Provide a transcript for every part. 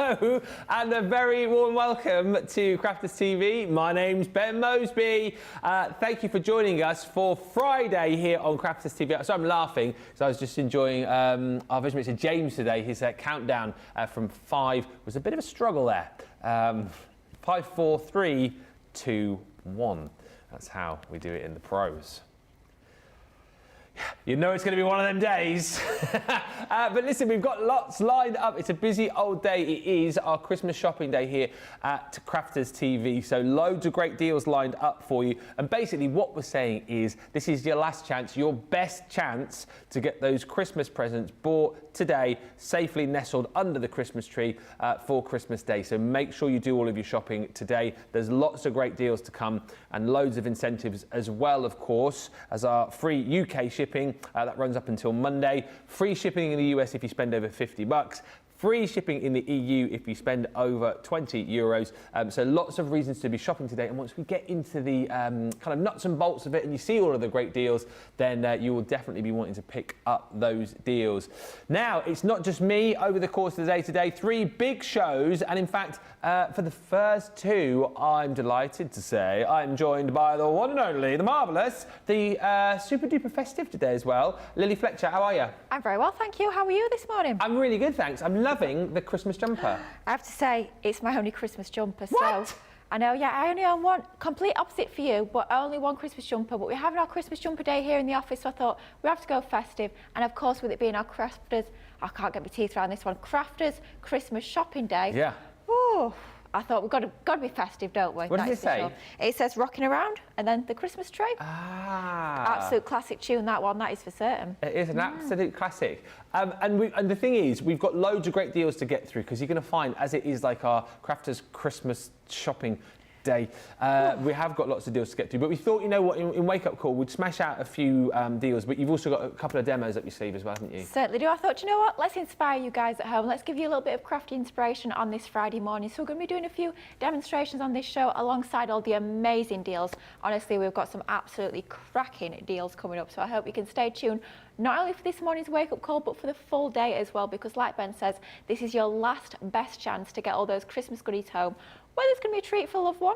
Hello and a very warm welcome to Crafters TV. My name's Ben Moseby. Thank you for joining us for Friday here on Crafters TV. So I'm laughing because I was just enjoying our vision mixer James today. His countdown from 5 was a bit of a struggle there. 5, 4, 3, 2, 1. That's how we do it in the pros. You know it's going to be one of them days. But listen, we've got lots lined up. It's a busy old day. It is our Christmas shopping day here at Crafters TV. So loads of great deals lined up for you. And basically what we're saying is this is your last chance, your best chance to get those Christmas presents bought today, safely nestled under the Christmas tree for Christmas Day. So make sure you do all of your shopping today. There's lots of great deals to come and loads of incentives as well, of course, as our free UK shipping. That runs up until Monday. Free shipping in the US if you spend over $50. Free shipping in the EU if you spend over €20. So lots of reasons to be shopping today. And once we get into the kind of nuts and bolts of it and you see all of the great deals, then you will definitely be wanting to pick up those deals. Now, it's not just me over the course of the day today. 3 big shows. And in fact, for the first 2, I'm delighted to say I'm joined by the one and only, the marvellous, the super duper festive today as well. Lilly Fletcher, how are you? I'm very well, thank you. How are you this morning? I'm really good, thanks. I'm loving the Christmas jumper. I have to say, it's my only Christmas jumper. What? So I know, yeah, I only own one, complete opposite for you, but only one Christmas jumper. But we're having our Christmas jumper day here in the office, so I thought we have to go festive. And of course, with it being our Crafters, I can't get my teeth around this one, Crafters Christmas shopping day. Yeah. Ooh, I thought we've got to be festive, don't we? What does it say? Sure. It says rocking around and then the Christmas tree. Ah. Absolute classic tune, that one, that is for certain. It is an absolute classic. And the thing is, we've got loads of great deals to get through because you're going to find, as it is like our Crafters Christmas shopping day, we have got lots of deals to get through. But we thought, you know what, in Wake Up Call, we'd smash out a few deals, but you've also got a couple of demos up your sleeve as well, haven't you? Certainly do. I thought, you know what, let's inspire you guys at home. Let's give you a little bit of crafty inspiration on this Friday morning. So we're going to be doing a few demonstrations on this show alongside all the amazing deals. Honestly, we've got some absolutely cracking deals coming up. So I hope you can stay tuned, not only for this morning's Wake Up Call, but for the full day as well, because like Ben says, this is your last best chance to get all those Christmas goodies home. Whether it's going to be a treat for a loved one,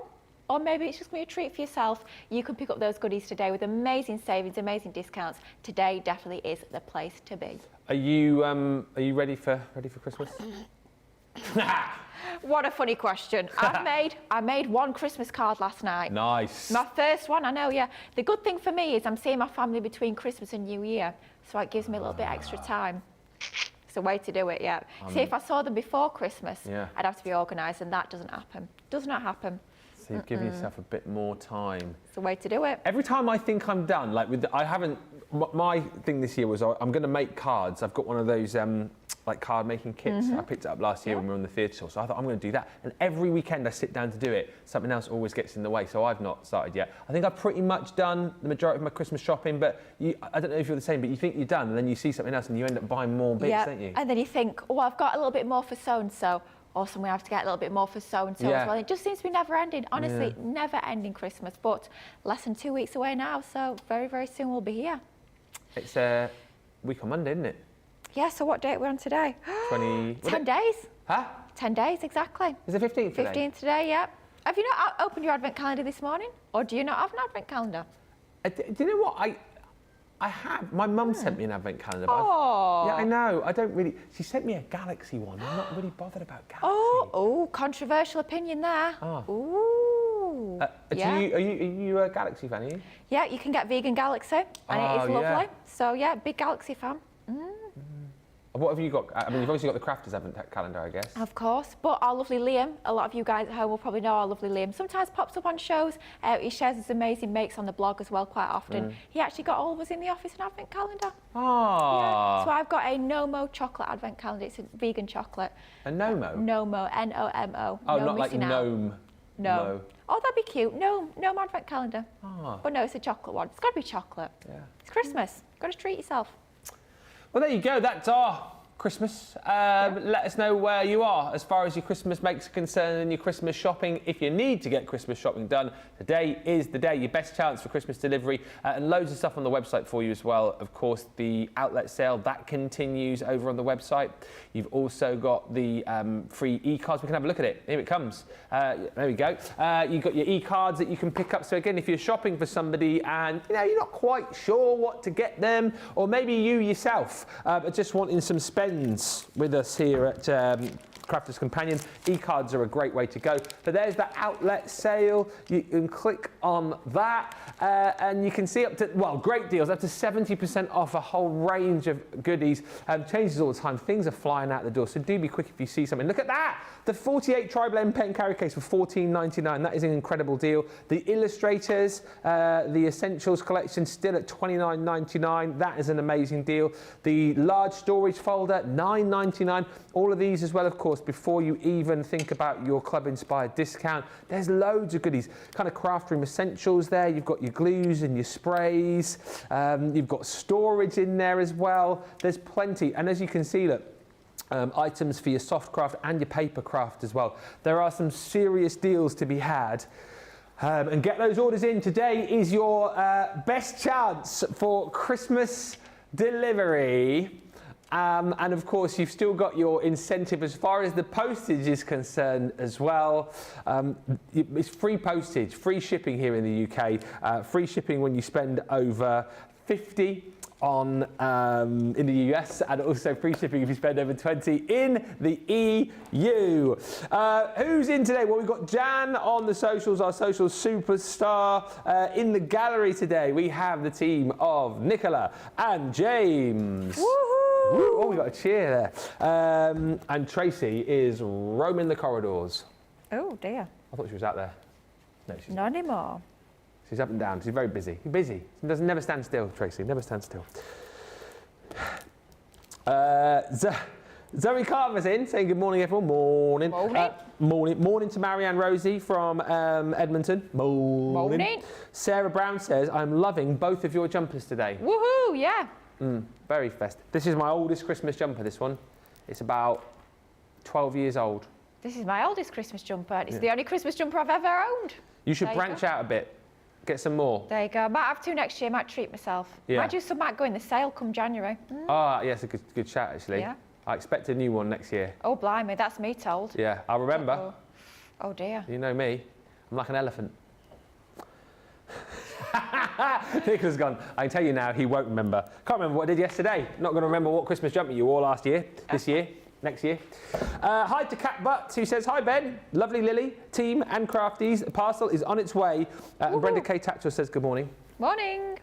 or maybe it's just going to be a treat for yourself, you can pick up those goodies today with amazing savings, amazing discounts. Today definitely is the place to be. Are you ready for Christmas? What a funny question. I made one Christmas card last night. Nice. My first one, I know, yeah. The good thing for me is I'm seeing my family between Christmas and New Year, so it gives me a little bit extra time. It's a way to do it, yeah. See, if I saw them before Christmas, I'd have to be organised, and that doesn't happen. Does not happen. So you've given yourself a bit more time. It's the way to do it. Every time I think I'm done, like my thing this year was I'm going to make cards. I've got one of those like card making kits. I picked it up last year when we were on the theatre tour, so I thought I'm going to do that. And every weekend I sit down to do it, something else always gets in the way, so I've not started yet. I think I've pretty much done the majority of my Christmas shopping, but I don't know if you're the same, but you think you're done, and then you see something else and you end up buying more bits, don't you? And then you think, oh, I've got a little bit more for so-and-so. Or somewhere I have to get a little bit more for so-and-so as well. It just seems to be never-ending. Honestly, never-ending Christmas. But less than 2 weeks away now, so very, very soon we'll be here. It's a week on Monday, isn't it? Yeah, so what date are we on today? 10 days. Huh? 10 days, exactly. Is it 15th today? 15th today, yeah. Have you not opened your advent calendar this morning? Or do you not have an advent calendar? Do you know what? I have. My mum sent me an advent calendar. Oh. Yeah, I know. I don't really. She sent me a Galaxy one. I'm not really bothered about Galaxy. Oh, controversial opinion there. Oh. Ooh. Are you a Galaxy fan, are you? Yeah, you can get vegan Galaxy, and it is lovely. Yeah. So yeah, big Galaxy fan. What have you got? I mean, you've obviously got the Crafters advent calendar, I guess. Of course, but our lovely Liam, a lot of you guys at home will probably know our lovely Liam, sometimes pops up on shows. He shares his amazing makes on the blog as well quite often. He actually got all of us in the office an advent calendar. Oh. Yeah. So I've got a Nomo chocolate advent calendar. It's a vegan chocolate. A Nomo? Nomo, N-O-M-O. Oh, no, not like gnome. No. Oh, that'd be cute. Gnome advent calendar. Oh. But no, it's a chocolate one. It's got to be chocolate. Yeah. It's Christmas. Got to treat yourself. Well, there you go. That's our Christmas. Let us know where you are as far as your Christmas makes concerned and your Christmas shopping. If you need to get Christmas shopping done, today is the day, your best chance for Christmas delivery, and loads of stuff on the website for you as well. Of course, the outlet sale, that continues over on the website. You've also got the free e-cards. We can have a look at it. Here it comes. There we go. You've got your e-cards that you can pick up. So again, if you're shopping for somebody and you're not quite sure what to get them, or maybe you yourself are just wanting some spends with us here at Crafters Companion, e-cards are a great way to go. But there's that outlet sale. You can click on that and you can see up to, well, great deals, up to 70% off a whole range of goodies. Changes all the time. Things are flying out the door, so do be quick if you see something. Look at that! The 48 tri-blend pen carry case for $14.99. That is an incredible deal. The illustrators, the Essentials collection, still at $29.99. That is an amazing deal. The large storage folder, $9.99. All of these as well, of course, before you even think about your club inspired discount. There's loads of goodies, kind of craft room essentials there. You've got your glues and your sprays. You've got storage in there as well. There's plenty. And as you can see, look, items for your soft craft and your paper craft as well. There are some serious deals to be had. And get those orders in. Today is your best chance for Christmas delivery. And of course, you've still got your incentive as far as the postage is concerned as well. It's free postage, free shipping here in the UK, free shipping when you spend over 50 on in the US, and also free shipping if you spend over 20 in the EU. Who's in today? Well, we've got Jan on the socials, our social superstar. In the gallery today, we have the team of Nicola and James. Woohoo! Oh, we got a cheer there. And Tracy is roaming the corridors. Oh dear. I thought she was out there. No, she's not anymore. She's up and down. She's very busy. She's busy. She doesn't never stand still, Tracy. Never stand still. Zoe Carver's in, saying good morning, everyone. Morning. Morning. Morning to Marianne Rosie from Edmonton. Morning. Sarah Brown says, I'm loving both of your jumpers today. Woohoo, yeah. Very festive. This is my oldest Christmas jumper, this one. It's about 12 years old. This is my oldest Christmas jumper. It's the only Christmas jumper I've ever owned. You should branch out a bit. Get some more. There you go. Might have to next year. Might treat myself. Yeah. Might do some. Might go in the sale come January. Ah, yes, a good chat actually. Yeah. I expect a new one next year. Oh blimey, that's me told. Yeah, I'll remember. Uh-oh. Oh dear. You know me. I'm like an elephant. Nicholas gone. I can tell you now, he won't remember. Can't remember what I did yesterday. Not going to remember what Christmas jumper you wore last year, this year, next year. Hi to Cat Butts, who says, hi Ben, lovely Lily, team and crafties. The parcel is on its way. And Brenda K. Tatchell says, good morning. Morning.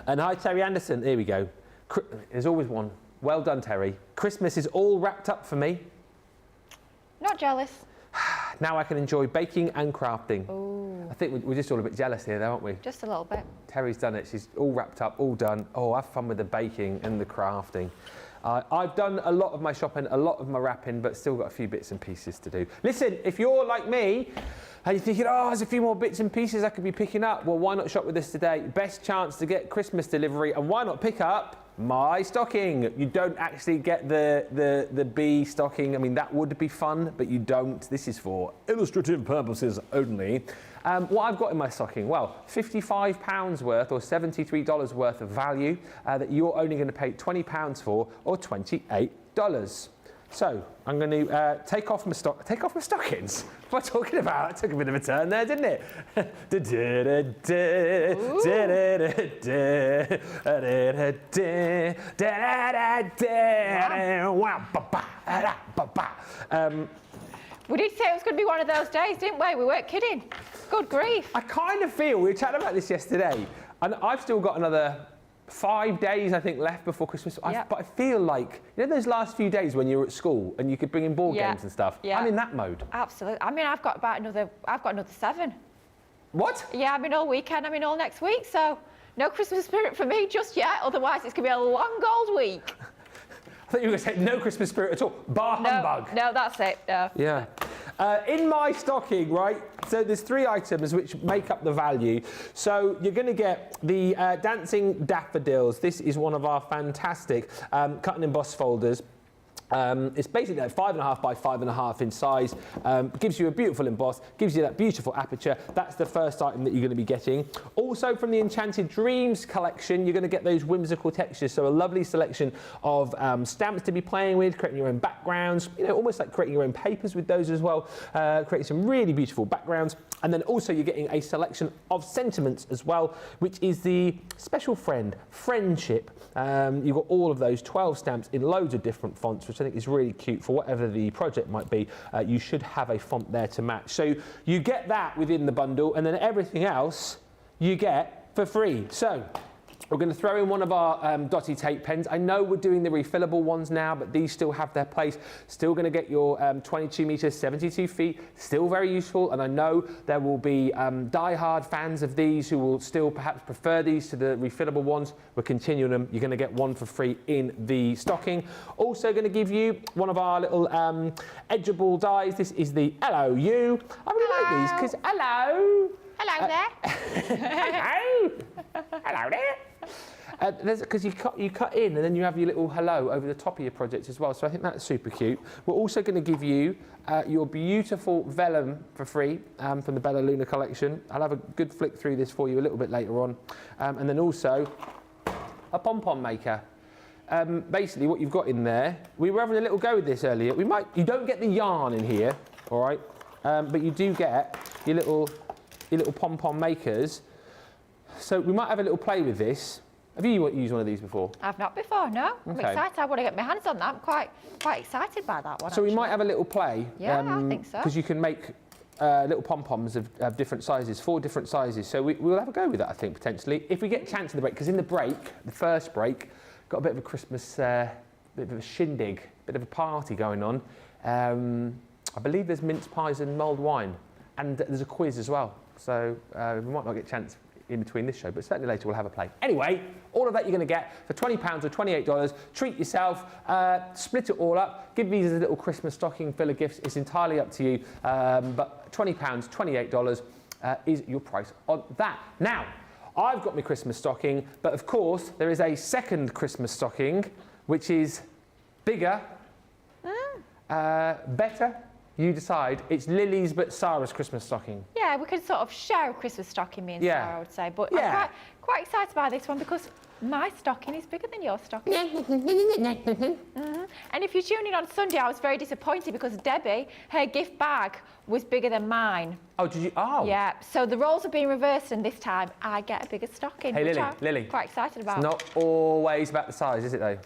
And hi Terry Anderson, here we go. There's always one. Well done, Terry. Christmas is all wrapped up for me. Not jealous. Now I can enjoy baking and crafting. Ooh. I think we're just all a bit jealous here, though, aren't we? Just a little bit. Terry's done it. She's all wrapped up, all done. Oh, have fun with the baking and the crafting. I've done a lot of my shopping, a lot of my wrapping, but still got a few bits and pieces to do. Listen, if you're like me, and you're thinking, oh, there's a few more bits and pieces I could be picking up, well, why not shop with us today? Best chance to get Christmas delivery, and why not pick up my stocking? You don't actually get the bee stocking. I mean, that would be fun, but you don't. This is for illustrative purposes only. What I've got in my stocking, well, £55 worth or $73 worth of value that you're only going to pay £20 for, or $28. So I'm going to take off my stockings. What am I talking about? It took a bit of a turn there, didn't it? We did say it was going to be one of those days, didn't we? We weren't kidding. Good grief. I kind of feel, we were chatting about this yesterday, and I've still got another 5 days, I think, left before Christmas. Yep. But I feel like, you know those last few days when you were at school and you could bring in board games and stuff? Yeah. I'm in that mode. Absolutely. I mean, I've got another 7. What? Yeah, I'm in all weekend. I'm in all next week. So no Christmas spirit for me just yet. Otherwise, it's going to be a long old week. I thought you were going to say no Christmas spirit at all. Bar humbug. No, that's it. No. Yeah. In my stocking, right, so there's 3 items which make up the value. So you're going to get the Dancing Daffodils. This is one of our fantastic cut and emboss folders. It's basically like 5.5 by 5.5 in size, gives you a beautiful emboss, gives you that beautiful aperture. That's the first item that you're going to be getting. Also from the Enchanted Dreams collection, you're going to get those whimsical textures, so a lovely selection of stamps to be playing with, creating your own backgrounds, you know, almost like creating your own papers with those as well, creating some really beautiful backgrounds. And then also you're getting a selection of sentiments as well, which is the special friend, friendship. You've got all of those 12 stamps in loads of different fonts, which I think is really cute for whatever the project might be. You should have a font there to match. So you get that within the bundle, and then everything else you get for free. So we're going to throw in one of our dotty tape pens. I know we're doing the refillable ones now, but these still have their place. Still going to get your 22 meters, 72 feet. Still very useful. And I know there will be die-hard fans of these who will still perhaps prefer these to the refillable ones. We're continuing them. You're going to get one for free in the stocking. Also going to give you one of our little edgeable dies. This is the Hello You. I really like these because hello. Hello there. Hello. Hello there. Because you cut in and then you have your little hello over the top of your project as well. So I think that's super cute. We're also going to give you your beautiful vellum for free from the Bella Luna collection. I'll have a good flick through this for you a little bit later on. And then also a pom-pom maker. Basically what you've got in there, we were having a little go with this earlier. You don't get the yarn in here, all right? But you do get your little pom-pom makers. So we might have a little play with this. Have you used one of these before? I've not before, no. I'm excited. I want to get my hands on that. I'm quite excited by that one. So we might have a little play. Yeah, I think so. Because you can make little pom-poms of different sizes, 4 different sizes. So we'll have a go with that, I think, potentially. If we get a chance in the break, because in the break, the first break, got a bit of a Christmas, bit of a shindig, bit of a party going on. I believe there's mince pies and mulled wine. And there's a quiz as well. So we might not get a chance in between this show, but certainly later we'll have a play. Anyway, all of that you're going to get for £20 or $28. Treat yourself, split it all up, give these as a little Christmas stocking full of gifts. It's entirely up to you, but £20, $28 is your price on that. Now, I've got my Christmas stocking, but of course there is a second Christmas stocking, which is bigger, better. You decide. It's Lily's but Sarah's Christmas stocking. Yeah, we could sort of share a Christmas stocking, me and Sarah, I would say. But I'm quite excited about this one because my stocking is bigger than your stocking. And if you tune in on Sunday, I was very disappointed because Debbie, her gift bag was bigger than mine. Oh, did you? Oh. Yeah, so the roles have been reversed and this time I get a bigger stocking. Hey, which Lily. I'm quite excited about. It's not always about the size, is it, though?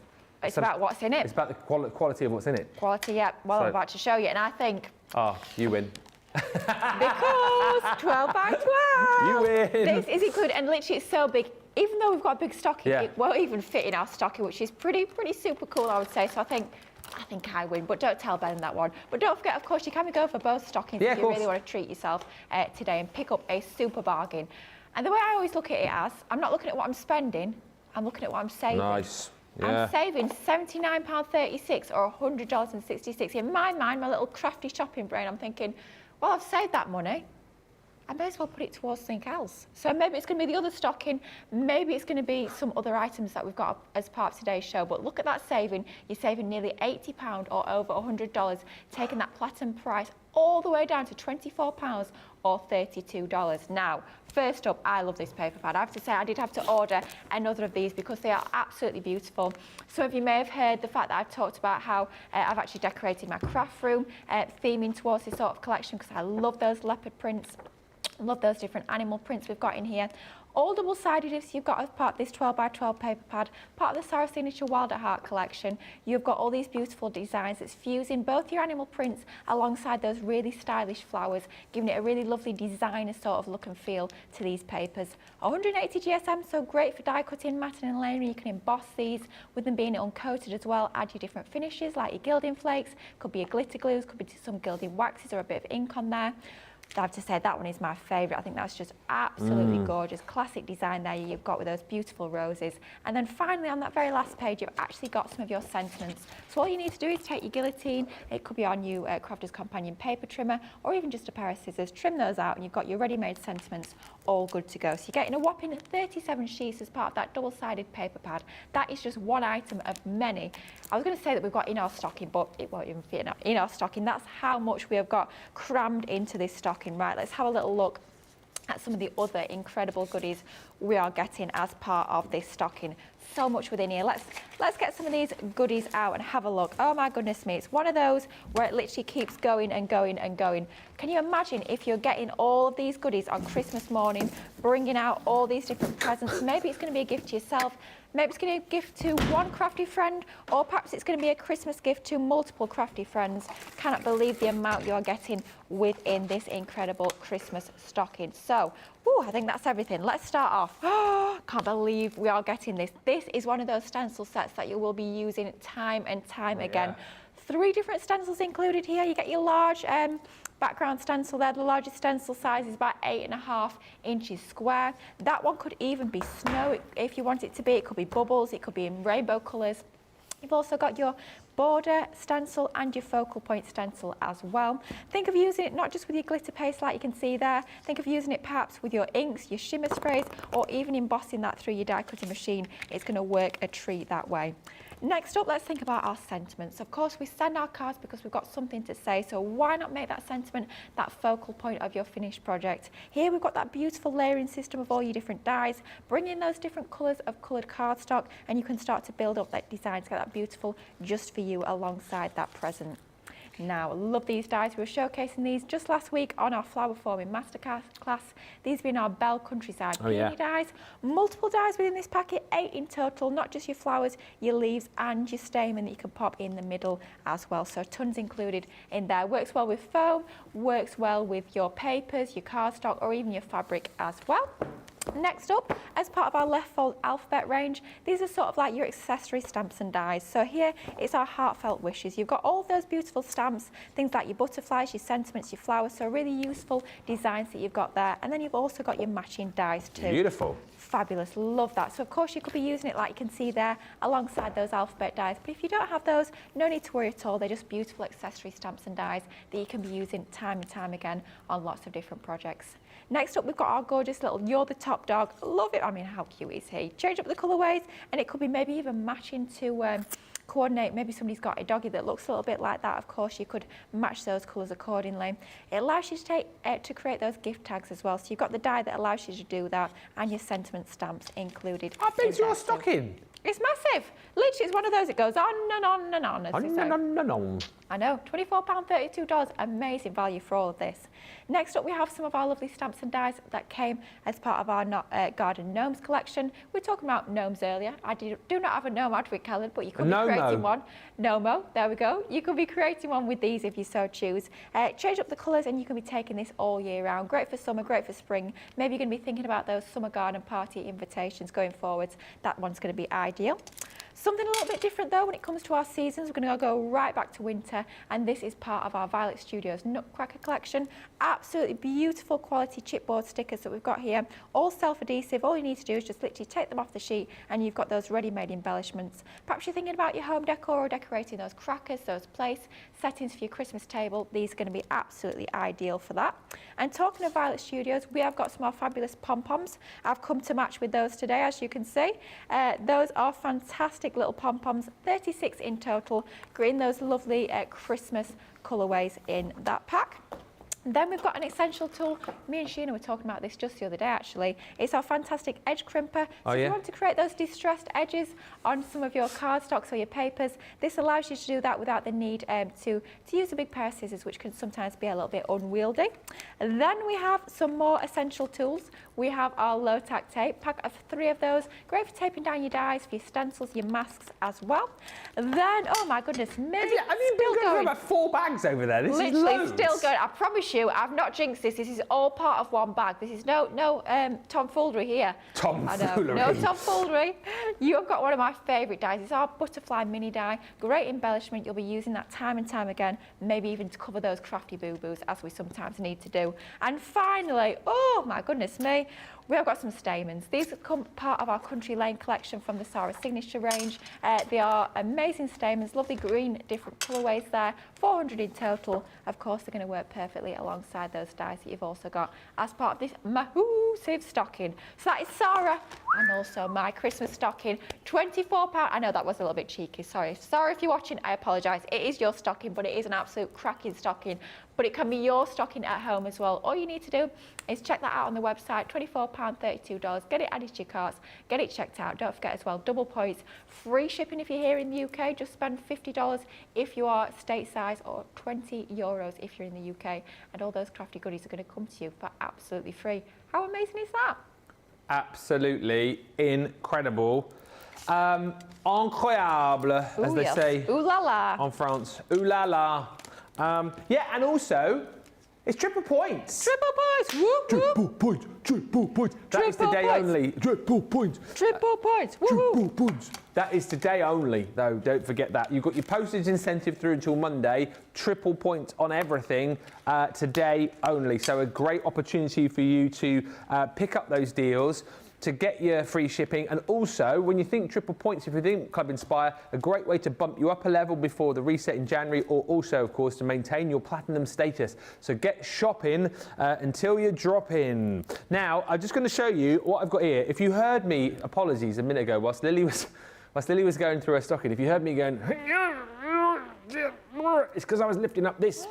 It's about what's in it. It's about the quality of what's in it. Quality, yeah. Well, I'm about to show you, and I think... Oh, you win. Because 12 by 12. You win. This is included, and literally it's so big. Even though we've got a big stocking, it won't even fit in our stocking, which is pretty super cool, I would say. So I think I win, but don't tell Ben that one. But don't forget, of course, you can go for both stockings if you really want to treat yourself today and pick up a super bargain. And the way I always look at it as, I'm not looking at what I'm spending, I'm looking at what I'm saving. Nice. Yeah. I'm saving £79.36 or $100.66. In my mind, my little crafty shopping brain, I'm thinking, well, I've saved that money. I may as well put it towards something else. So maybe it's going to be the other stocking, maybe it's going to be some other items that we've got as part of today's show. But look at that saving. You're saving nearly £80 or over $100, taking that platinum price all the way down to £24 or $32. Now, first up, I love this paper pad. I have to say I did have to order another of these because they are absolutely beautiful. Some of you may have heard the fact that I've talked about how I've actually decorated my craft room, theming towards this sort of collection because I love those leopard prints. Love those different animal prints we've got in here. All double-sided if you've got as part of this 12 by 12 paper pad, part of the Sarah Signature Wild at Heart collection. You've got all these beautiful designs that's fusing both your animal prints alongside those really stylish flowers, giving it a really lovely designer sort of look and feel to these papers. 180 GSM, so great for die cutting, matting and layering. You can emboss these with them being uncoated as well. Add your different finishes like your gilding flakes, could be a glitter glues, could be some gilding waxes or a bit of ink on there. I have to say that one is my favourite. I think that's just absolutely gorgeous. Classic design there you've got with those beautiful roses. And then finally on that very last page, you've actually got some of your sentiments. So all you need to do is take your guillotine, it could be our new Crafter's Companion paper trimmer, or even just a pair of scissors, trim those out and you've got your ready-made sentiments all good to go. So you're getting a whopping 37 sheets as part of that double-sided paper pad. That is just one item of many. I was going to say that we've got in our stocking, but it won't even fit in our stocking. That's how much we have got crammed into this stocking. Right, let's have a little look at some of the other incredible goodies we are getting as part of this stocking. So much within here. Let's get some of these goodies out and have a look. Oh my goodness me, it's one of those where it literally keeps going and going and going. Can you imagine if you're getting all of these goodies on Christmas morning, bringing out all these different presents? Maybe it's going to be a gift to yourself, maybe it's going to be a gift to one crafty friend, or perhaps it's going to be a Christmas gift to multiple crafty friends. Cannot believe the amount you're getting within this incredible Christmas stocking. So, I think that's everything. Let's start off. Can't believe we are getting this. This is one of those stencil sets that you will be using time and time again. 3 different stencils included here. You get your large background stencil there. The largest stencil size is about 8.5 inches square. That one could even be snow if you want it to be. It could be bubbles. It could be in rainbow colours. You've also got your border stencil and your focal point stencil as well. Think of using it not just with your glitter paste like you can see there. Think of using it perhaps with your inks, your shimmer sprays, or even embossing that through your die cutting machine. It's going to work a treat that way. Next up, let's think about our sentiments. Of course, we send our cards because we've got something to say, so why not make that sentiment that focal point of your finished project? Here we've got that beautiful layering system of all your different dies. Bring in those different colours of coloured cardstock and you can start to build up that design to get that beautiful just for you alongside that present. Now, I love these dies. We were showcasing these just last week on our flower forming masterclass. These being our Bell Countryside peony dies. Multiple dies within this packet, 8 in total, not just your flowers, your leaves and your stamen that you can pop in the middle as well. So tons included in there. Works well with foam, works well with your papers, your cardstock or even your fabric as well. Next up, as part of our left fold alphabet range, these are sort of like your accessory stamps and dies. So here it's our heartfelt wishes. You've got all of those beautiful stamps, things like your butterflies, your sentiments, your flowers, so really useful designs that you've got there. And then you've also got your matching dies too. Beautiful. Fabulous, love that. So of course you could be using it like you can see there alongside those alphabet dies. But if you don't have those, no need to worry at all. They're just beautiful accessory stamps and dies that you can be using time and time again on lots of different projects. Next up, we've got our gorgeous little You're the Top Dog. Love it. I mean, how cute is he? Change up the colourways, and it could be maybe even matching to coordinate. Maybe somebody's got a doggy that looks a little bit like that. Of course, you could match those colours accordingly. It allows you to create those gift tags as well. So you've got the die that allows you to do that, and your sentiment stamps included. How big's your stocking? It's massive. Literally, it's one of those that goes on and on and on. I know, £24.32, amazing value for all of this. Next up, we have some of our lovely stamps and dies that came as part of our Garden Gnomes collection. We were talking about gnomes earlier. I do not have a gnome outfit coloured, but you could be creating one. Gnomo, there we go. You could be creating one with these if you so choose. Change up the colours and you can be taking this all year round. Great for summer, great for spring. Maybe you're going to be thinking about those summer garden party invitations going forwards. That one's going to be ideal. Something a little bit different though when it comes to our seasons. We're going to go right back to winter, and this is part of our Violet Studios Nutcracker collection. Absolutely beautiful quality chipboard stickers that we've got here, all self-adhesive. All you need to do is just literally take them off the sheet and you've got those ready-made embellishments. Perhaps you're thinking about your home decor or decorating those crackers, those place settings for your Christmas table. These are going to be absolutely ideal for that. And talking of Violet Studios, we have got some more fabulous pom-poms. I've come to match with those today, as you can see. Those are fantastic little pom-poms, 36 in total, in those lovely Christmas colourways in that pack. Then we've got an essential tool. Me and Sheena were talking about this just the other day actually. It's our fantastic edge crimper. So if you want to create those distressed edges on some of your cardstocks or your papers, this allows you to do that without the need to use a big pair of scissors, which can sometimes be a little bit unwieldy. And then we have some more essential tools. We have our low tack tape, pack of 3 of those. Great for taping down your dies, for your stencils, your masks as well. And then, oh my goodness, me. Have you been going for about 4 bags over there? This is loads. Still going. I promise you, I've not jinxed this. This is all part of one bag. This is no tomfoolery here. Tomfoolery. No tomfoolery. You have got one of my favourite dies. It's our butterfly mini die. Great embellishment. You'll be using that time and time again, maybe even to cover those crafty boo-boos, as we sometimes need to do. And finally, oh my goodness me, we have got some stamens. These come part of our Country Lane collection from the Sarah Signature range. They are amazing stamens, lovely green, different colourways there, 400 in total. Of course, they're going to work perfectly alongside those dies that you've also got as part of this Mahoo exclusive stocking. So that is Sarah and also my Christmas stocking. £24. I know that was a little bit cheeky, sorry. Sorry if you're watching, I apologise. It is your stocking, but it is an absolute cracking stocking. But it can be your stocking at home as well. All you need to do is check that out on the website, £24, $32. Get it added to your carts, get it checked out. Don't forget as well, double points, free shipping if you're here in the UK. Just spend $50 if you are stateside or €20 if you're in the UK. And all those crafty goodies are going to come to you for absolutely free. How amazing is that? Absolutely incredible. Incroyable, as they say Ooh la la. en France. Ooh la la. Yeah, and also, it's triple points. Triple points. Whoop, Triple points. Triple points. That is Triple today points. only. Triple points. Triple points. Triple points. That is today only, though. Don't forget that. You've got your postage incentive through until Monday. Triple points on everything today only. So a great opportunity for you to pick up those deals, to get your free shipping, and also when you think triple points, if you think Club Inspire, a great way to bump you up a level before the reset in January, or also of course to maintain your platinum status. So get shopping until you drop in. Now I'm just going to show you what I've got here. If you heard me, apologies, a minute ago whilst Lily was going through her stocking, if you heard me going, it's because I was lifting up this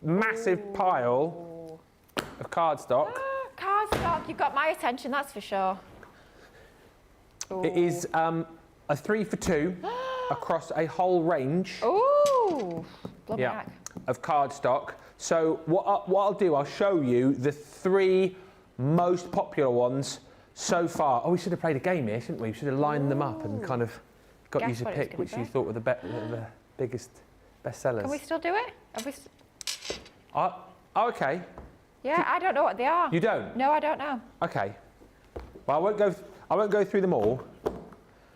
massive pile of cardstock. Cardstock, you've got my attention, that's for sure. Ooh. It is a 3 for 2 across a whole range of cardstock. So what I'll do, I'll show you the 3 most popular ones so far. Oh, we should have played a game here, shouldn't we? We should have lined them up and kind of got you to pick which you thought were the biggest bestsellers. Can we still do it? Oh, okay. Yeah, I don't know what they are. You don't? No, I don't know. Okay. Well, I won't go through them all.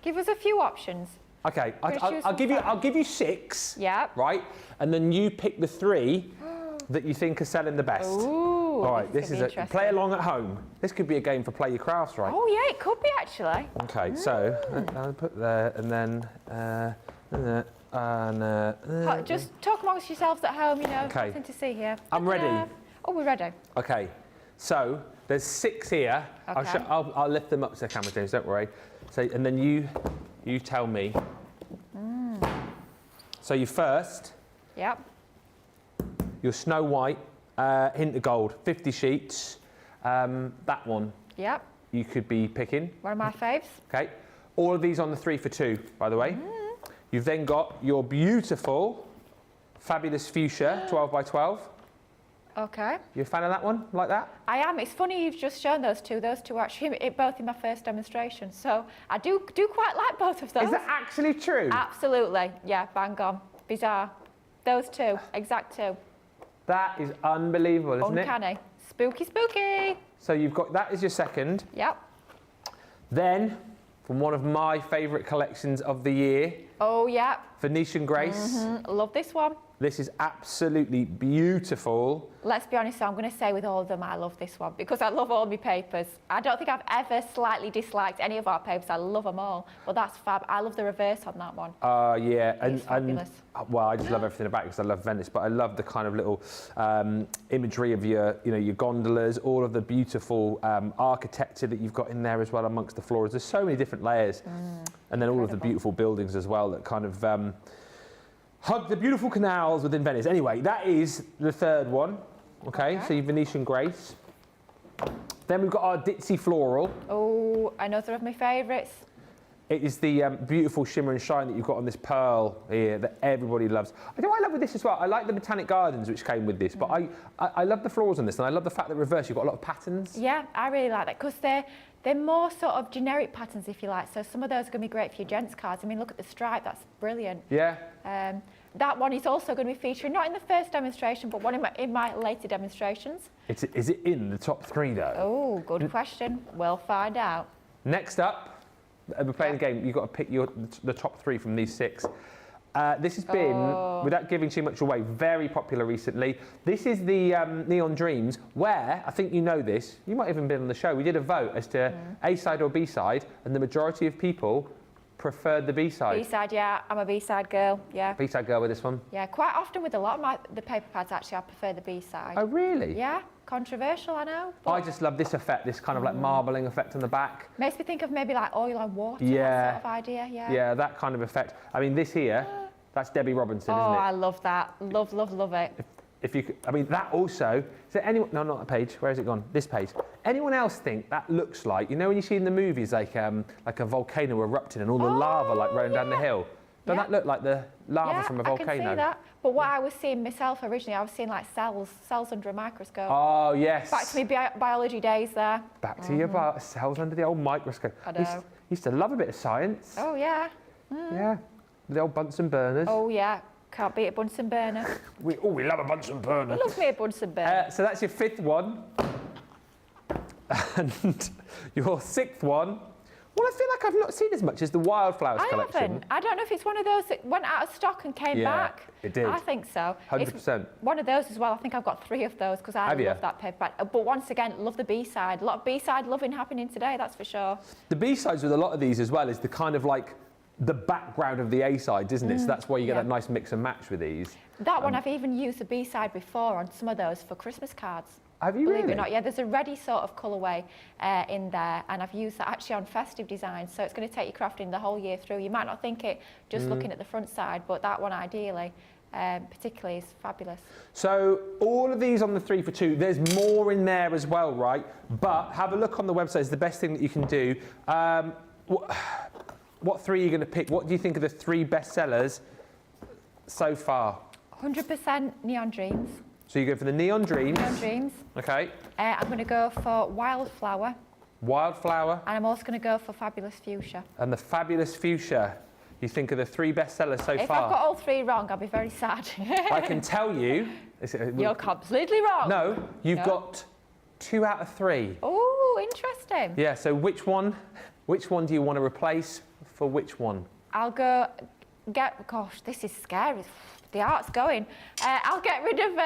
Give us a few options. Okay, I'll give you 6. Yeah. Right, and then you pick the 3 that you think are selling the best. Ooh. All right, this is a play along at home. This could be a game for Play Your Crafts, right? Oh yeah, it could be actually. Okay, so I'll put there, and then just talk amongst yourselves at home. You know, okay. nothing to see here. I'm ready. Oh, we're ready. Okay, so there's 6 here. Okay. I'll lift them up to the camera, James. Don't worry. So, and then you tell me. So you first. Yep. Your Snow White, hint of gold, 50 sheets. That one. Yep. You could be picking. One of my faves. Okay. All of these on the 3 for 2, by the way. You've then got your beautiful, fabulous fuchsia, 12 by 12. Okay. You a fan of that one, like that? I am. It's funny you've just shown those two. Those two are actually both in my first demonstration. So I do quite like both of those. Is that actually true? Absolutely. Yeah, bang on. Bizarre. Those two, exact 2. That is unbelievable, isn't it? Uncanny. Spooky, spooky. So you've got, that is your second. Yep. Then, from one of my favourite collections of the year. Oh, yeah. Venetian Grace. Love this one. This is absolutely beautiful. Let's be honest, so I'm going to say with all of them, I love this one because I love all my papers. I don't think I've ever slightly disliked any of our papers. I love them all. But that's fab. I love the reverse on that one. Yeah, It's fabulous. Well, I just love everything about it because I love Venice, but I love the kind of little imagery of your gondolas, all of the beautiful architecture that you've got in there as well amongst the floors. There's so many different layers, and then all of the beautiful buildings as well that kind of hug the beautiful canals within Venice. Anyway, that is the third one. Okay, so your Venetian Grace. Then we've got our Ditzy Floral. Oh, another of my favourites. It is the beautiful shimmer and shine that you've got on this pearl here that everybody loves. I know what I love with this as well. I like the Botanic Gardens which came with this, but I love the florals on this, and I love the fact that reverse you've got a lot of patterns. Yeah, I really like that because they're more sort of generic patterns, if you like. So some of those are going to be great for your gents cards. I mean, look at the stripe, that's brilliant. Yeah. That one is also going to be featuring, not in the first demonstration, but one in my later demonstrations. Is it in the top 3 though? Oh, good question. We'll find out. Next up, we're playing a game. You've got to pick the top 3 from these 6. This has been, without giving too much away, very popular recently. This is the Neon Dreams, where, I think you know this, you might have even been on the show, we did a vote as to A-side or B-side, and the majority of people preferred the B-side. B-side, yeah. I'm a B-side girl, yeah. B-side girl with this one? Yeah, quite often with a lot of the paper pads, actually, I prefer the B-side. Oh, really? Yeah. controversial, I know. I just love this effect, this kind of like marbling effect on the back. Makes me think of maybe like oil and water, Yeah. that sort of idea, yeah. Yeah, that kind of effect. I mean, this here, that's Debbie Robinson, Oh, isn't it? I love that. Love, love, love it. If you could, I mean, that also, is there anyone, no, not that page, where has it gone? This page. Anyone else think that looks like, you know when you see in the movies like a volcano erupting and all the lava like rolling down the hill? Doesn't that look like the lava from a volcano? I can see that. But what I was seeing myself originally, I was seeing like cells under a microscope. Oh, yes. Back to my biology days there. Back to your cells under the old microscope. I know. Used to love a bit of science. Oh, yeah. Yeah, the old Bunsen burners. Oh, yeah. Can't beat a Bunsen burner. We love a Bunsen burner. I love me a Bunsen burner. So that's your 5th one. And your 6th one, well, I feel like I've not seen as much as the Wildflowers collection. I haven't. I don't know if it's one of those that went out of stock and came back. It did. I think so. 100%. It's one of those as well. I think I've got 3 of those because I love that paperback. But once again, love the B-side. A lot of B-side loving happening today, that's for sure. The B-sides with a lot of these as well is the kind of like the background of the A-sides, isn't it? So that's why you get that nice mix and match with these. That one, I've even used the B-side before on some of those for Christmas cards. Have you Believe really? it or not, yeah, there's a ready sort of colourway in there, and I've used that actually on festive designs, so it's going to take you crafting the whole year through. You might not think it just looking at the front side, but that one ideally, particularly, is fabulous. So all of these on the 3 for 2, there's more in there as well, right? But have a look on the website, it's the best thing that you can do. What 3 are you going to pick? What do you think are the 3 best sellers so far? 100% Neon Dreams. So you go for the Neon Dreams. Neon Dreams. Okay. I'm going to go for Wildflower. Wildflower. And I'm also going to go for Fabulous Fuchsia. And the Fabulous Fuchsia. You think are the 3 best sellers so if far? If I've got all 3 wrong, I'll be very sad. I can tell you... You're completely wrong. No, you've got 2 out of 3. Oh, interesting. Yeah, so which one do you want to replace for which one? I'll go gosh, this is scary. The art's going. I'll get rid of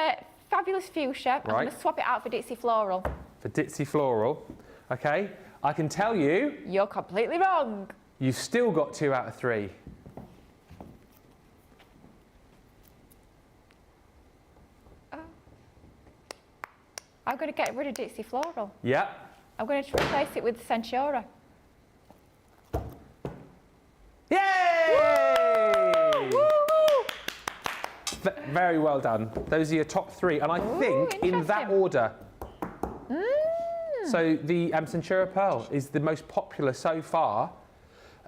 Fabulous Fuchsia. I'm going to swap it out for Ditzy Floral. For Ditzy Floral. Okay. I can tell you... You're completely wrong. You've still got 2 out of 3. Oh. I'm going to get rid of Ditzy Floral. Yeah. I'm going to replace it with Centaura. Yay! Woo! Woo! Very well done. Those are your top 3, and I think in that order. So the Centaura Pearl is the most popular so far.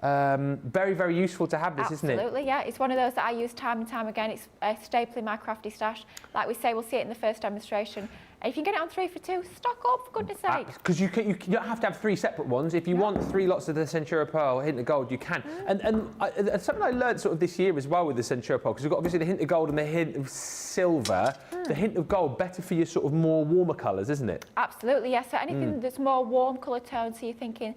Very, very useful to have this, isn't it? Absolutely, yeah. It's one of those that I use time and time again. It's a staple in my crafty stash. Like we say, we'll see it in the first demonstration. And if you can get it on 3 for 2, stock up, for goodness sake. Because you don't have to have 3 separate ones. If you want 3 lots of the Centaura Pearl, Hint of Gold, you can. And something I learned sort of this year as well with the Centaura Pearl, because we've got obviously the Hint of Gold and the Hint of Silver. The Hint of Gold, better for your sort of more warmer colours, isn't it? Absolutely, yes. So anything that's more warm colour tones, so you're thinking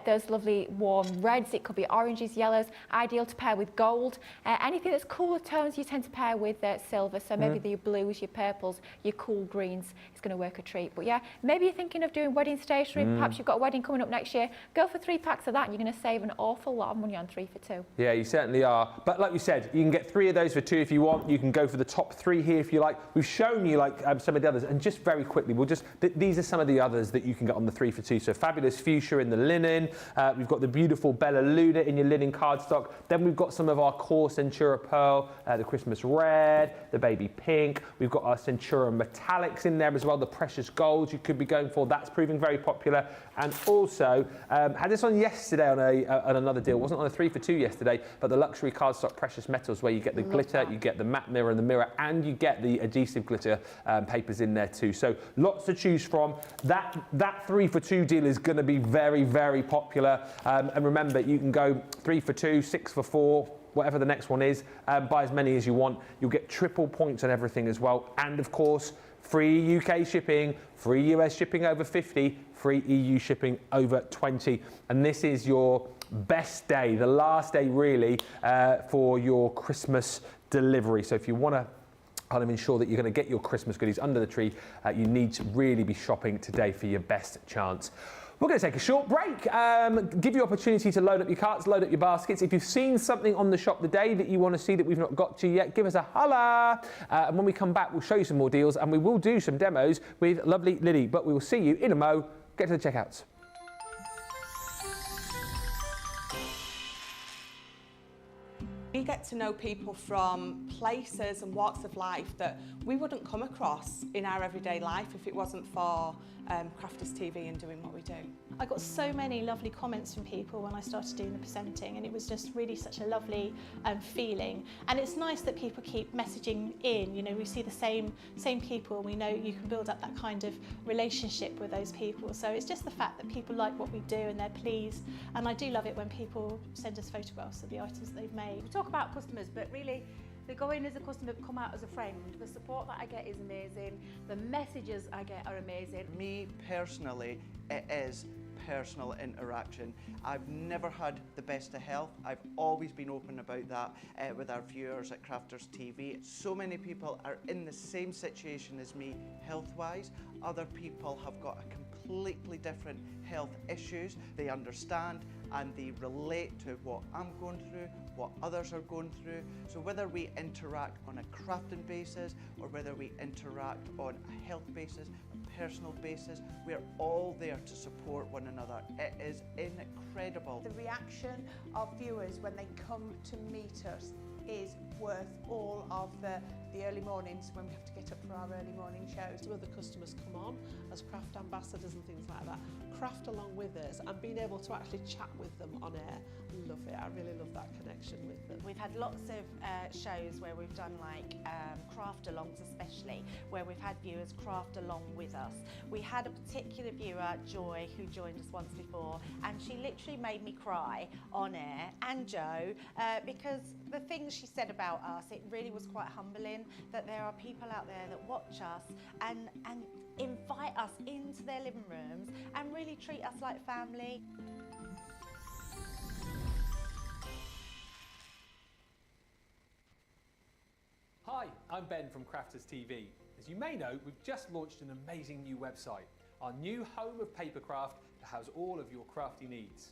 those lovely warm reds, it could be oranges, yellows, ideal to pair with gold. Anything that's cooler tones, you tend to pair with silver. So maybe your blues, your purples, your cool greens, it's going to work a treat. But yeah, maybe you're thinking of doing wedding stationery, perhaps you've got a wedding coming up next year, go for 3 packs of that and you're going to save an awful lot of money on 3 for 2. Yeah, you certainly are. But like you said, you can get 3 of those for 2 if you want. You can go for the top 3 here if you like. We've shown you like some of the others, and just very quickly, these are some of the others that you can get on the 3 for 2. So Fabulous Fuchsia in the linen. We've got the beautiful Bella Luna in your linen cardstock. Then we've got some of our core Centaura Pearl, the Christmas Red, the Baby Pink. We've got our Centaura Metallics in there as well, the Precious Golds you could be going for. That's proving very popular. And also, had this on yesterday on another deal. It wasn't on a 3 for 2 yesterday, but the luxury cardstock Precious Metals, where you get the glitter, you get the matte mirror and the mirror, and you get the adhesive glitter papers in there too. So lots to choose from. That 3 for 2 deal is going to be very, very popular. And remember, you can go 3 for 2, 6 for 4, whatever the next one is. Buy as many as you want. You'll get triple points on everything as well. And of course, free UK shipping, free US shipping over 50, free EU shipping over 20. And this is your best day, the last day really, for your Christmas delivery. So if you want to kind of ensure that you're going to get your Christmas goodies under the tree, you need to really be shopping today for your best chance. We're going to take a short break, give you opportunity to load up your carts, load up your baskets. If you've seen something on the shop today that you want to see that we've not got to yet, give us a holla. And when we come back, we'll show you some more deals and we will do some demos with lovely Lily. But we will see you in a mo. Get to the checkouts. We get to know people from places and walks of life that we wouldn't come across in our everyday life if it wasn't for Crafters TV and doing what we do. I got so many lovely comments from people when I started doing the presenting, and it was just really such a lovely feeling. And it's nice that people keep messaging in. You know, we see the same people. We know you can build up that kind of relationship with those people. So it's just the fact that people like what we do and they're pleased. And I do love it when people send us photographs of the items that they've made. We talk about customers, but really they go in as a customer, come out as a friend. The support that I get is amazing. The messages I get are amazing. Me personally, it is personal interaction. I've never had the best of health. I've always been open about that with our viewers at Crafters TV. So many people are in the same situation as me health-wise. Other people have got a completely different health issues. They understand and they relate to what I'm going through, what others are going through. So whether we interact on a crafting basis or whether we interact on a health basis, a personal basis, we're all there to support one another. It is incredible. The reaction of viewers when they come to meet us is worth all of the early mornings when we have to get up for our early morning shows. Some of the customers come on as craft ambassadors and things like that, craft along with us, and being able to actually chat with them on air. I love it. I really love that connection with them. We've had lots of shows where we've done like craft alongs, especially where we've had viewers craft along with us. We had a particular viewer, Joy, who joined us once before, and she literally made me cry on air, and Joe, because the things she said about us, it really was quite humbling that there are people out there that watch us and invite us into their living rooms and really treat us like family. Hi, I'm Ben from Crafters TV. As you may know, we've just launched an amazing new website, our new home of papercraft to house all of your crafty needs.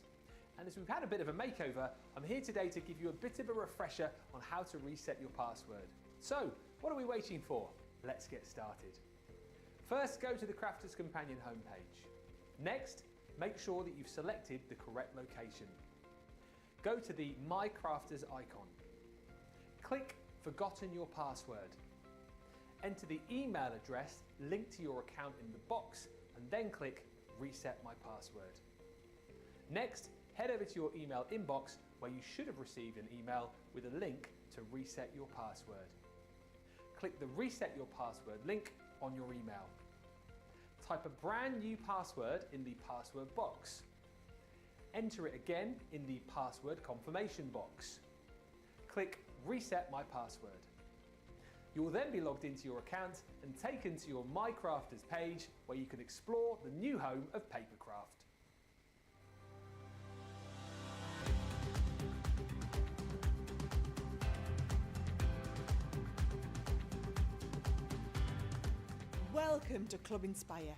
And as we've had a bit of a makeover, I'm here today to give you a bit of a refresher on how to reset your password. So, what are we waiting for? Let's get started. First, go to the Crafters Companion homepage. Next, make sure that you've selected the correct location. Go to the My Crafters icon. Click Forgotten your password. Enter the email address linked to your account in the box and then click Reset my password. Next, head over to your email inbox where you should have received an email with a link to reset your password. Click the Reset your password link on your email. Type a brand new password in the password box. Enter it again in the password confirmation box. Click Reset my password. You will then be logged into your account and taken to your My Crafters page where you can explore the new home of papercraft. Welcome to Club Inspire,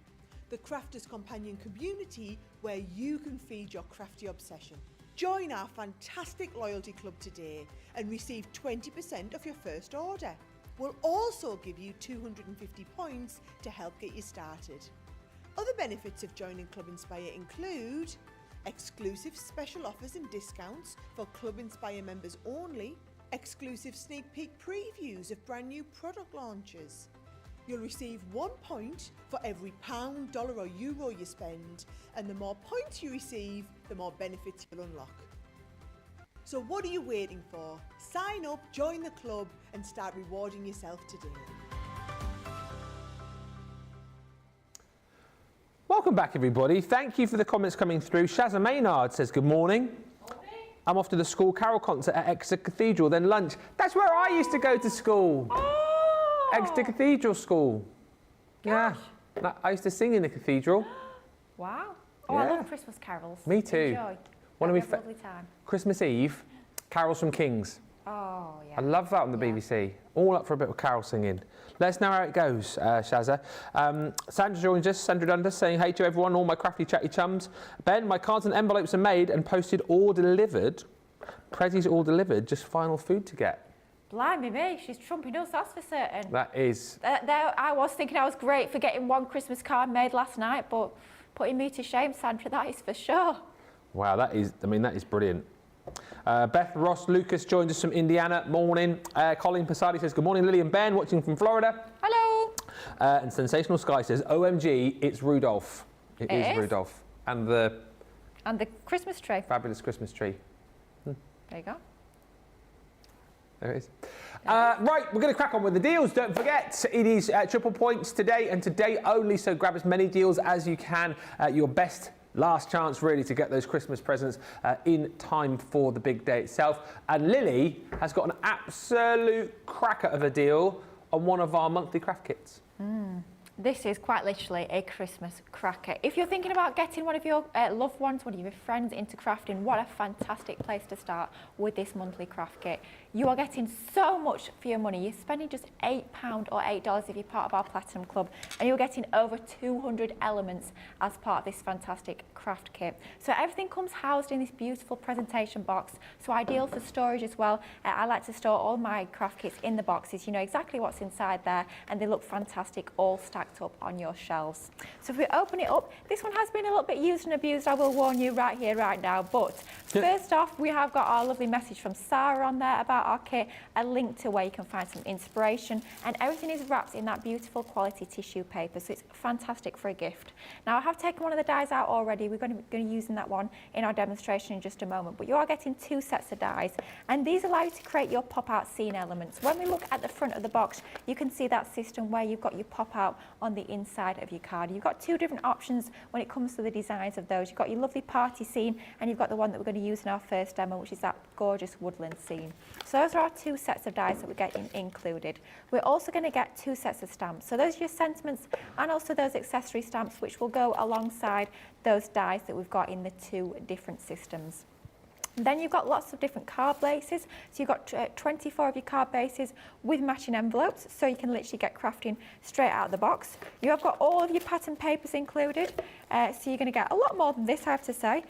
the Crafters Companion community where you can feed your crafty obsession. Join our fantastic loyalty club today and receive 20% of your first order. We'll also give you 250 points to help get you started. Other benefits of joining Club Inspire include exclusive special offers and discounts for Club Inspire members only, exclusive sneak peek previews of brand new product launches. You'll receive 1 point for every pound, dollar or euro you spend, and the more points you receive, the more benefits you'll unlock. So what are you waiting for? Sign up, join the club and start rewarding yourself today. Welcome back everybody. Thank you for the comments coming through. Shazza Maynard says good morning. I'm off to the school carol concert at Exeter Cathedral, then lunch. That's where I used to go to school. Exeter Cathedral School. Gosh. Yeah, I used to sing in the cathedral. Wow. Oh, I Yeah. love Christmas carols. Me too. Enjoy. One of my Have a lovely time. Christmas Eve, carols from Kings. Oh, yeah. I love that on the BBC. All up for a bit of carol singing. Let us know how it goes, Shazza. Sandra joins us, Sandra Dundas, saying, hey to everyone, all my crafty chatty chums. Ben, my cards and envelopes are made and posted or delivered. Prezzies all delivered, just final food to get. Blimey me, she's trumping us, that's for certain. That is... I was thinking I was great for getting one Christmas card made last night, but putting me to shame, Sandra, that is for sure. Wow, that is brilliant. Beth Ross Lucas joins us from Indiana. Morning. Colin Passardi says, good morning, Lily and Ben, watching from Florida. Hello. And Sensational Sky says, OMG, it's Rudolph. It is Rudolph. And the Christmas tree. Fabulous Christmas tree. There you go. There it is. Right, we're going to crack on with the deals. Don't forget, it is triple points today and today only, so grab as many deals as you can. Your best last chance, really, to get those Christmas presents in time for the big day itself. And Lily has got an absolute cracker of a deal on one of our monthly craft kits. This is quite literally a Christmas cracker. If you're thinking about getting one of your loved ones, one of your friends into crafting, what a fantastic place to start with this monthly craft kit. You are getting so much for your money. You're spending just £8 or $8 if you're part of our Platinum Club, and you're getting over 200 elements as part of this fantastic craft kit. So everything comes housed in this beautiful presentation box, so ideal for storage as well. I like to store all my craft kits in the boxes. You know exactly what's inside there, and they look fantastic all stacked up on your shelves. So if we open it up, this one has been a little bit used and abused, I will warn you right here, right now. But first off, we have got our lovely message from Sarah on there about our kit, a link to where you can find some inspiration, and everything is wrapped in that beautiful quality tissue paper, so it's fantastic for a gift. Now I have taken one of the dies out already. We're going to be using that one in our demonstration in just a moment, but you are getting 2 sets of dies, and these allow you to create your pop-out scene elements. When we look at the front of the box, you can see that system where you've got your pop-out on the inside of your card. You've got 2 different options when it comes to the designs of those. You've got your lovely party scene, and you've got the one that we're going to use in our first demo, which is that gorgeous woodland scene. So those are our 2 sets of dies that we're getting included. We're also going to get 2 sets of stamps. So those are your sentiments and also those accessory stamps, which will go alongside those dies that we've got in the 2 different systems. Then you've got lots of different card bases. So you've got 24 of your card bases with matching envelopes, so you can literally get crafting straight out of the box. You have got all of your pattern papers included, so you're going to get a lot more than this, I have to say,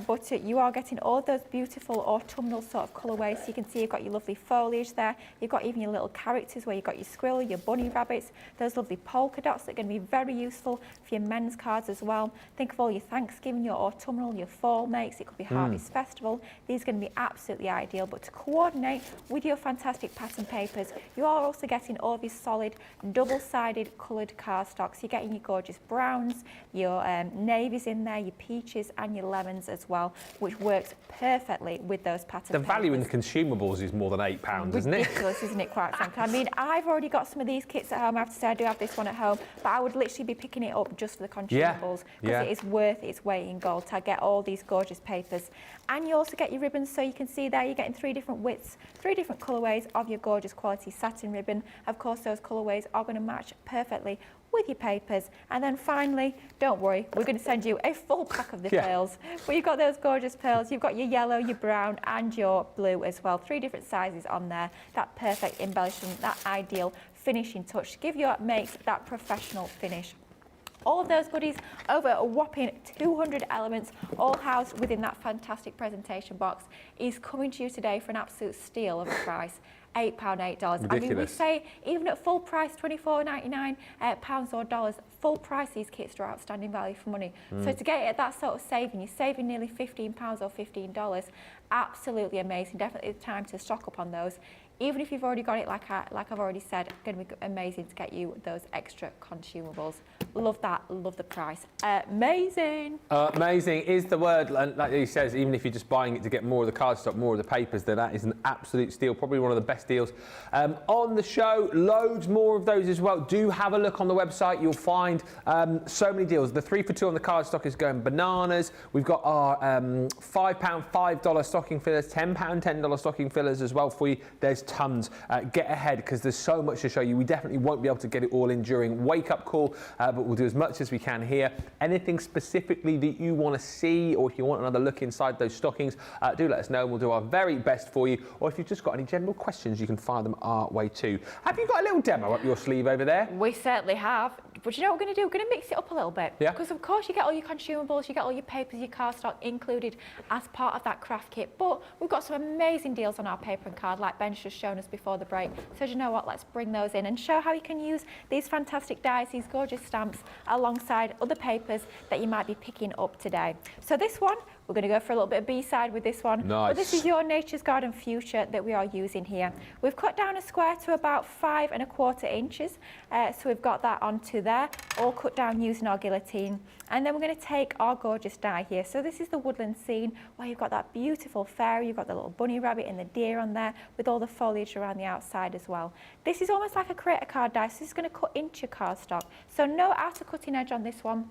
but you are getting all those beautiful autumnal sort of colourways. So you can see you've got your lovely foliage there. You've got even your little characters where you've got your squirrel, your bunny rabbits, those lovely polka dots that are going to be very useful for your men's cards as well. Think of all your Thanksgiving, your autumnal, your fall makes. It could be Harvest Festival. These are going to be absolutely ideal, but to coordinate with your fantastic pattern papers, you are also getting all of your solid double-sided coloured cardstock. So you're getting your gorgeous browns, your navies in there, your peaches and your lemons as well, which works perfectly with those pattern papers. The value in the consumables is more than £8, isn't it? Ridiculous, isn't it, quite frankly? I mean, I've already got some of these kits at home. I have to say I do have this one at home, but I would literally be picking it up just for the consumables, because it is worth its weight in gold to get all these gorgeous papers. And you also get your ribbons, so you can see there you're getting 3 different widths, 3 different colourways of your gorgeous quality satin ribbon. Of course, those colourways are going to match perfectly with your papers. And then finally, don't worry, we're going to send you a full pack of the pearls. Well, you've got those gorgeous pearls, you've got your yellow, your brown and your blue as well. 3 different sizes on there. That perfect embellishment, that ideal finishing touch to give your makes that professional finish. All of those goodies, over a whopping 200 elements, all housed within that fantastic presentation box, is coming to you today for an absolute steal of a price. £8, $8. Ridiculous. I mean, we say even at full price, £24.99 pounds or dollars, full price, these kits are outstanding value for money. So to get it at that sort of saving, you're saving nearly £15 or $15. Absolutely amazing. Definitely the time to stock up on those. Even if you've already got it, like I've already said, going to be amazing to get you those extra consumables. Love that, love the price. Amazing. Amazing is the word, and like he says, even if you're just buying it to get more of the cardstock, more of the papers, then that is an absolute steal. Probably one of the best best deals on the show. Loads more of those as well. Do have a look on the website. You'll find so many deals. The 3 for 2 on the cardstock is going bananas. We've got our £5 $5 stocking fillers, £10 $10 stocking fillers as well for you. There's tons. Get ahead because there's so much to show you. We definitely won't be able to get it all in during Wake Up Call, but we'll do as much as we can here. Anything specifically that you want to see, or if you want another look inside those stockings, do let us know and we'll do our very best for you. Or if you've just got any general questions, you can fire them our way too. Have you got a little demo up your sleeve over there? We certainly have. But you know what we're going to do? We're going to mix it up a little bit. Yeah. Because of course you get all your consumables, you get all your papers, your cardstock included as part of that craft kit. But we've got some amazing deals on our paper and card, like Ben's just shown us before the break. So you know what? Let's bring those in and show how you can use these fantastic dies, these gorgeous stamps, alongside other papers that you might be picking up today. So this one, we're going to go for a little bit of B-side with this one. Nice. But this is your Nature's Garden Fuchsia that we are using here. We've cut down a square to about 5 1/4 inches. So we've got that onto there, all cut down using our guillotine. And then we're going to take our gorgeous die here. So this is the woodland scene where you've got that beautiful fairy, you've got the little bunny rabbit and the deer on there with all the foliage around the outside as well. This is almost like a creator card die, so this is going to cut into your cardstock. So no outer cutting edge on this one.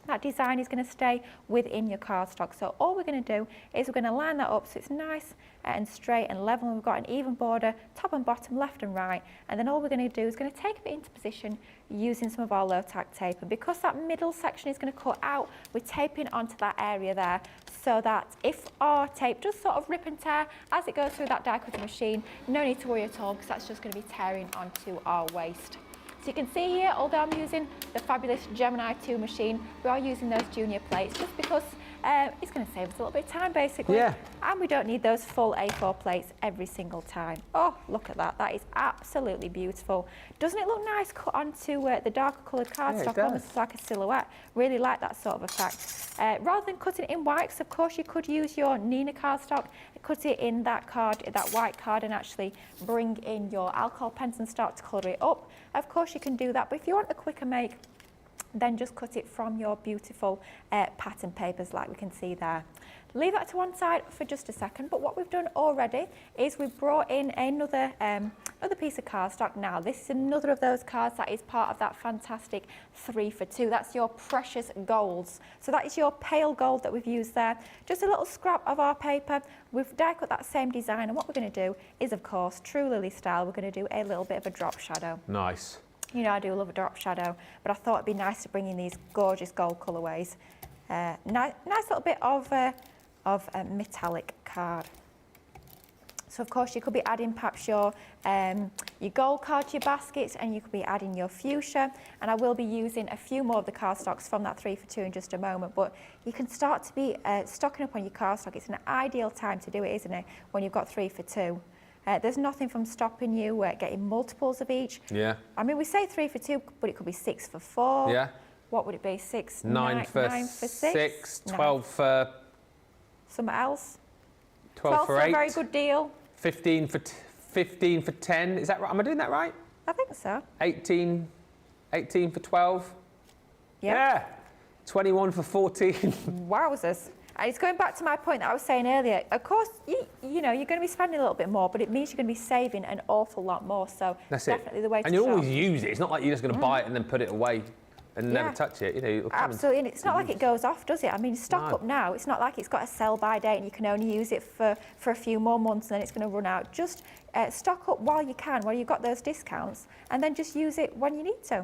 That design is going to stay within your cardstock. So all we're going to do is we're going to line that up so it's nice and straight and level. And we've got an even border, top and bottom, left and right. And then all we're going to do is going to take it into position using some of our low tack tape. And because that middle section is going to cut out, we're taping onto that area there so that if our tape does sort of rip and tear as it goes through that die cutting machine, no need to worry at all because that's just going to be tearing onto our waste. So you can see here, although I'm using the fabulous Gemini 2 machine, we are using those junior plates just because it's going to save us a little bit of time basically. Yeah. And we don't need those full A4 plates every single time. Oh, look at that. That is absolutely beautiful. Doesn't it look nice cut onto the darker coloured cardstock, almost like a silhouette? Really like that sort of effect. Rather than cutting it in whites, of course, you could use your Nina cardstock, cut it in that card, that white card, and actually bring in your alcohol pens and start to colour it up. Of course, you can do that, but if you want a quicker make, then just cut it from your beautiful pattern papers like we can see there. Leave that to one side for just a second, but what we've done already is we've brought in another piece of cardstock. Now this is another of those cards that is part of that fantastic 3 for 2. That's your precious golds. So that is your pale gold that we've used there. Just a little scrap of our paper. We've die cut that same design, and what we're going to do is, of course, true Lily style, we're going to do a little bit of a drop shadow. Nice. You know I do love a drop shadow, but I thought it'd be nice to bring in these gorgeous gold colourways. Nice little bit of a metallic card. So of course you could be adding perhaps your gold card to your baskets, and you could be adding your fuchsia, and I will be using a few more of the cardstocks from that 3 for 2 in just a moment, but you can start to be stocking up on your cardstock. It's an ideal time to do it, isn't it, when you've got 3 for 2. There's nothing from stopping you getting multiples of each. Yeah. I mean, we say 3 for 2, but it could be 6 for 4. Yeah. What would it be? 6, 9 for 6, 12 for... Something else? 12 for 8. A very good deal. 15 for 10. Is that right? Am I doing that right? I think so. 18 for 12. Yep. Yeah. 21 for 14. Wowzers. And it's going back to my point that I was saying earlier. Of course, you know, you're going to be spending a little bit more, but it means you're going to be saving an awful lot more. So That's definitely it. the way to And you shop. always use it. It's not like you're just going to buy it and then put it away and never touch it. You know, it'll come Absolutely, and it's not like it goes off, does it? I mean, stock No. up now. It's not like it's got a sell-by date and you can only use it for a few more months and then it's going to run out. Just stock up while you can, while you've got those discounts, and then just use it when you need to.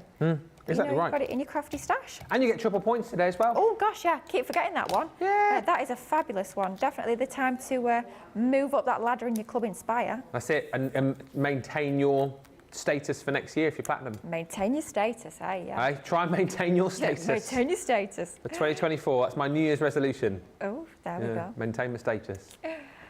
Exactly right. You've got it in your crafty stash. And you get triple points today as well. Oh gosh, yeah, keep forgetting that one. Yeah. That is a fabulous one. Definitely the time to move up that ladder in your Club Inspire. That's it. And maintain your status for next year if you're platinum. Maintain your status, eh? Yeah. Try and maintain your status. Maintain your status. For 2024, that's my New Year's resolution. Oh, there we go. Maintain my status.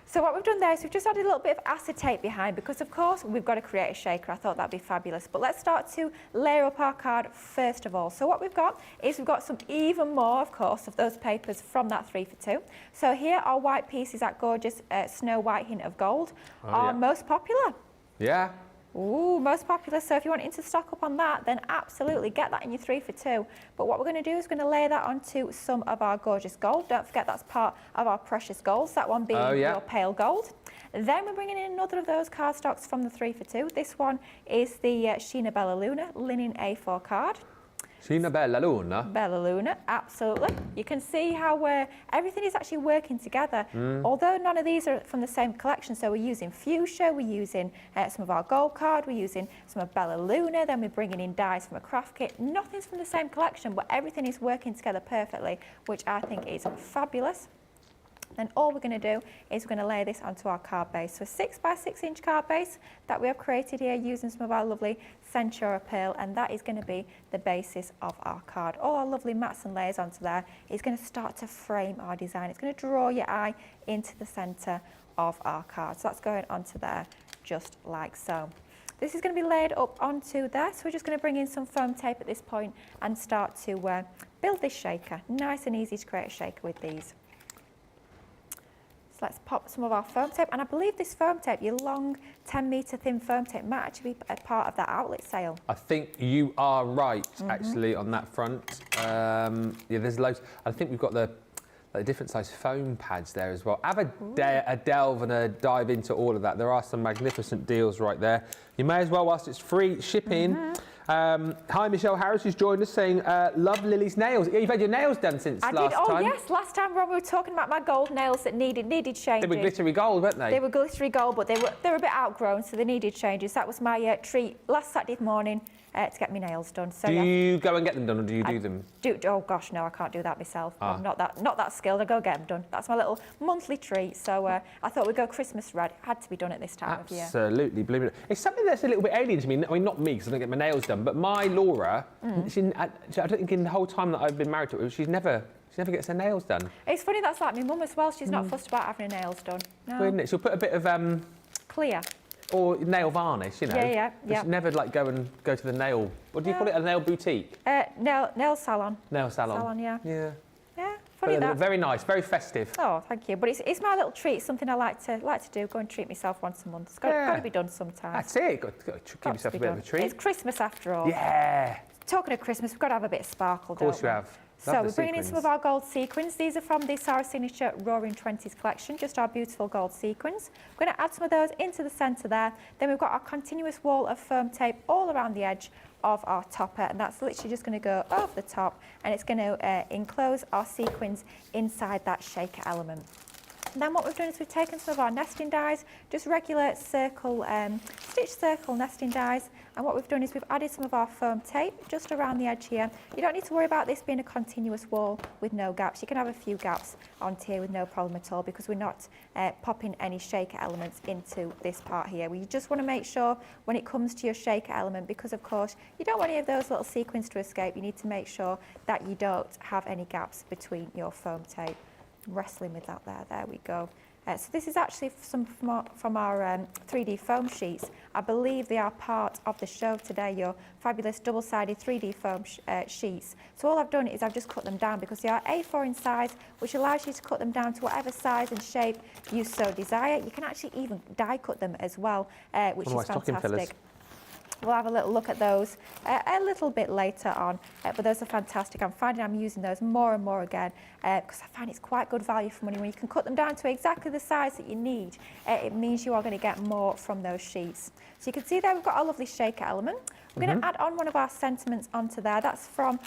So what we've done there is we've just added a little bit of acetate behind because, of course, we've got to create a shaker. I thought that'd be fabulous. But let's start to layer up our card first of all. So what we've got is we've got some even more, of course, of those papers from that 3 for 2. So here our white piece is that gorgeous snow white hint of gold. Our most popular. Yeah. Ooh, most popular. So if you're wanting to stock up on that, then absolutely get that in your 3 for 2. But what we're going to do is we're going to lay that onto some of our gorgeous gold. Don't forget that's part of our precious golds, that one being your pale gold. Then we're bringing in another of those cardstocks from the 3 for 2. This one is the Sheena Bella Luna linen A4 card. Sheena Bella Luna. Bella Luna, absolutely. You can see how everything is actually working together. Although none of these are from the same collection, so we're using fuchsia, we're using some of our gold card, we're using some of Bella Luna, then we're bringing in dies from a craft kit. Nothing's from the same collection, but everything is working together perfectly, which I think is fabulous. Then all we're going to do is we're going to lay this onto our card base. So a 6 by 6 inch card base that we have created here using some of our lovely Centura pearl, and that is going to be the basis of our card. All our lovely mats and layers onto there is going to start to frame our design. It's going to draw your eye into the centre of our card. So that's going onto there just like so. This is going to be laid up onto there, so we're just going to bring in some foam tape at this point and start to build this shaker. Nice and easy to create a shaker with these. Let's pop some of our foam tape, and I believe this foam tape, your long 10-metre thin foam tape, might actually be a part of that outlet sale. I think you are right, actually, on that front. Yeah, there's loads. I think we've got the different size foam pads there as well. Have a delve and a dive into all of that. There are some magnificent deals right there. You may as well, whilst it's free shipping. Hi, Michelle Harris, who's joined us, saying, love Lily's nails. You've had your nails done since last time. Oh, yes. Last time, Ron, we were talking about my gold nails that needed changing. They were glittery gold, weren't they? They were glittery gold, but they were a bit outgrown, so they needed changes. That was my treat last Saturday morning to get my nails done. So, do you go and get them done, or do you do them? Oh gosh, no, I can't do that myself. I'm not that skilled. I go get them done. That's my little monthly treat. So I thought we'd go Christmas red. It had to be done at this time of year. Absolutely, blooming. It's something that's a little bit alien to me. I mean, not me, because I don't get my nails done, but my Laura, I don't think in the whole time that I've been married to her, she never gets her nails done. It's funny, that's like my mum as well. She's not fussed about having her nails done. No. Isn't it? She'll put a bit of clear. Or nail varnish, you know. Yeah. Just never like go to the nail. What do you call it? A nail boutique? Nail salon. Nail salon. Salon, yeah. Yeah. Yeah. Funny that. Very nice, very festive. Oh, thank you. But it's my little treat. Something I like to do. Go and treat myself once a month. It's got to be done sometime. That's it. Got to give yourself a bit of a treat. It's Christmas after all. Yeah. Talking of Christmas, we've got to have a bit of sparkle. Of course you have. So we're bringing in some of our gold sequins. These are from the Sarah Signature Roaring 20s collection, just our beautiful gold sequins. We're going to add some of those into the centre there. Then we've got our continuous wall of foam tape all around the edge of our topper, and that's literally just going to go over the top, and it's going to enclose our sequins inside that shaker element. And then what we've done is we've taken some of our nesting dies, just regular circle, stitch circle nesting dies, and what we've done is we've added some of our foam tape just around the edge here. You don't need to worry about this being a continuous wall with no gaps. You can have a few gaps on here with no problem at all, because we're not popping any shaker elements into this part here. We just want to make sure when it comes to your shaker element, because of course you don't want any of those little sequins to escape, you need to make sure that you don't have any gaps between your foam tape. Wrestling with that there we go. So this is actually some from our 3D foam sheets. I believe they are part of the show today, your fabulous double-sided 3D foam sheets. So all I've done is I've just cut them down because they are A4 in size, which allows you to cut them down to whatever size and shape you so desire. You can actually even die cut them as well, which is fantastic. We'll have a little look at those a little bit later on, but those are fantastic. I'm finding I'm using those more and more again because I find it's quite good value for money. When you can cut them down to exactly the size that you need, it means you are going to get more from those sheets. So you can see there we've got our lovely shaker element. We're going to add on one of our sentiments onto there. That's from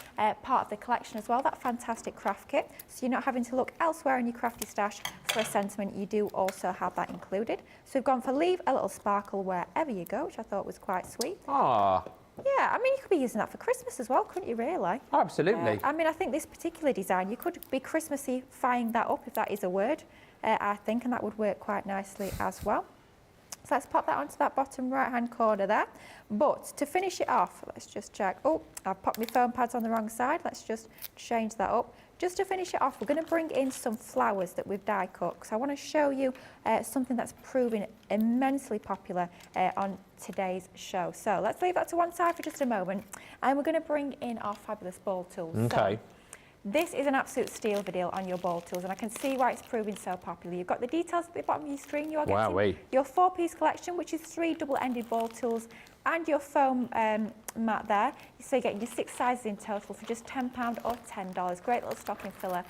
part of the collection as well, that fantastic craft kit. So you're not having to look elsewhere in your crafty stash for a sentiment. You do also have that included. So we've gone for leave a little sparkle wherever you go, which I thought was quite sweet. Ah. Yeah, I mean, you could be using that for Christmas as well, couldn't you, really? Oh, absolutely. I mean, I think this particular design, you could be Christmassy-fying that up, if that is a word, I think, and that would work quite nicely as well. So let's pop that onto that bottom right-hand corner there. But to finish it off, let's just check. Oh, I've popped my foam pads on the wrong side. Let's just change that up. Just to finish it off, we're going to bring in some flowers that we've die cut, because I want to show you something that's proving immensely popular on today's show. So let's leave that to one side for just a moment, and we're going to bring in our fabulous ball tools. Okay. So, This is an absolute steal of a deal on your ball tools, and I can see why it's proving so popular. You've got the details at the bottom of your screen. You are getting your 4-piece collection, which is 3 double-ended ball tools, and your foam mat there. So you're getting your 6 sizes in total for just £10 or $10. Great little stocking filler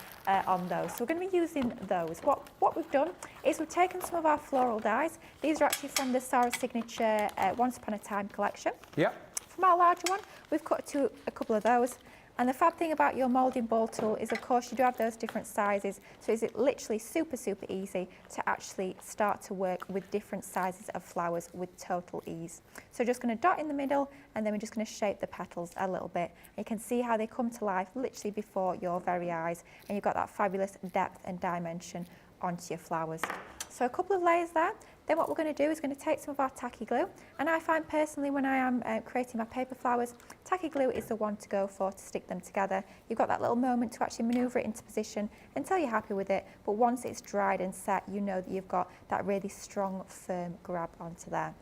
on those. So we're going to be using those. What we've done is we've taken some of our floral dies. These are actually from the Sarah Signature Once Upon a Time collection. Yep. From our larger one, we've cut to a couple of those. And the fab thing about your moulding ball tool is, of course, you do have those different sizes. So it's literally super, super easy to actually start to work with different sizes of flowers with total ease. So just going to dot in the middle, and then we're just going to shape the petals a little bit. And you can see how they come to life literally before your very eyes. And you've got that fabulous depth and dimension onto your flowers. So a couple of layers there. Then what we're going to do is going to take some of our tacky glue, and I find personally when I am creating my paper flowers, tacky glue is the one to go for to stick them together. You've got that little moment to actually manoeuvre it into position until you're happy with it, but once it's dried and set, you know that you've got that really strong, firm grab onto there.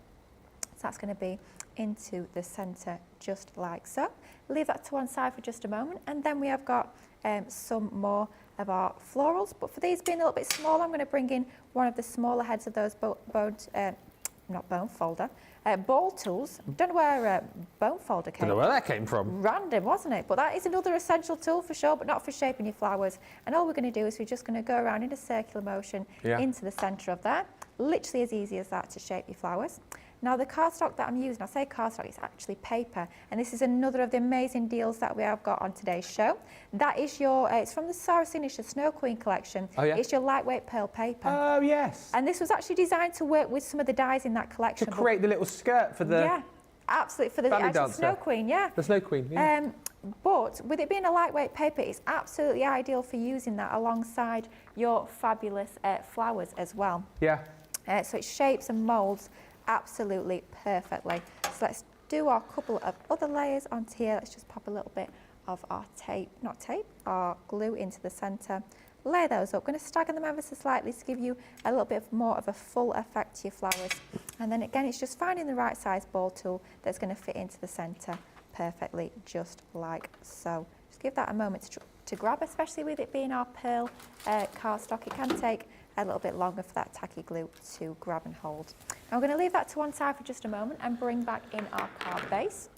So that's going to be into the centre just like so. Leave that to one side for just a moment, and then we have got some more of our florals, but for these being a little bit smaller, I'm going to bring in one of the smaller heads of those ball tools. Don't know where bone folder came from. Don't know where that came from. Random, wasn't it? But that is another essential tool for sure, but not for shaping your flowers. And all we're going to do is we're just going to go around in a circular motion into the centre of that. Literally as easy as that to shape your flowers. Now the cardstock that I'm using, I say cardstock, it's actually paper, and this is another of the amazing deals that we have got on today's show. That is your, it's from the Sarah Signature Snow Queen collection. Oh, yeah? It's your lightweight pearl paper. Oh, yes. And this was actually designed to work with some of the dyes in that collection. To create the little skirt for the... Yeah, absolutely, for the actual Snow Queen, yeah. The Snow Queen, yeah. But with it being a lightweight paper, it's absolutely ideal for using that alongside your fabulous flowers as well. Yeah. So it shapes and moulds absolutely perfectly. So let's do our couple of other layers onto here. Let's just pop a little bit of our our glue into the centre. Lay those up. Going to stagger them ever so slightly to give you a little bit more of a full effect to your flowers. And then again, it's just finding the right size ball tool that's going to fit into the centre perfectly, just like so. Just give that a moment to grab, especially with it being our pearl cardstock. It can take a little bit longer for that tacky glue to grab and hold. Now we're going to leave that to one side for just a moment and bring back in our card base.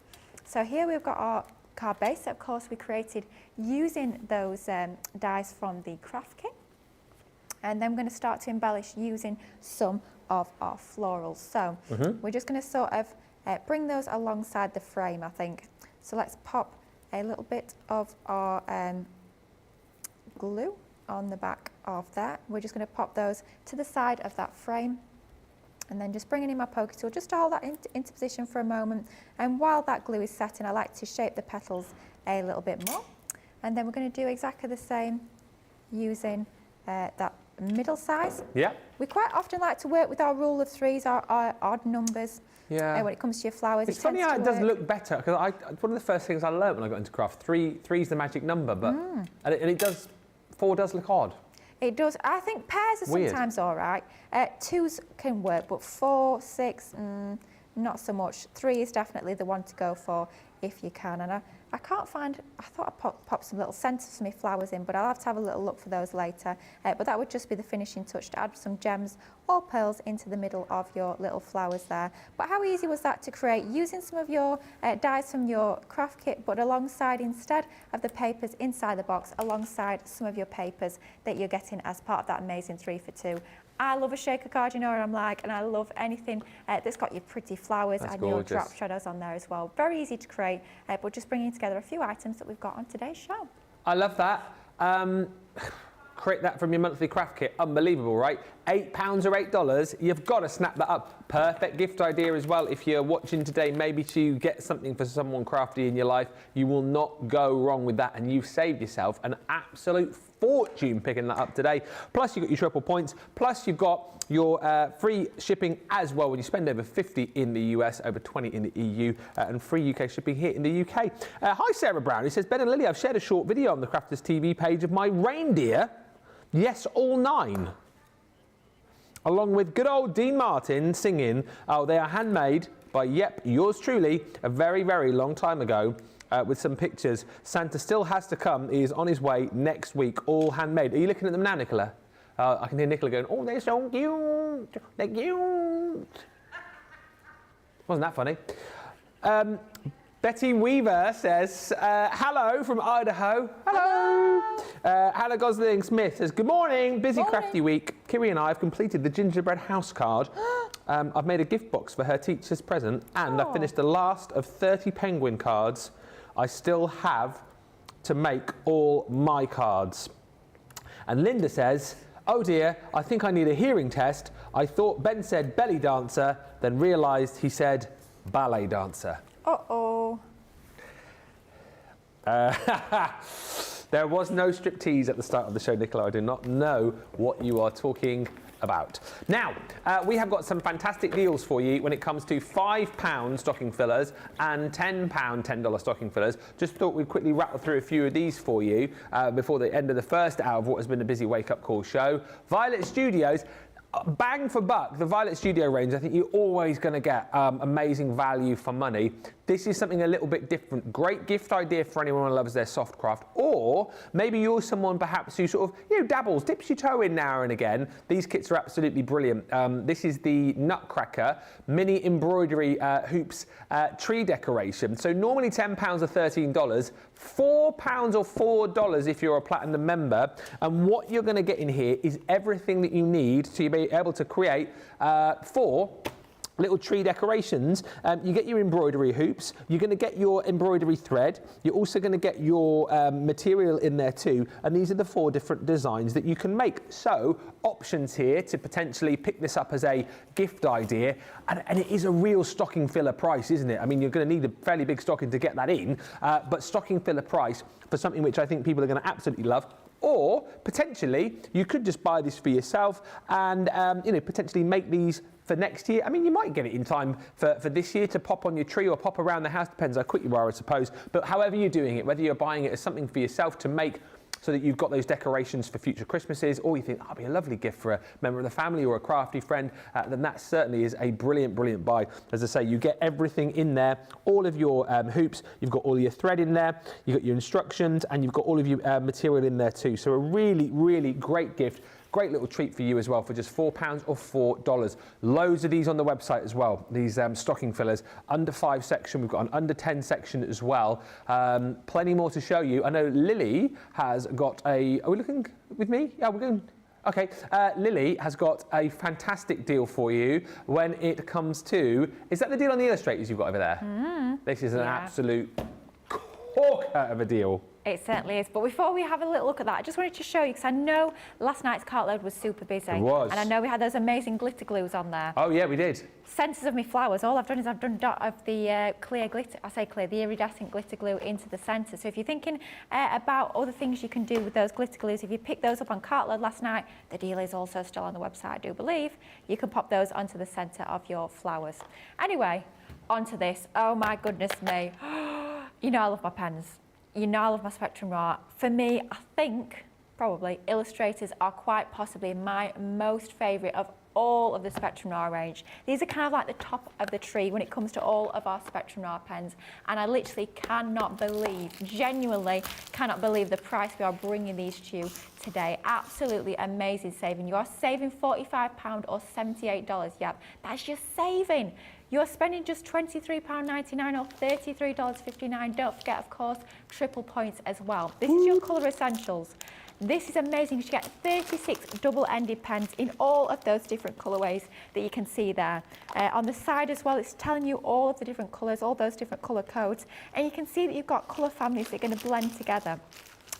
So here we've got our card base that of course we created using those dies from the craft kit. And then we're going to start to embellish using some of our florals. So we're just going to sort of bring those alongside the frame, I think. So let's pop a little bit of our glue on the back of that. We're just going to pop those to the side of that frame, and then just bringing in my poker tool just to hold that into position for a moment. And while that glue is setting, I like to shape the petals a little bit more. And then we're going to do exactly the same using that middle size. Yeah. We quite often like to work with our rule of threes, our odd numbers. Yeah. When it comes to your flowers, it's funny how it does look better, because one of the first things I learned when I got into craft, three's the magic number, but and it does. 4 does look odd. It does. I think pairs are Weird. sometimes all right. 2s can work, but 4, 6, not so much. 3 is definitely the one to go for if you can. And I can't find, I thought I popped some little centres for my flowers in, but I'll have to have a little look for those later. But that would just be the finishing touch to add some gems or pearls into the middle of your little flowers there. But how easy was that to create using some of your dies from your craft kit, but alongside, instead of the papers inside the box, alongside some of your papers that you're getting as part of that amazing 3 for 2. I love a shaker card, you know what I'm like, and I love anything that's got your pretty flowers and your drop shadows on there as well. Very easy to create, but just bringing together a few items that we've got on today's show. I love that. Create that from your monthly craft kit. Unbelievable, right? £8 or $8, you've got to snap that up. Perfect gift idea as well. If you're watching today, maybe to get something for someone crafty in your life, you will not go wrong with that, and you've saved yourself an absolute fortune picking that up today. Plus you've got your triple points, plus you've got your free shipping as well when you spend over 50 in the US, over 20 in the EU, and free UK shipping here in the UK. Hi Sarah Brown, who says, Ben and Lily, I've shared a short video on the Crafters TV page of my reindeer. Yes, all 9. Along with good old Dean Martin singing, oh, they are handmade by, yep, yours truly, a very, very long time ago. with some pictures. Santa still has to come. He is on his way next week, all handmade. Are you looking at them now, Nicola? I can hear Nicola going, oh, they're so cute. They're cute. Wasn't that funny? Betty Weaver says, hello from Idaho. Hello. Hannah Gosling Smith says, good morning. Busy crafty week. Kiri and I have completed the gingerbread house card. I've made a gift box for her teacher's present, and I've finished the last of 30 penguin cards. I still have to make all my cards. And Linda says, oh dear, I think I need a hearing test. I thought Ben said belly dancer, then realised he said ballet dancer. Uh-oh. There was no striptease at the start of the show, Nicola. I do not know what you are talking about. Now, we have got some fantastic deals for you when it comes to £5 stocking fillers and £10 $10 stocking fillers. Just thought we'd quickly rattle through a few of these for you before the end of the first hour of what has been a busy wake-up call show. Violet Studios. Bang for buck, the Violet Studio range, I think you're always going to get amazing value for money. This is something a little bit different. Great gift idea for anyone who loves their soft craft, or maybe you're someone perhaps who sort of, dabbles, dips your toe in now and again. These kits are absolutely brilliant. This is the Nutcracker mini embroidery hoops tree decoration. So normally £10 or $13, £4 or $4 if you're a platinum member. And what you're going to get in here is everything that you need to be able to create 4 little tree decorations. You get your embroidery hoops, you're going to get your embroidery thread, you're also going to get your material in there too, and these are the 4 different designs that you can make. So options here to potentially pick this up as a gift idea, and it is a real stocking filler price, isn't it? I mean, you're going to need a fairly big stocking to get that in, but stocking filler price for something which I think people are going to absolutely love. Or potentially you could just buy this for yourself and potentially make these for next year. I mean, you might get it in time for this year to pop on your tree or pop around the house, depends how quick you are, I suppose. But however you're doing it, whether you're buying it as something for yourself to make so that you've got those decorations for future Christmases, or you think that'd be a lovely gift for a member of the family or a crafty friend, then that certainly is a brilliant, brilliant buy. As I say, you get everything in there, all of your hoops, you've got all your thread in there, you've got your instructions, and you've got all of your material in there too. So a really, really great gift. Great little treat for you as well for just £4 or $4. Loads of these on the website as well, these stocking fillers. Under 5 section, we've got an under 10 section as well. Plenty more to show you. I know Lily has got a... Are we looking with me? Yeah, we're going... Okay, Lily has got a fantastic deal for you when it comes to... Is that the deal on the illustrators you've got over there? Mm. This is an absolute corker of a deal. It certainly is. But before we have a little look at that, I just wanted to show you, because I know last night's cartload was super busy. It was. And I know we had those amazing glitter glues on there. Oh, yeah, we did. Centres of my flowers. All I've done is I've done dot of the clear glitter, I say clear, the iridescent glitter glue into the centre. So if you're thinking about other things you can do with those glitter glues, if you picked those up on cartload last night, the deal is also still on the website, I do believe. You can pop those onto the centre of your flowers. Anyway, onto this. Oh my goodness me. You know I love my pens. You know I love my Spectrum Raw. For me, I think, probably, illustrators are quite possibly my most favourite of all of the Spectrum Raw range. These are kind of like the top of the tree when it comes to all of our Spectrum Raw pens. And I literally cannot believe, genuinely cannot believe the price we are bringing these to you today. Absolutely amazing saving. You are saving £45 or $78. Yep, that's your saving. You're spending just £23.99 or $33.59. Don't forget, of course, triple points as well. This is your colour essentials. This is amazing. You get 36 double-ended pens in all of those different colourways that you can see there. On the side as well, it's telling you all of the different colours, all those different colour codes. And you can see that you've got colour families that are going to blend together.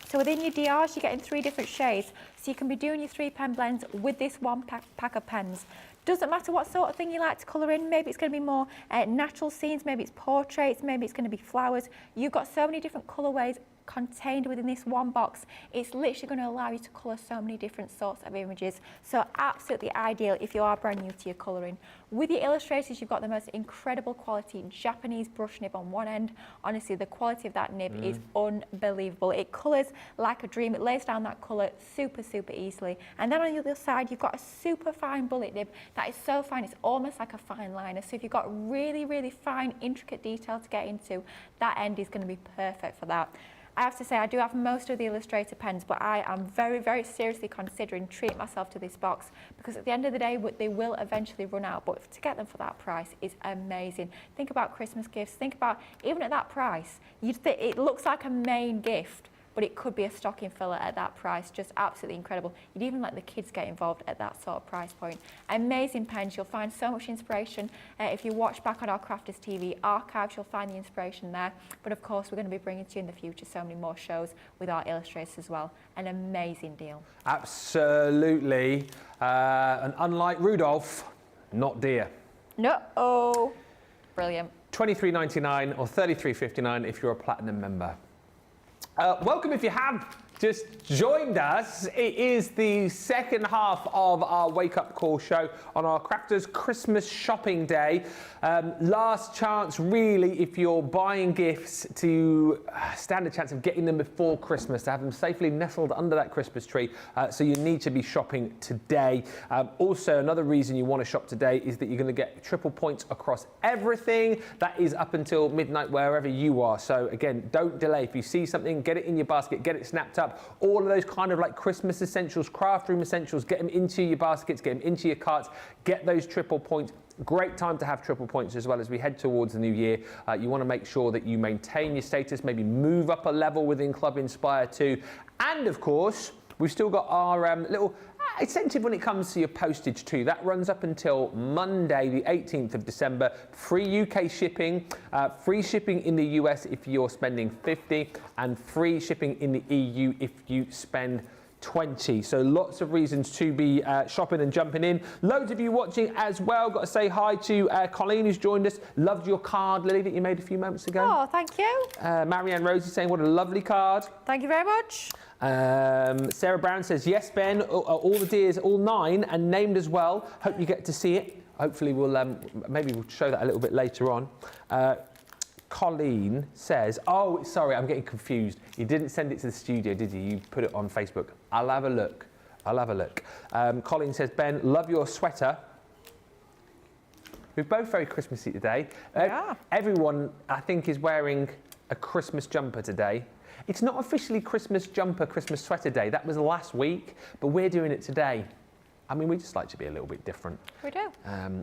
So within your DRs, you're getting 3 different shades. So you can be doing your 3 pen blends with this one pack of pens. Doesn't matter what sort of thing you like to colour in. Maybe it's going to be more natural scenes, maybe it's portraits, maybe it's going to be flowers. You've got so many different colourways contained within this one box. It's literally going to allow you to colour so many different sorts of images. So absolutely ideal if you are brand new to your colouring. With your illustrators, you've got the most incredible quality Japanese brush nib on one end. Honestly, the quality of that nib is unbelievable. It colours like a dream. It lays down that colour super, super easily. And then on the other side, you've got a super fine bullet nib that is so fine, it's almost like a fine liner. So if you've got really, really fine, intricate detail to get into, that end is going to be perfect for that. I have to say, I do have most of the Illustrator pens, but I am very, very seriously considering treating myself to this box, because at the end of the day, they will eventually run out, but to get them for that price is amazing. Think about Christmas gifts, think about, even at that price, it looks like a main gift, but it could be a stocking filler at that price. Just absolutely incredible. You'd even let the kids get involved at that sort of price point. Amazing pens. You'll find so much inspiration. If you watch back on our Crafters TV archives, you'll find the inspiration there. But of course, we're going to be bringing to you in the future so many more shows with our illustrators as well. An amazing deal. Absolutely. And unlike Rudolph, not dear. No. Brilliant. $23.99 or $33.59 if you're a platinum member. Welcome if you have just joined us. It is the second half of our Wake Up Call show on our Crafters Christmas shopping day. Last chance really if you're buying gifts to stand a chance of getting them before Christmas, to have them safely nestled under that Christmas tree. So you need to be shopping today. Also, another reason you want to shop today is that you're going to get triple points across everything. That is up until midnight wherever you are. So again, don't delay. If you see something, get it in your basket, get it snapped up. All of those kind of like Christmas essentials, craft room essentials, get them into your baskets, get them into your carts, get those triple points. Great time to have triple points as well as we head towards the new year. You want to make sure that you maintain your status, maybe move up a level within Club Inspire too. And of course, we've still got our little incentive when it comes to your postage too. That runs up until Monday, the 18th of December. Free UK shipping, free shipping in the US if you're spending 50, and free shipping in the EU if you spend 20. So lots of reasons to be shopping and jumping in. Loads of you watching as well. Got to say hi to Colleen, who's joined us. Loved your card, Lily, that you made a few moments ago. Oh, thank you. Marianne Rosie saying what a lovely card. Thank you very much. Sarah Brown says, yes, Ben, all the deers, all 9, and named as well. Hope you get to see it. Hopefully we'll, maybe we'll show that a little bit later on. Colleen says, oh, sorry, I'm getting confused. You didn't send it to the studio, did you? You put it on Facebook. I'll have a look. Colleen says, Ben, love your sweater. We're both very Christmassy today. Yeah. Everyone, I think, is wearing a Christmas jumper today. It's not officially Christmas jumper, Christmas sweater day. That was last week, but we're doing it today. I mean, we just like to be a little bit different. We do.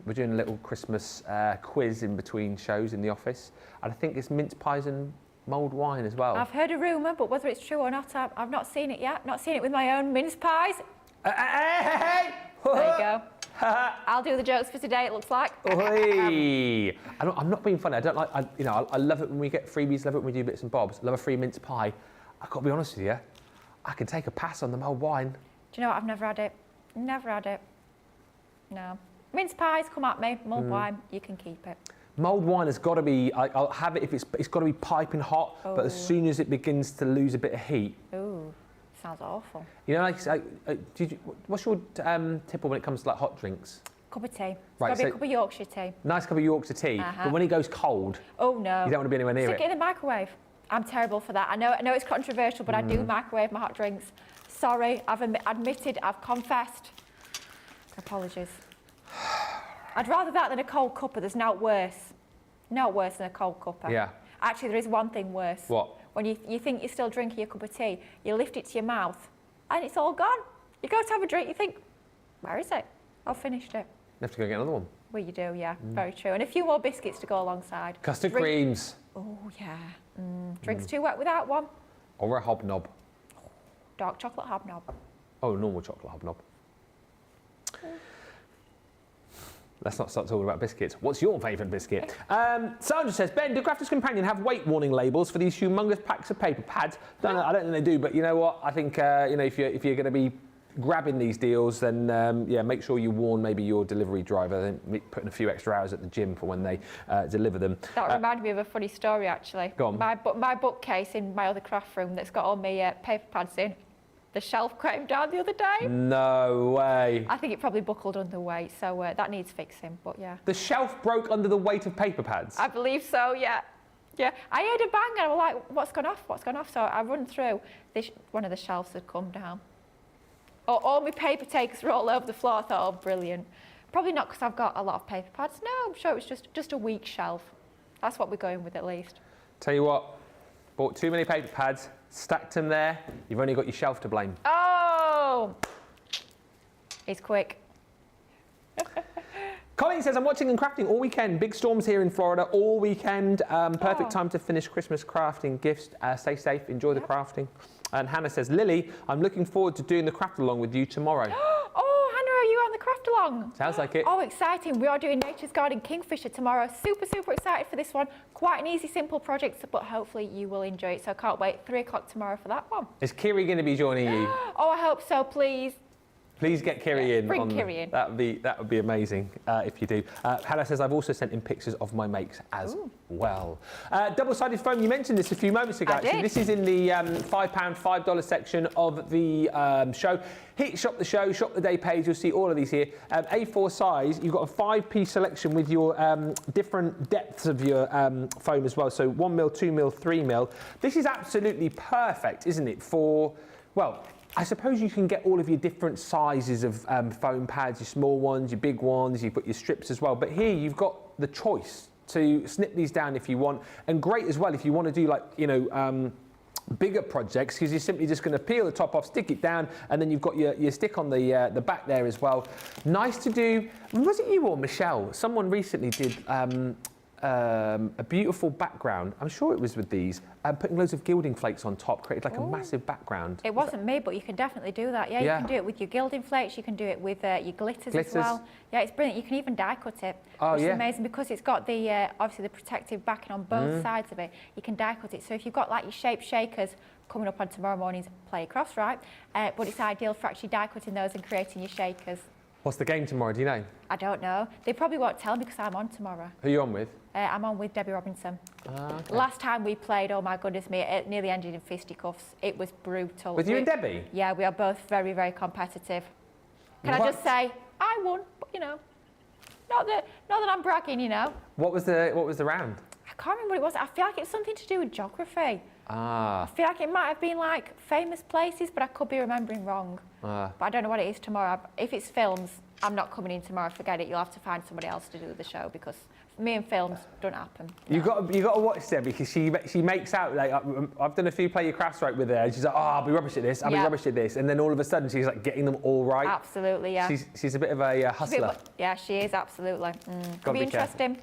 We're doing a little Christmas quiz in between shows in the office. And I think it's mince pies and mulled wine as well. I've heard a rumour, but whether it's true or not, I've not seen it yet. Not seen it with my own mince pies. Hey! There you go. I'll do the jokes for today, it looks like. Oi. I'm not being funny. I don't like, I love it when we get freebies, love it when we do bits and bobs. Love a free mince pie. I've got to be honest with you, I can take a pass on the mulled wine. Do you know what? I've never had it. Never had it. No. Mince pies, come at me. Mulled wine, you can keep it. Mulled wine has got to be, I'll have it if it's got to be piping hot, but as soon as it begins to lose a bit of heat. Ooh, sounds awful. You know, what's your tipple when it comes to like hot drinks? Cup of tea. Right, It's got to be a cup of Yorkshire tea. Nice cup of Yorkshire tea, but when it goes cold, oh no, you don't want to be anywhere near Stick it in the microwave. I'm terrible for that. I know it's controversial, but I do microwave my hot drinks. Sorry, I've admitted, I've confessed. Apologies. I'd rather that than a cold cuppa. There's no worse. No worse than a cold cuppa. Yeah. Actually, there is one thing worse. What? When you think you're still drinking your cup of tea, you lift it to your mouth, and it's all gone. You go to have a drink, you think, where is it? I've finished it. You have to go get another one. Well, you do, yeah. Very true. And a few more biscuits to go alongside. Custard creams. Oh, yeah. Drinks too wet without one. Or a hobnob. Dark chocolate hobnob. Oh, normal chocolate hobnob. Let's not start talking about biscuits. What's your favourite biscuit? Sandra says, Ben, do Crafters Companion have weight warning labels for these humongous packs of paper pads? I don't think they do, but you know what? I think if you're going to be grabbing these deals, then yeah, make sure you warn maybe your delivery driver, then putting a few extra hours at the gym for when they deliver them. That reminded me of a funny story, actually. Go on. My bookcase in my other craft room that's got all my paper pads in, the shelf came down the other day. No way. I think it probably buckled under the weight, so that needs fixing, but yeah. The shelf broke under the weight of paper pads? I believe so, yeah. Yeah, I heard a bang and I was like, what's gone off? What's gone off? So I run through, one of the shelves had come down. All my paper takers were all over the floor. I thought, oh, brilliant. Probably not because I've got a lot of paper pads. No, I'm sure it was just a weak shelf. That's what we're going with at least. Tell you what, bought too many paper pads, stacked them there, you've only got your shelf to blame. Oh! He's quick. Colleen says, I'm watching and crafting all weekend. Big storms here in Florida all weekend. Perfect time to finish Christmas crafting gifts. Stay safe, enjoy the crafting. And Hannah says, Lily, I'm looking forward to doing the craft along with you tomorrow. Oh, Hannah, are you on the craft along? Sounds like it. Oh, exciting. We are doing Nature's Garden Kingfisher tomorrow. Super, super excited for this one. Quite an easy, simple project, but hopefully you will enjoy it. So I can't wait. 3 o'clock tomorrow for that one. Is Kiri going to be joining you? Oh, I hope so, please. Please get Kiri in. Bring Kiri in. That would be amazing if you do. Hannah says, I've also sent in pictures of my makes as well. Double-sided foam, you mentioned this a few moments ago. Actually, this is in the £5, $5 section of the show. Hit Shop the Show, Shop the Day page, you'll see all of these here. A4 size, you've got a 5-piece selection with your different depths of your foam as well. So 1mm, 2mm, 3mm. This is absolutely perfect, isn't it, for, well, I suppose you can get all of your different sizes of foam pads, your small ones, your big ones, you've got your strips as well. But here you've got the choice to snip these down if you want. And great as well if you want to do like, you know, bigger projects, because you're simply just going to peel the top off, stick it down, and then you've got your stick on the back there as well. Nice to do. Was it you or Michelle? Someone recently did a beautiful background. I'm sure it was with these. Putting loads of gilding flakes on top, created like a massive background. It wasn't me, but you can definitely do that. Yeah, you can do it with your gilding flakes. You can do it with your glitters as well. Yeah, it's brilliant. You can even die cut it, which is amazing because it's got the obviously the protective backing on both sides of it. You can die cut it. So if you've got like your shape shakers coming up on tomorrow morning's play across, right? But it's ideal for actually die cutting those and creating your shakers. What's the game tomorrow? Do you know? I don't know. They probably won't tell me because I'm on tomorrow. Who are you on with? I'm on with Debbie Robinson. Okay. Last time we played, oh my goodness me, it nearly ended in fisticuffs. It was brutal. With you and Debbie? Yeah, we are both very, very competitive. Can I just say, I won, but you know, not that I'm bragging, you know. What was the round? I can't remember what it was. I feel like it's something to do with geography. I feel like it might have been like famous places, but I could be remembering wrong. But I don't know what it is tomorrow. If it's films, I'm not coming in tomorrow. Forget it. You'll have to find somebody else to do the show because me and films don't happen. You got to watch Debbie because she makes out like I've done a few play your crafts right with her. And she's like, oh, I'll be rubbish at this. I'll be rubbish at this, and then all of a sudden she's like getting them all right. Absolutely, yeah. She's a bit of a hustler. Yeah, she is absolutely. Could be interesting.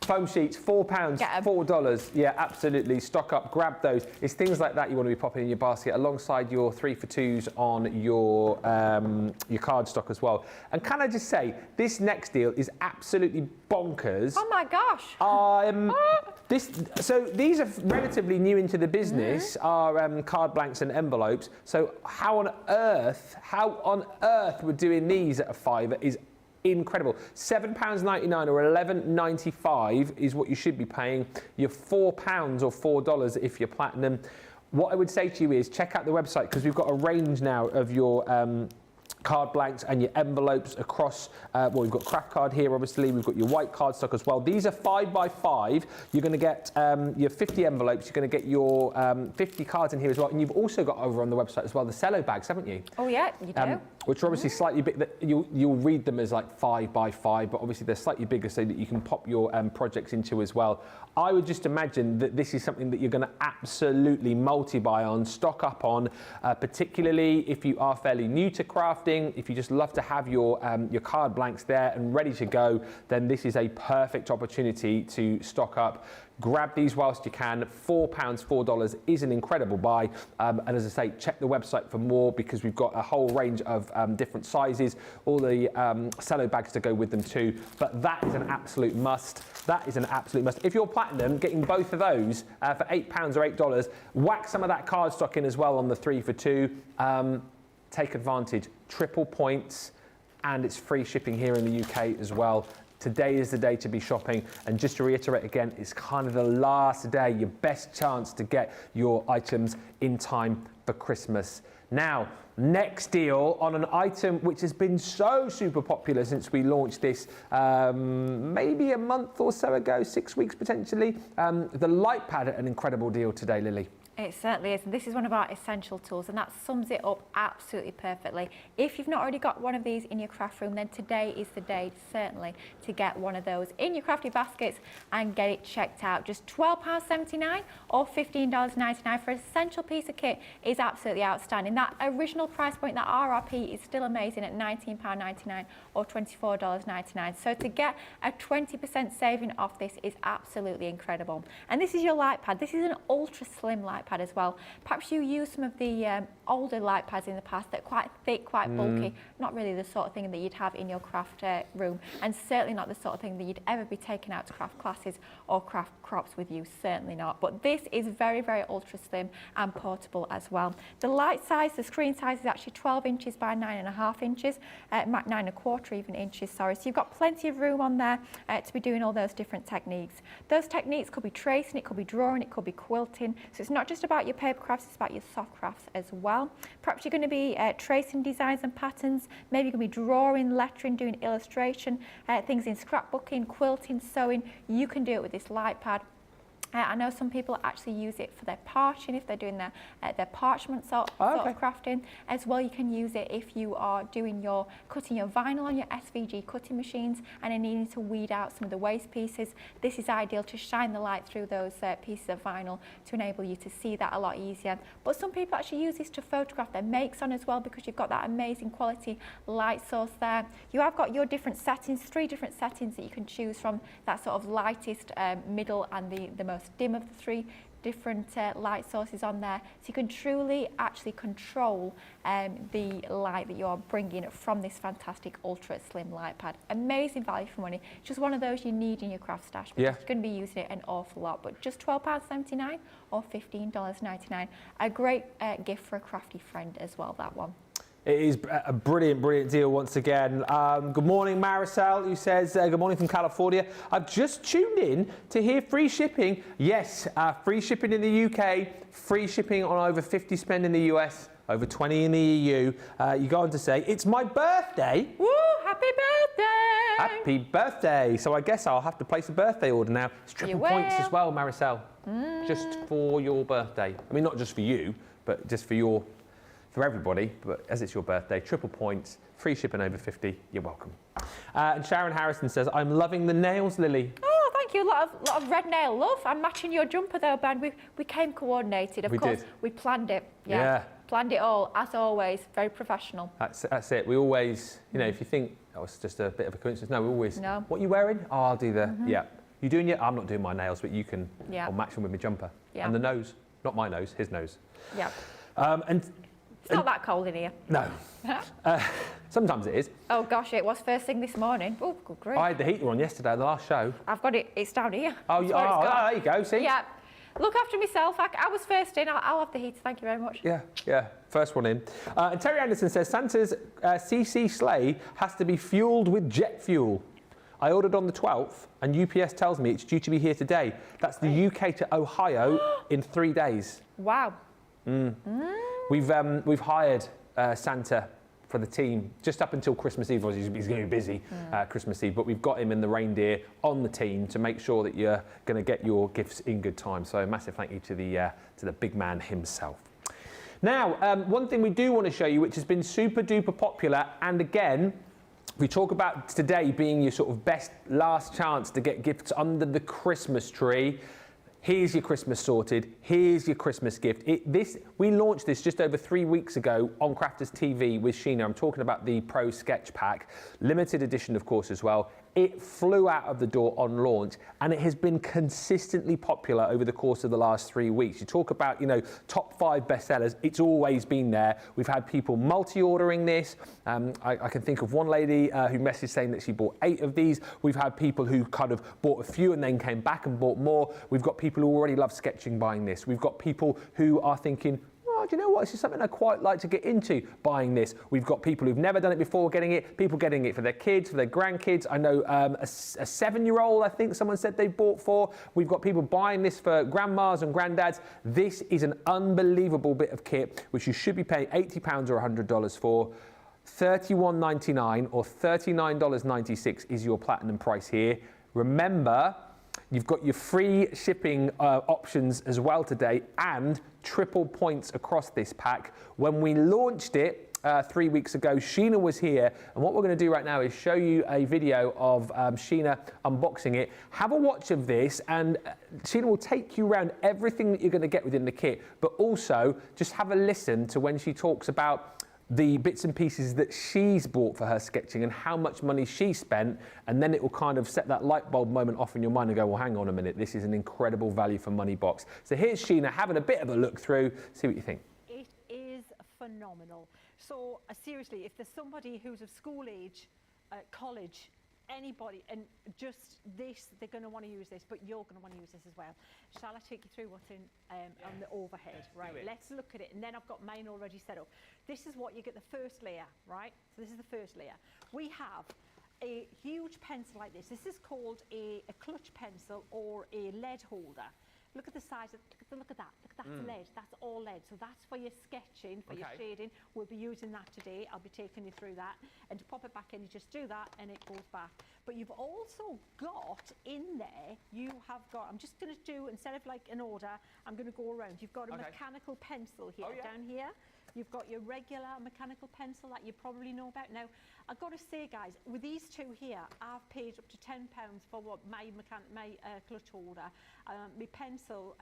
Foam sheets, £4, $4. Yeah, absolutely. Stock up, grab those. It's things like that you want to be popping in your basket alongside your 3 for 2s on your cardstock as well. And can I just say, this next deal is absolutely bonkers. Oh my gosh. So these are relatively new into the business, are card blanks and envelopes. So how on earth we're doing these at a £5 is incredible. £7.99 or $11.95 is what you should be paying. Your £4 or $4 if you're platinum. What I would say to you is check out the website because we've got a range now of your card blanks and your envelopes across, well, we've got craft card here, obviously. We've got your white cardstock as well. These are 5x5. You're going to get your 50 envelopes. You're going to get your 50 cards in here as well. And you've also got over on the website as well the cello bags, haven't you? Oh, yeah, you do. Which are obviously slightly big. You'll read them as like 5x5, but obviously they're slightly bigger so that you can pop your projects into as well. I would just imagine that this is something that you're going to absolutely multi-buy on, stock up on, particularly if you are fairly new to crafting. shopping, if you just love to have your card blanks there and ready to go, then this is a perfect opportunity to stock up. Grab these whilst you can. £4, $4 is an incredible buy. And as I say, check the website for more because we've got a whole range of different sizes, all the cello bags to go with them too. But that is an absolute must. That is an absolute must. If you're platinum, getting both of those for £8 or $8, whack some of that cardstock in as well on the 3 for 2. Take advantage. Triple points, and it's free shipping here in the UK as well. Today is the day to be shopping, and just to reiterate again, it's kind of the last day, your best chance to get your items in time for Christmas. Now, next deal on an item which has been so super popular since we launched this maybe a month or so ago, 6 weeks potentially. The light pad at an incredible deal today, Lily. It certainly is. This is one of our essential tools, and that sums it up absolutely perfectly. If you've not already got one of these in your craft room, then today is the day certainly to get one of those in your crafty baskets and get it checked out. Just £12.79 or $15.99 for an essential piece of kit is absolutely outstanding. That original price point, that RRP, is still amazing at £19.99 or $24.99. So to get a 20% saving off this is absolutely incredible. And this is your light pad. This is an ultra slim light pad as well. Perhaps you use some of the older light pads in the past that are quite thick, quite bulky, not really the sort of thing that you'd have in your craft room, and certainly not the sort of thing that you'd ever be taking out to craft classes or craft crops with you, certainly not. But this is very, very ultra slim and portable as well. The light size, the screen size is actually 12 inches by 9.5 inches, 9.25 even inches, sorry. So you've got plenty of room on there to be doing all those different techniques. Those techniques could be tracing, it could be drawing, it could be quilting. So it's not just about your paper crafts, it's about your soft crafts as well. Perhaps you're going to be tracing designs and patterns, maybe you're going to be drawing, lettering, doing illustration, things in scrapbooking, quilting, sewing. You can do it with this light pad. I know some people actually use it for their parching if they're doing their parchment sort of crafting. As well, you can use it if you are doing cutting your vinyl on your SVG cutting machines and are needing to weed out some of the waste pieces. This is ideal to shine the light through those pieces of vinyl to enable you to see that a lot easier. But some people actually use this to photograph their makes on as well, because you've got that amazing quality light source there. You have got your different settings, 3 different settings that you can choose from, that sort of lightest, middle and the most dim of the 3 different light sources on there, so you can truly actually control the light that you're bringing from this fantastic ultra slim light pad. Amazing value for money. Just one of those you need in your craft stash, because you're going to be using it an awful lot. But just £12.79 or $15.99. A great gift for a crafty friend as well, that one. It is a brilliant, brilliant deal once again. Good morning, Maricel, who says, good morning from California. I've just tuned in to hear free shipping. Yes, free shipping in the UK, free shipping on over 50 spend in the US, over 20 in the EU. You go on to say, it's my birthday. Woo, happy birthday. Happy birthday. So I guess I'll have to place a birthday order now. It's triple points as well, Maricel. Just for your birthday. I mean, not just for you, but just for everybody, but as it's your birthday, triple points, free shipping over 50, you're welcome. And Sharon Harrison says, I'm loving the nails, Lily. Oh, thank you. A lot of red nail love. I'm matching your jumper though, Ben. We came coordinated. Of course, we planned it. Yeah. Planned it all, as always. Very professional. That's it. We always, if you think, oh, it's just a bit of a coincidence. No, we always, what are you wearing? Oh, I'll do the, You doing your, I'm not doing my nails, but you can, I'll match them with my jumper. Yeah. And the nose, not my nose, his nose. Yeah. It's not that cold in here. No. Sometimes it is. Oh gosh, it was first thing this morning. Oh, good grief. I had the heater on yesterday at the last show. I've got it, it's down here. Oh, there you go, see? Yeah. Look after myself. I was first in. I'll have the heater, thank you very much. Yeah. First one in. And Terry Anderson says, Santa's CC sleigh has to be fueled with jet fuel. I ordered on the 12th, and UPS tells me it's due to be here today. That's the UK to Ohio in 3 days. Wow. We've hired Santa for the team just up until Christmas Eve. He's going to be busy Christmas Eve, but we've got him and the reindeer on the team to make sure that you're going to get your gifts in good time. So a massive thank you to the big man himself. Now, one thing we do want to show you, which has been super duper popular, and again, we talk about today being your sort of best last chance to get gifts under the Christmas tree. Here's your Christmas sorted. Here's your Christmas gift. We launched this just over 3 weeks ago on Crafters TV with Sheena. I'm talking about the Pro Sketch Pack, limited edition, of course, as well. It flew out of the door on launch, and it has been consistently popular over the course of the last 3 weeks. You talk about, you know, top 5 bestsellers. It's always been there. We've had people multi-ordering this. I can think of one lady who messaged saying that she bought 8 of these. We've had people who kind of bought a few and then came back and bought more. We've got people who already love sketching buying this. We've got people who are thinking, oh, do you know what? This is something I quite like to get into, buying this. We've got people who've never done it before getting it, people getting it for their kids, for their grandkids. I know a 7-year-old, I think someone said they bought for. We've got people buying this for grandmas and granddads. This is an unbelievable bit of kit, which you should be paying £80 or $100 for. $31.99 or $39.96 is your platinum price here. Remember, you've got your free shipping options as well today, and triple points across this pack. When we launched it 3 weeks ago, Sheena was here, and what we're going to do right now is show you a video of Sheena unboxing it. Have a watch of this, and Sheena will take you around everything that you're going to get within the kit, but also just have a listen to when she talks about the bits and pieces that she's bought for her sketching and how much money she spent, and then it will kind of set that light bulb moment off in your mind and go, well, hang on a minute, this is an incredible value for money box. So here's Sheena having a bit of a look through, see what you think. It is phenomenal. So seriously, if there's somebody who's of school age, college, anybody, and just this, they're going to want to use this, but you're going to want to use this as well. Shall I take you through what's in on the overhead? Right, let's look at it, and then I've got mine already set up. This is what you get, the first layer, right? So this is the first layer. We have a huge pencil like this. This is called a clutch pencil or a lead holder. Look at the size of, look at that, that's lead, that's all lead. So that's for your sketching, for your shading. We'll be using that today. I'll be taking you through that. And to pop it back in, you just do that and it goes back. But you've also got in there, you have got, I'm just gonna do, instead of like an order, I'm gonna go around. You've got a mechanical pencil here, down here. You've got your regular mechanical pencil that you probably know about. Now, I've got to say, guys, with these two here, I've paid up to £10 for what my clutch holder. My pencil,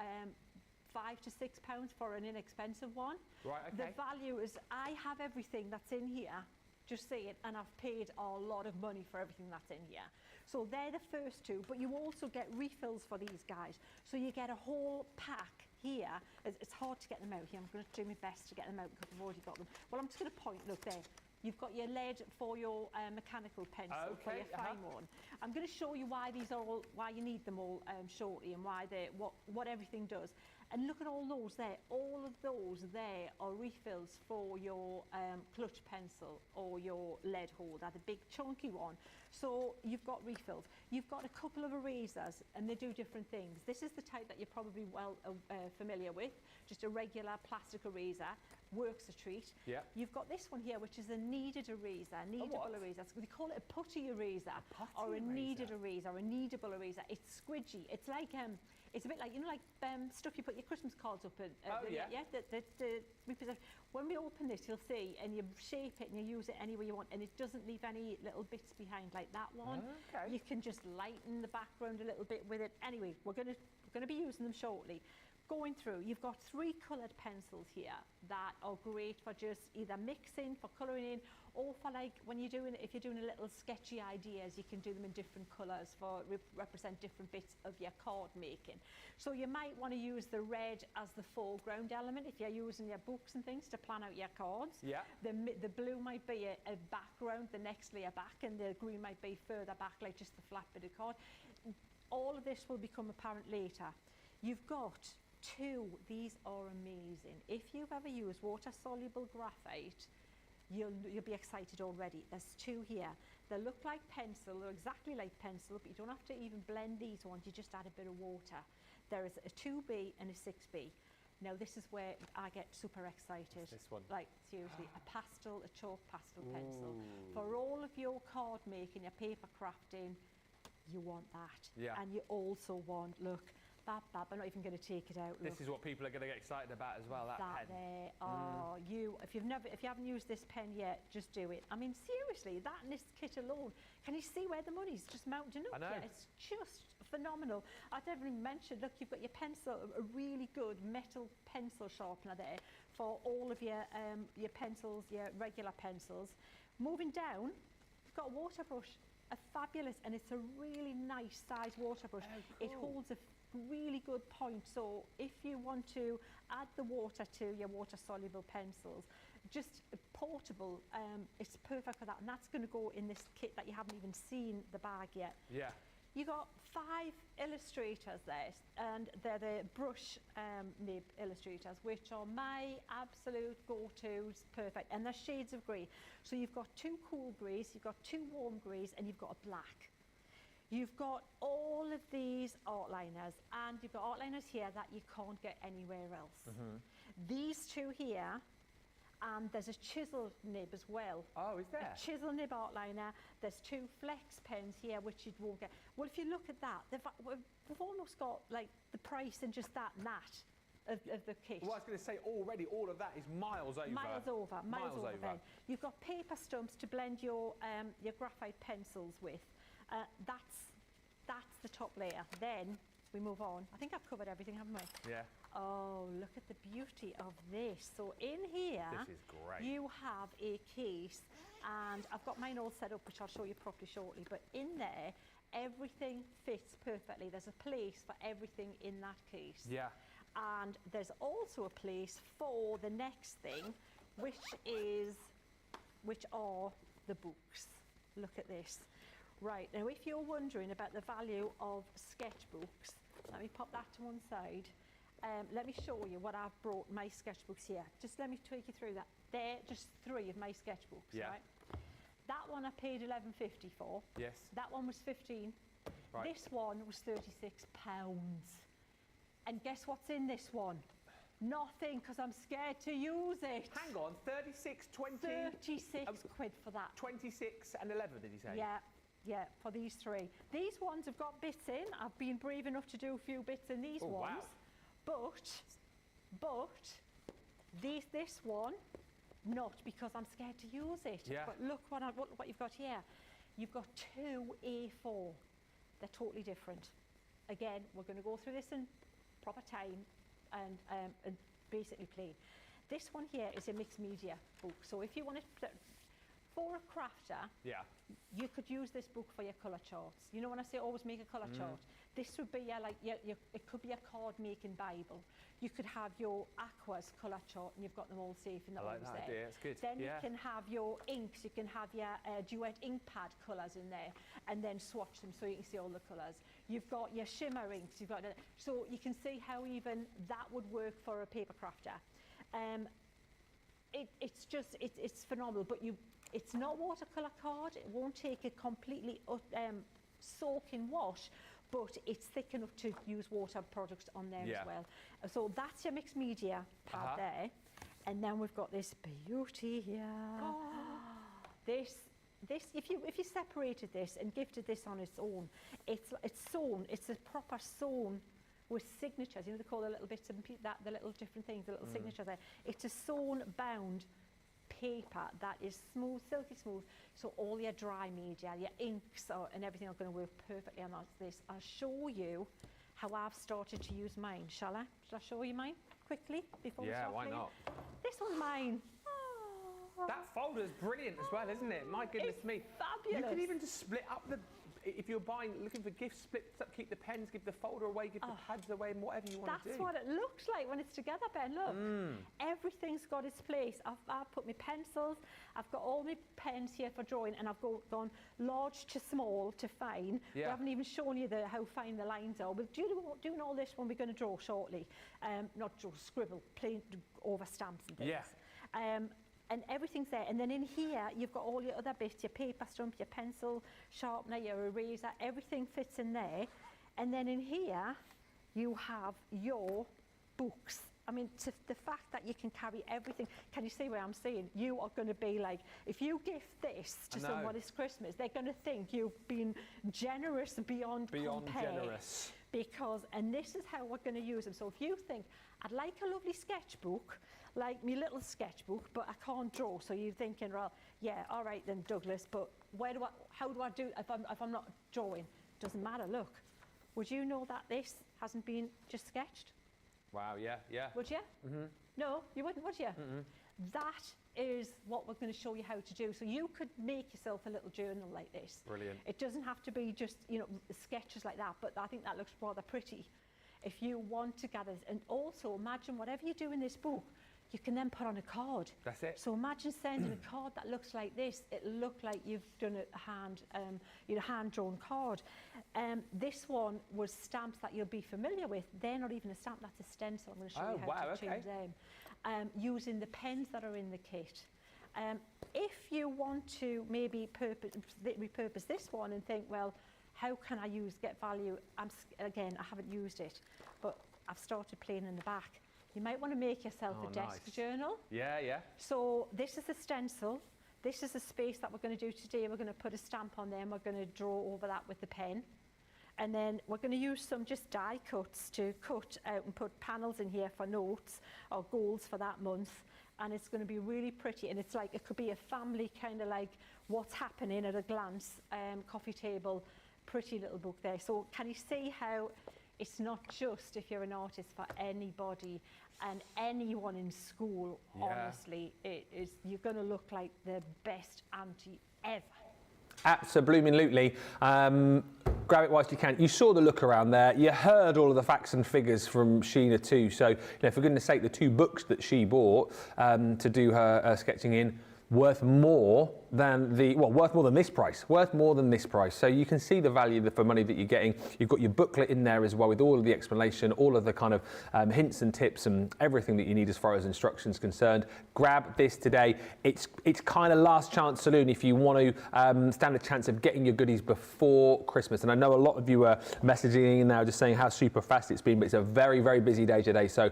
£5 to £6 for an inexpensive one. Right, okay. The value is, I have everything that's in here, just say it, and I've paid a lot of money for everything that's in here. So they're the first two, but you also get refills for these guys. So you get a whole pack here. It's hard to get them out here. I'm going to do my best to get them out because I've already got them. Well, I'm just going to point, look there. You've got your lead for your mechanical pencil, for your fine one. I'm going to show you why these are all, why you need them all shortly, and why they, what everything does. And look at all those there. All of those there are refills for your clutch pencil or your lead holder, the big chunky one. So you've got refills. You've got a couple of erasers, and they do different things. This is the type that you're probably well familiar with, just a regular plastic eraser. Works a treat. Yeah. You've got this one here, which is a kneaded eraser, kneadable eraser. They call it a putty eraser, or a kneaded eraser, or a kneadable eraser. It's squidgy. It's like it's a bit like, you know, like stuff you put your Christmas cards up in. When we open this, you'll see, and you shape it and you use it any way you want, and it doesn't leave any little bits behind like that one. Okay. You can just lighten the background a little bit with it. Anyway, we're going to be using them shortly. Going through, you've got 3 coloured pencils here that are great for just either mixing, for colouring in, or for like when you're doing, if you're doing a little sketchy ideas, you can do them in different colours for represent different bits of your card making. So you might want to use the red as the foreground element if you're using your books and things to plan out your cards. Yeah. The blue might be a background, the next layer back, and the green might be further back, like just the flat bit of card. All of this will become apparent later. You've got 2, these are amazing. If you've ever used water-soluble graphite, you'll be excited already. There's 2 here. They look like pencil, they're exactly like pencil, but you don't have to even blend these ones, you just add a bit of water. There is a 2B and a 6B. Now this is where I get super excited. This one? Like seriously, a pastel, a chalk pastel pencil. For all of your card making, your paper crafting, you want that. Yeah. And you also want, look, I'm not even going to take it out. This is what people are going to get excited about as well, that pen. There. Oh, if you haven't used this pen yet, just do it. I mean, seriously, that and this kit alone, can you see where the money's just mounting up? I know. It's just phenomenal. I didn't even mention, look, you've got your pencil, a really good metal pencil sharpener there for all of your pencils, your regular pencils. Moving down, you've got a water brush, a fabulous, and it's a really nice size water brush. Oh, cool. It holds a really good point, so if you want to add the water to your water soluble pencils, just portable, it's perfect for that, and that's going to go in this kit that you haven't even seen the bag yet. Yeah. You got 5 illustrators there, and they're the brush nib illustrators, which are my absolute go-tos, perfect, and they're shades of grey. So you've got 2 cool greys, you've got 2 warm greys, and you've got a black. You've got all of these art liners, and you've got art liners here that you can't get anywhere else. These 2 here, and there's a chisel nib as well. Oh, is there? A chisel nib art liner. There's 2 flex pens here, which you won't get. Well, if you look at that, we've almost got like the price in just that of the kit. Well, I was going to say already, all of that is miles over. Miles over. Then you've got paper stumps to blend your graphite pencils with. That's the top layer. Then we move on. I think I've covered everything, haven't we? Yeah. Oh, look at the beauty of this. So in here, this is great. You have a case, and I've got mine all set up, which I'll show you properly shortly. But in there, everything fits perfectly. There's a place for everything in that case. Yeah. And there's also a place for the next thing, which are the books. Look at this. Right, now if you're wondering about the value of sketchbooks, let me pop that to one side. Let me show you what I've brought my sketchbooks here. Just let me take you through that. They're just 3 of my sketchbooks, yeah. Right? That one I paid £11.50 for. Yes. That one was $15. Right. This one was £36. And guess what's in this one? Nothing, because I'm scared to use it. Hang on, 36, 20... 36 quid for that. 26 and 11, did you say? Yeah, for these 3. These ones have got bits in. I've been brave enough to do a few bits in these ones. Wow. But this one, not, because I'm scared to use it. Yeah. But look what you've got here. You've got 2 A4. They're totally different. Again, we're going to go through this in proper time and basically play. This one here is a mixed media book. So if you want to, for a crafter, yeah, you could use this book for your colour charts. You know when I say always make a colour chart? This would be it could be a card making Bible. You could have your aquas colour chart, and you've got them all safe in the I like that idea, it's good. Then you can have your inks, you can have your duet ink pad colours in there, and then swatch them so you can see all the colours. You've got your shimmer inks, so you can see how even that would work for a paper crafter. It's phenomenal, but it's not watercolour card. It won't take a completely soaking wash, but it's thick enough to use water products on there as well. So that's your mixed media pad there, and then we've got this beauty here. This if you separated this and gifted this on its own, it's sewn. It's a proper sewn with signatures. You know, they call the little bits of the little different things, the little signatures there. It's a sewn bound paper that is smooth, silky smooth, so all your dry media, your inks and everything are going to work perfectly on this. I'll show you how I've started to use mine, shall I? Shall I show you mine quickly before we start why playing? not? This one's mine. That folder's brilliant as well, isn't it? My goodness me. Fabulous. You could even just split up if you're looking for gifts, split up, keep the pens, give the folder away, give the pads away, and whatever you want to do. That's what it looks like when it's together, Ben. Look, everything's got its place. I've put my pencils, I've got all my pens here for drawing, and I've gone large to small to fine. We haven't even shown you how fine the lines are. We're doing all this when we're going to draw shortly. Not draw, scribble, plain over stamps and things. Yeah. And everything's there. And then in here, you've got all your other bits, your paper stump, your pencil sharpener, your eraser, everything fits in there. And then in here, you have your books. I mean, the fact that you can carry everything, can you see what I'm saying? You are going to be like, if you gift this to someone this Christmas, they're going to think you've been generous beyond compare. Generous. And this is how we're going to use them. So if you think, I'd like a lovely sketchbook, like my little sketchbook, but I can't draw. So you're thinking, well, yeah, all right then, Douglas, but how do I do if I'm not drawing? Doesn't matter, look. Would you know that this hasn't been just sketched? Wow, yeah, yeah. Would you? No, you wouldn't, would you? That is what we're going to show you how to do. So you could make yourself a little journal like this. Brilliant. It doesn't have to be just, you know, sketches like that, but I think that looks rather pretty. If you want to gather, and also imagine whatever you do in this book, you can then put on a card. That's it. So imagine sending a card that looks like this. It'll look like you've done a hand-drawn card. This one was stamps that you'll be familiar with. They're not even a stamp, that's a stencil. I'm going to show you how to change them. Using the pens that are in the kit. If you want to maybe repurpose this one and think, well, how can I get value? Again, I haven't used it, but I've started playing in the back. You might want to make yourself a desk journal. Yeah, yeah. So this is a stencil. This is the space that we're going to do today. We're going to put a stamp on there and we're going to draw over that with the pen. And then we're going to use some just die cuts to cut out and put panels in here for notes or goals for that month. And it's going to be really pretty. And it's like, it could be a family kind of like what's happening at a glance, coffee table, pretty little book there. So can you see how it's not just if you're an artist, for anybody and anyone in school, honestly, you're going to look like the best auntie ever. Absolutely. Grab it whilst you can. You saw the look around there. You heard all of the facts and figures from Sheena too. So, you know, for goodness sake, the 2 books that she bought to do her sketching in, worth more than this price. Worth more than this price. So you can see the value for money that you're getting. You've got your booklet in there as well with all of the explanation, all of the kind of hints and tips and everything that you need as far as instructions concerned. Grab this today. It's kind of last chance saloon if you want to stand a chance of getting your goodies before Christmas. And I know a lot of you are messaging in now just saying how super fast it's been, but it's a very, very busy day today. So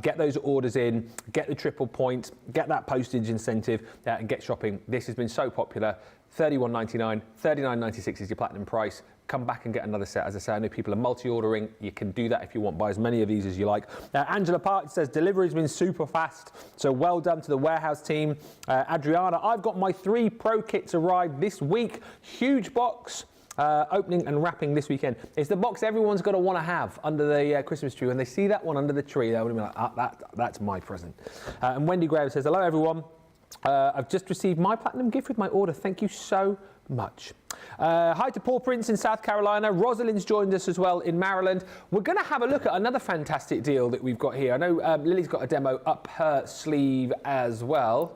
get those orders in, get the triple point, get that postage incentive and get shopping. This has been so popular. $31.99, $39.96 is your platinum price. Come back and get another set. As I say, I know people are multi-ordering. You can do that if you want. Buy as many of these as you like. Angela Park says delivery's been super fast. So well done to the warehouse team. Adriana, I've got my 3 pro kits arrived this week. Huge box. Opening and wrapping this weekend. It's the box everyone's got to want to have under the Christmas tree. When they see that one under the tree, they'll be like, that's my present. And Wendy Graham says, hello everyone. I've just received my platinum gift with my order. Thank you so much. Hi to Paul Prince in South Carolina. Rosalind's joined us as well in Maryland. We're going to have a look at another fantastic deal that we've got here. I know Lily's got a demo up her sleeve as well,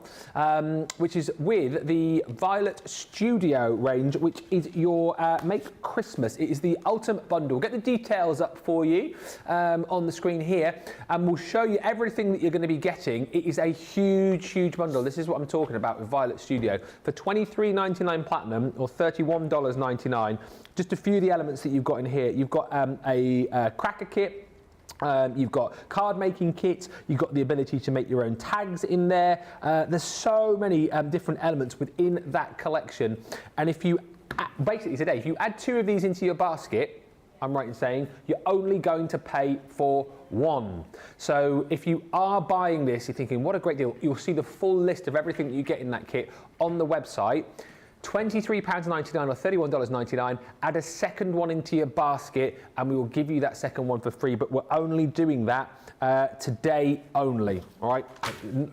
which is with the Violet Studio range, which is your Make Christmas. It is the ultimate bundle. Get the details up for you on the screen here, and we'll show you everything that you're going to be getting. It is a huge, huge bundle. This is what I'm talking about with Violet Studio. For $23.99 platinum or $31.99, just a few of the elements that you've got in here. You've got a cracker kit. You've got card making kits, you've got the ability to make your own tags in there. There's so many different elements within that collection. And if you, basically today, if you add 2 of these into your basket, I'm right in saying you're only going to pay for 1. So if you are buying this, you're thinking, what a great deal. You'll see the full list of everything that you get in that kit on the website. £23.99 or $31.99, add a second one into your basket and we will give you that second one for free, but we're only doing that today only, all right?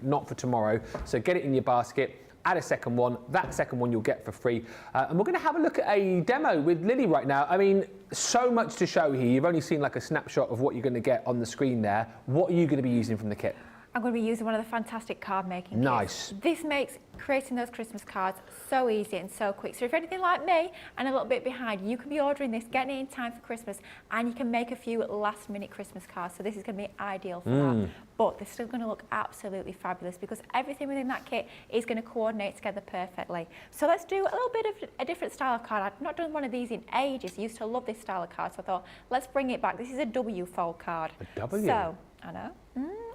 Not for tomorrow. So get it in your basket, add a second one, that second one you'll get for free. And we're gonna have a look at a demo with Lily right now. I mean, so much to show here. You've only seen like a snapshot of what you're gonna get on the screen there. What are you gonna be using from the kit? I'm going to be using one of the fantastic card making kits. Nice. This makes creating those Christmas cards so easy and so quick. So if you're anything like me and a little bit behind, you can be ordering this, getting it in time for Christmas, and you can make a few last minute Christmas cards. So this is going to be ideal for that. But they're still going to look absolutely fabulous because everything within that kit is going to coordinate together perfectly. So let's do a little bit of a different style of card. I've not done one of these in ages. I used to love this style of card, so I thought, let's bring it back. This is a W fold card. A W? So, I know.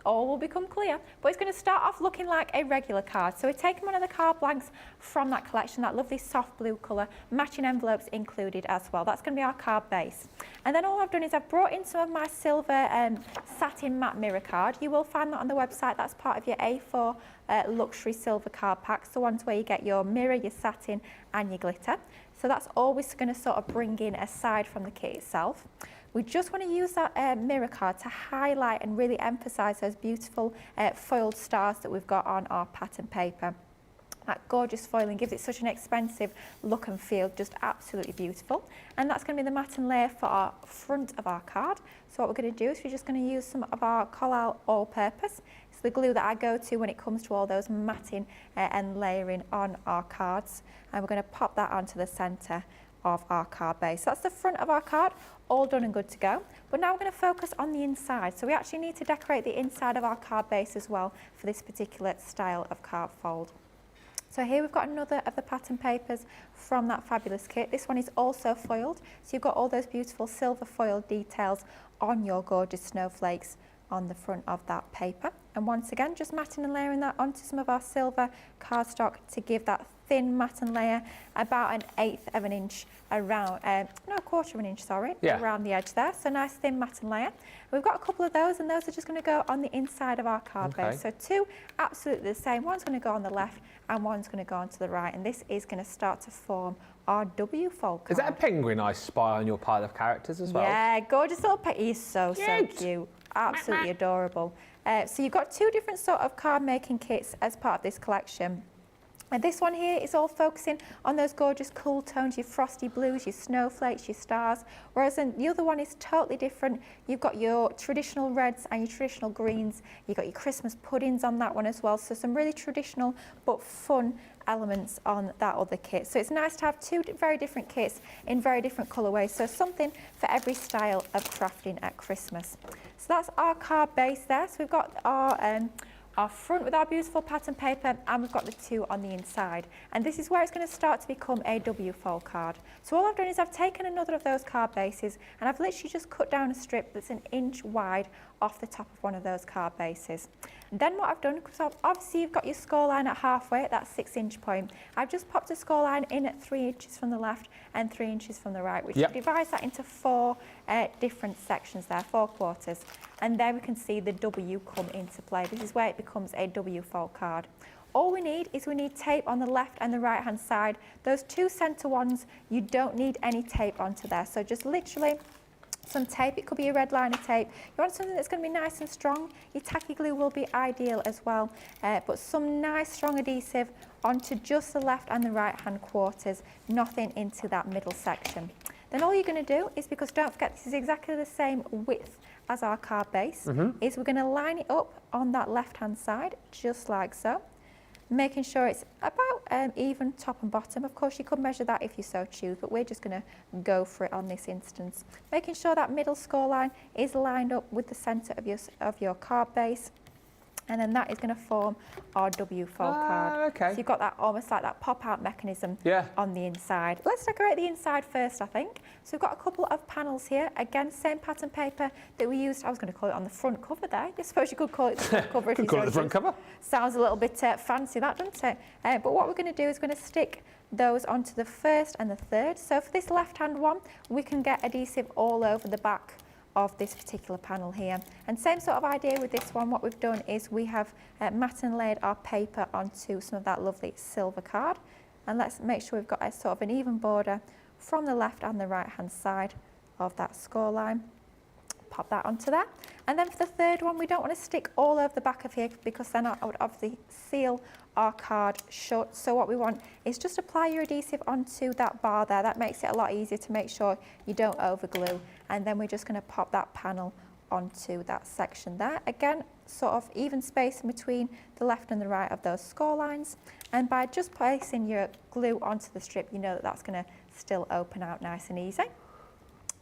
All will become clear. But it's going to start off looking like a regular card. So we're taking one of the card blanks from that collection, that lovely soft blue colour, matching envelopes included as well. That's going to be our card base. And then all I've done is I've brought in some of my silver satin matte mirror card. You will find that on the website. That's part of your A4 luxury silver card packs, the ones where you get your mirror, your satin and your glitter. So that's always going to sort of bring in aside from the kit itself. We just want to use that mirror card to highlight and really emphasise those beautiful foiled stars that we've got on our pattern paper. That gorgeous foiling gives it such an expensive look and feel, just absolutely beautiful. And that's going to be the matting layer for our front of our card. So what we're going to do is we're just going to use some of our Collall all-purpose. It's the glue that I go to when it comes to all those matting and layering on our cards. And we're going to pop that onto the centre of our card base. So that's the front of our card, all done and good to go. But now we're going to focus on the inside. So we actually need to decorate the inside of our card base as well for this particular style of card fold. So here we've got another of the pattern papers from that fabulous kit. This one is also foiled, so you've got all those beautiful silver foil details on your gorgeous snowflakes on the front of that paper. And once again, just matting and layering that onto some of our silver cardstock to give that thin matting layer about 1/8 of an inch around, no, 1/4 of an inch, sorry, around the edge there. So nice thin matting layer. We've got a couple of those, and those are just going to go on the inside of our card base. So two absolutely the same. One's going to go on the left and one's going to go onto the right, and this is going to start to form our W fold card. Is that a penguin I spy on your pile of characters as well? Yeah, gorgeous little pet. He's so cute. Absolutely adorable. So you've got two different sort of card making kits as part of this collection. And this one here is all focusing on those gorgeous cool tones, your frosty blues, your snowflakes, your stars, whereas the other one is totally different. You've got your traditional reds and your traditional greens. You've got your Christmas puddings on that one as well. So some really traditional but fun elements on that other kit. So it's nice to have two very different kits in very different colourways. So something for every style of crafting at Christmas. So that's our card base there. So we've got our front with our beautiful pattern paper, and we've got the two on the inside. And this is where it's going to start to become a W fold card. So all I've done is I've taken another of those card bases and I've literally just cut down a strip that's 1 inch wide off the top of one of those card bases. And then what I've done, because obviously you've got your score line at halfway at that 6-inch point, I've just popped a score line in at 3 inches from the left and 3 inches from the right, which divides that into 4 different sections there, 4 quarters. And there we can see the W come into play. This is where it becomes a W fold card. All we need is tape on the left and the right hand side. Those two centre ones, you don't need any tape onto there. So just literally some tape. It could be a red liner tape. You want something that's going to be nice and strong. Your tacky glue will be ideal as well. But some nice strong adhesive onto just the left and the right hand quarters, nothing into that middle section. Then all you're going to do is, because don't forget this is exactly the same width as our card base, is we're going to line it up on that left hand side just like so, making sure it's about even top and bottom. Of course you could measure that if you so choose, but we're just going to go for it on this instance, making sure that middle score line is lined up with the centre of your card base. And then that is going to form our W fold card. So you've got that almost like that pop-out mechanism on the inside. Let's decorate the inside first, I think. So we've got a couple of panels here. Again, same pattern paper that we used. I was going to call it on the front cover there. I suppose you could call it the front cover. Could call it the front cover. Sounds a little bit fancy, that, doesn't it? But what we're going to do is going to stick those onto the first and the third. So for this left-hand one, we can get adhesive all over the back of this particular panel here. And same sort of idea with this one. What we've done is we have matte and laid our paper onto some of that lovely silver card. And let's make sure we've got a sort of an even border from the left and the right hand side of that score line. Pop that onto there. And then for the third one, we don't want to stick all over the back of here, because then I would obviously seal our card shut. So what we want is just apply your adhesive onto that bar there. That makes it a lot easier to make sure you don't overglue. And then we're just going to pop that panel onto that section there. Again, sort of even space in between the left and the right of those score lines. And by just placing your glue onto the strip, you know that that's going to still open out nice and easy.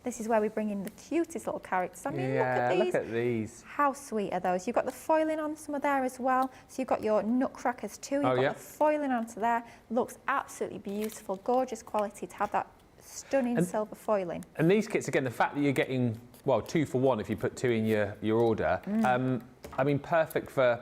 This is where we bring in the cutest little characters. I mean, look at these. How sweet are those? You've got the foiling on some of there as well. So you've got your nutcrackers too. You've got the foiling onto there. Looks absolutely beautiful. Gorgeous quality to have that stunning silver foiling. And these kits, again, the fact that you're getting, well, 2 for 1 if you put 2 in your order. I mean, perfect for,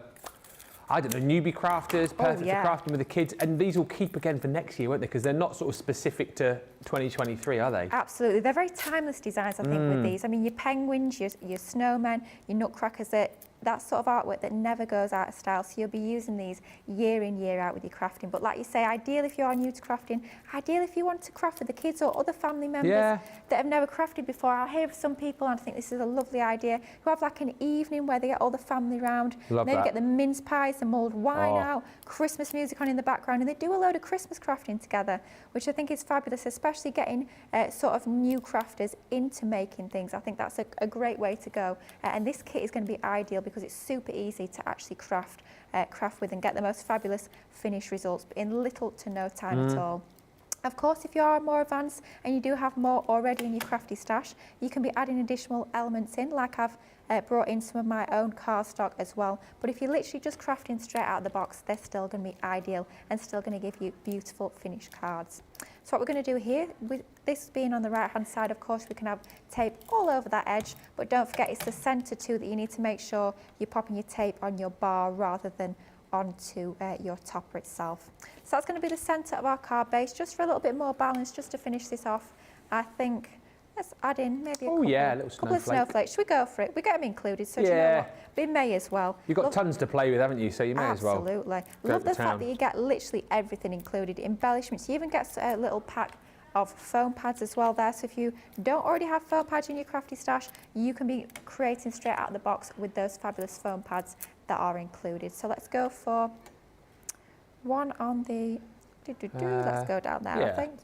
I don't know, newbie crafters, perfect yeah. for crafting with the kids, and these will keep again for next year, won't they? Because they're not sort of specific to 2023, are they? Absolutely. They're very timeless designs, I think, with these. I mean, your penguins, your snowmen, your nutcrackers, that sort of artwork that never goes out of style. So you'll be using these year in, year out with your crafting. But like you say, ideal if you are new to crafting, ideal if you want to craft with the kids or other family members that have never crafted before. I hear of some people, and I think this is a lovely idea, who have like an evening where they get all the family round, maybe get the mince pies, the mulled wine out, Christmas music on in the background, and they do a load of Christmas crafting together, which I think is fabulous, especially getting sort of new crafters into making things. I think that's a great way to go. And this kit is going to be ideal because it's super easy to actually craft with and get the most fabulous finished results in little to no time at all. Of course, if you are more advanced and you do have more already in your crafty stash, you can be adding additional elements in, like I've brought in some of my own cardstock as well. But if you're literally just crafting straight out of the box, they're still going to be ideal and still going to give you beautiful finished cards. So what we're going to do here, with this being on the right hand side, of course, we can have tape all over that edge, but don't forget it's the centre too that you need to make sure you're popping your tape on your bar rather than onto your topper itself. So that's going to be the centre of our card base, just for a little bit more balance, just to finish this off. I think let's add in maybe a couple of snowflakes. Should we go for it? We get them included, so do you know what? We may as well. You've got tons to play with, haven't you? So you may as well. Absolutely. Love the fact that you get literally everything included. Embellishments. You even get a little pack of foam pads as well there. So if you don't already have foam pads in your crafty stash, you can be creating straight out of the box with those fabulous foam pads that are included. So let's go for one on the, let's go down there, I think,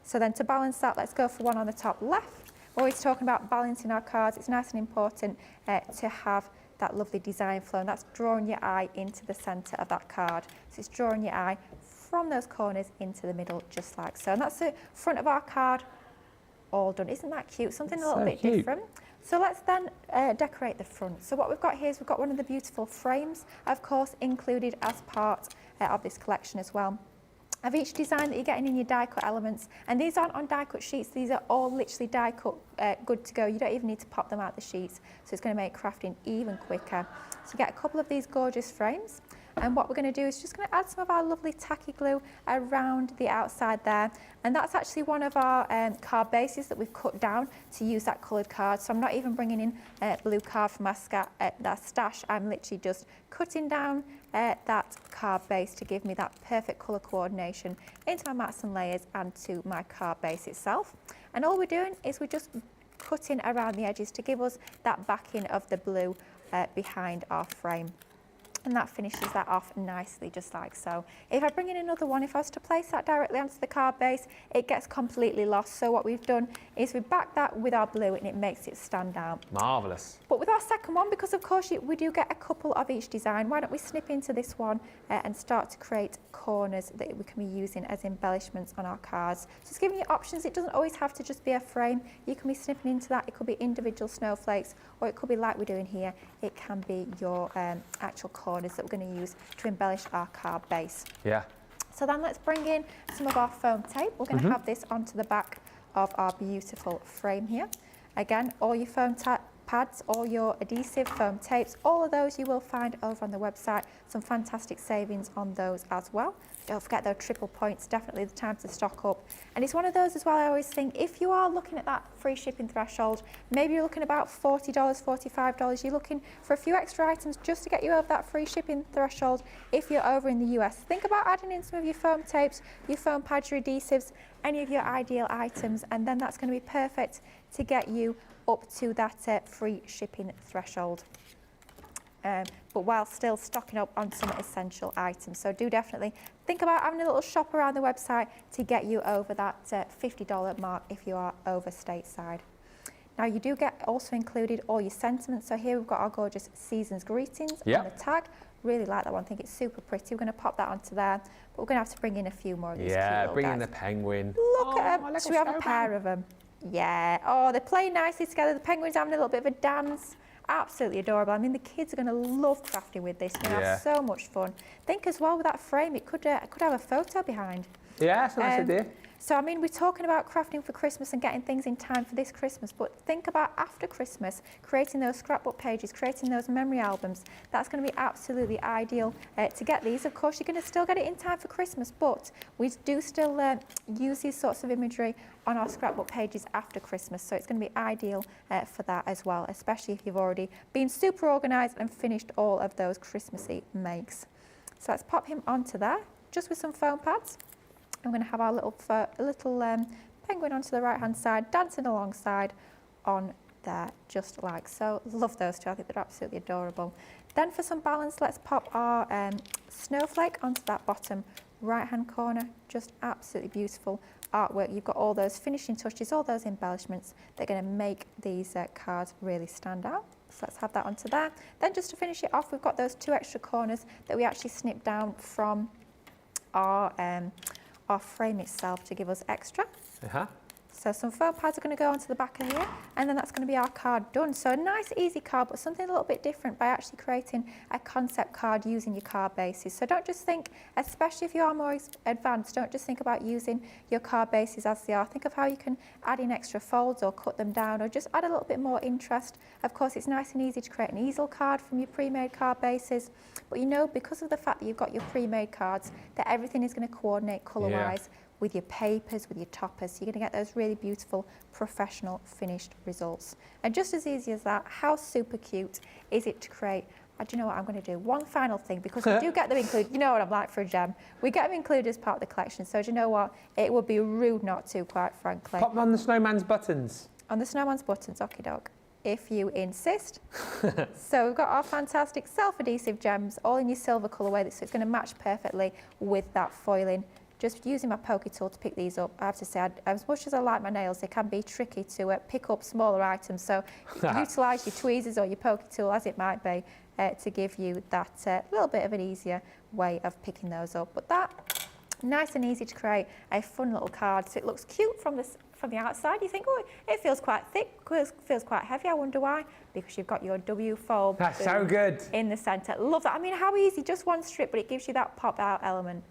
So then to balance that, let's go for one on the top left. We're always talking about balancing our cards. It's nice and important to have that lovely design flow, and that's drawing your eye into the centre of that card. So it's drawing your eye from those corners into the middle, just like so. And that's the front of our card all done. Isn't that cute? Something a little bit different. So let's then decorate the front. So what we've got here is we've got one of the beautiful frames, of course, included as part of this collection as well. Of each design that you're getting in your die cut elements, and these aren't on die cut sheets, these are all literally die cut, good to go. You don't even need to pop them out the sheets, so it's going to make crafting even quicker. So you get a couple of these gorgeous frames, and what we're going to do is just going to add some of our lovely tacky glue around the outside there, and that's actually one of our card bases that we've cut down to use that coloured card. So I'm not even bringing in blue card from our stash, I'm literally just cutting down that card base to give me that perfect colour coordination into my mats and layers and to my card base itself. And all we're doing is we're just cutting around the edges to give us that backing of the blue behind our frame. And that finishes that off nicely, just like so. If I bring in another one, if I was to place that directly onto the card base, it gets completely lost. So what we've done is we back that with our blue and it makes it stand out. Marvellous. But with our second one, because of course we do get a couple of each design, why don't we snip into this one and start to create corners that we can be using as embellishments on our cards. So it's giving you options. It doesn't always have to just be a frame. You can be snipping into that. It could be individual snowflakes, or it could be like we're doing here. It can be your actual corners that we're going to use to embellish our card base. Yeah. So then let's bring in some of our foam tape. We're going to have this onto the back of our beautiful frame here. Again, all your foam pads, all your adhesive foam tapes, all of those you will find over on the website. Some fantastic savings on those as well. Don't forget those triple points, definitely the time to stock up. And it's one of those as well, I always think, if you are looking at that free shipping threshold, maybe you're looking about $40, $45, you're looking for a few extra items just to get you over that free shipping threshold if you're over in the US. Think about adding in some of your foam tapes, your foam pads, your adhesives, any of your ideal items, and then that's going to be perfect to get you up to that free shipping threshold. But while still stocking up on some essential items. So do definitely think about having a little shop around the website to get you over that $50 mark if you are over stateside. Now you do get also included all your sentiments. So here we've got our gorgeous season's greetings on the tag. Really like that one, I think it's super pretty. We're going to pop that onto there, but we're going to have to bring in a few more of these cute little bring guys. in the penguin. Look at them. Should we have a pair of them? Yeah. Oh, they're playing nicely together. The penguin's having a little bit of a dance. Absolutely adorable. I mean, the kids are going to love crafting with this. They're going to have so much fun. Think as well with that frame, it could have a photo behind. Yeah, that's a nice idea. So, I mean, we're talking about crafting for Christmas and getting things in time for this Christmas, but think about after Christmas, creating those scrapbook pages, creating those memory albums. That's going to be absolutely ideal to get these. Of course, you're going to still get it in time for Christmas, but we do still use these sorts of imagery on our scrapbook pages after Christmas, so it's going to be ideal for that as well, especially if you've already been super organised and finished all of those Christmassy makes. So let's pop him onto there, just with some foam pads. I'm going to have our little penguin onto the right-hand side, dancing alongside on there, just like so. Love those two. I think they're absolutely adorable. Then for some balance, let's pop our snowflake onto that bottom right-hand corner. Just absolutely beautiful artwork. You've got all those finishing touches, all those embellishments that are going to make these cards really stand out. So let's have that onto there. Then just to finish it off, we've got those 2 extra corners that we actually snipped down from our frame itself to give us extra. So some foam pads are going to go onto the back of here, and then that's going to be our card done. So a nice easy card, but something a little bit different by actually creating a concept card using your card bases. So don't just think, especially if you are more advanced, don't just think about using your card bases as they are. Think of how you can add in extra folds or cut them down or just add a little bit more interest. Of course, it's nice and easy to create an easel card from your pre-made card bases, but you know, because of the fact that you've got your pre-made cards, that everything is going to coordinate colour-wise with your papers, with your toppers. You're going to get those really beautiful, professional, finished results. And just as easy as that, how super cute is it to create? Do you know what I'm going to do? One final thing, because we do get them included. You know what I'm like for a gem. We get them included as part of the collection. So do you know what? It would be rude not to, quite frankly. Pop them on the snowman's buttons. On the snowman's buttons, okie doke. If you insist. So we've got our fantastic self-adhesive gems, all in your silver colourway, so it's going to match perfectly with that foiling. Just using my pokey tool to pick these up. I have to say, as much as I like my nails, they can be tricky to pick up smaller items. So utilise your tweezers or your pokey tool, as it might be, to give you that little bit of an easier way of picking those up. But that, nice and easy to create a fun little card. So it looks cute from the outside. You think, oh, it feels quite thick, feels quite heavy. I wonder why. Because you've got your W fold. That's so good. In the centre. Love that. I mean, how easy, just one strip, but it gives you that pop out element.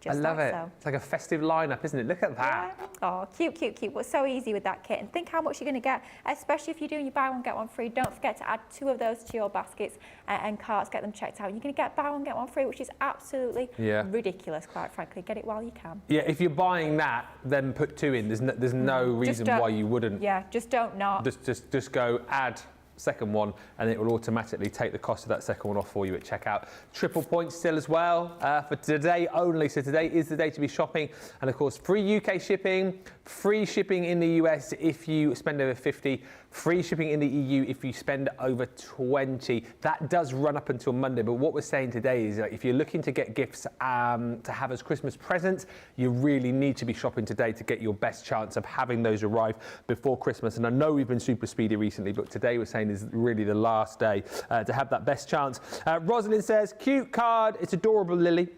I love it. So. It's like a festive lineup, isn't it? Look at that. Yeah. Oh, cute, cute, cute. But so easy with that kit. And think how much you're going to get, especially if you're doing your buy one, get one free. Don't forget to add 2 of those to your baskets and carts. Get them checked out. You're going to get buy one, get one free, which is absolutely ridiculous, quite frankly. Get it while you can. Yeah, if you're buying that, then put 2 in. There's no reason why you wouldn't. Yeah, just don't not. Just go add second one, and it will automatically take the cost of that second one off for you at checkout. Triple points still as well for today only. So today is the day to be shopping, and of course free UK shipping, free shipping in the US if you spend over 50, free shipping in the EU if you spend over 20. That does run up until Monday, but what we're saying today is if you're looking to get gifts to have as Christmas presents, you really need to be shopping today to get your best chance of having those arrive before Christmas. And I know we've been super speedy recently, but today we're saying is really the last day to have that best chance. Rosalind says, cute card, it's adorable, Lily.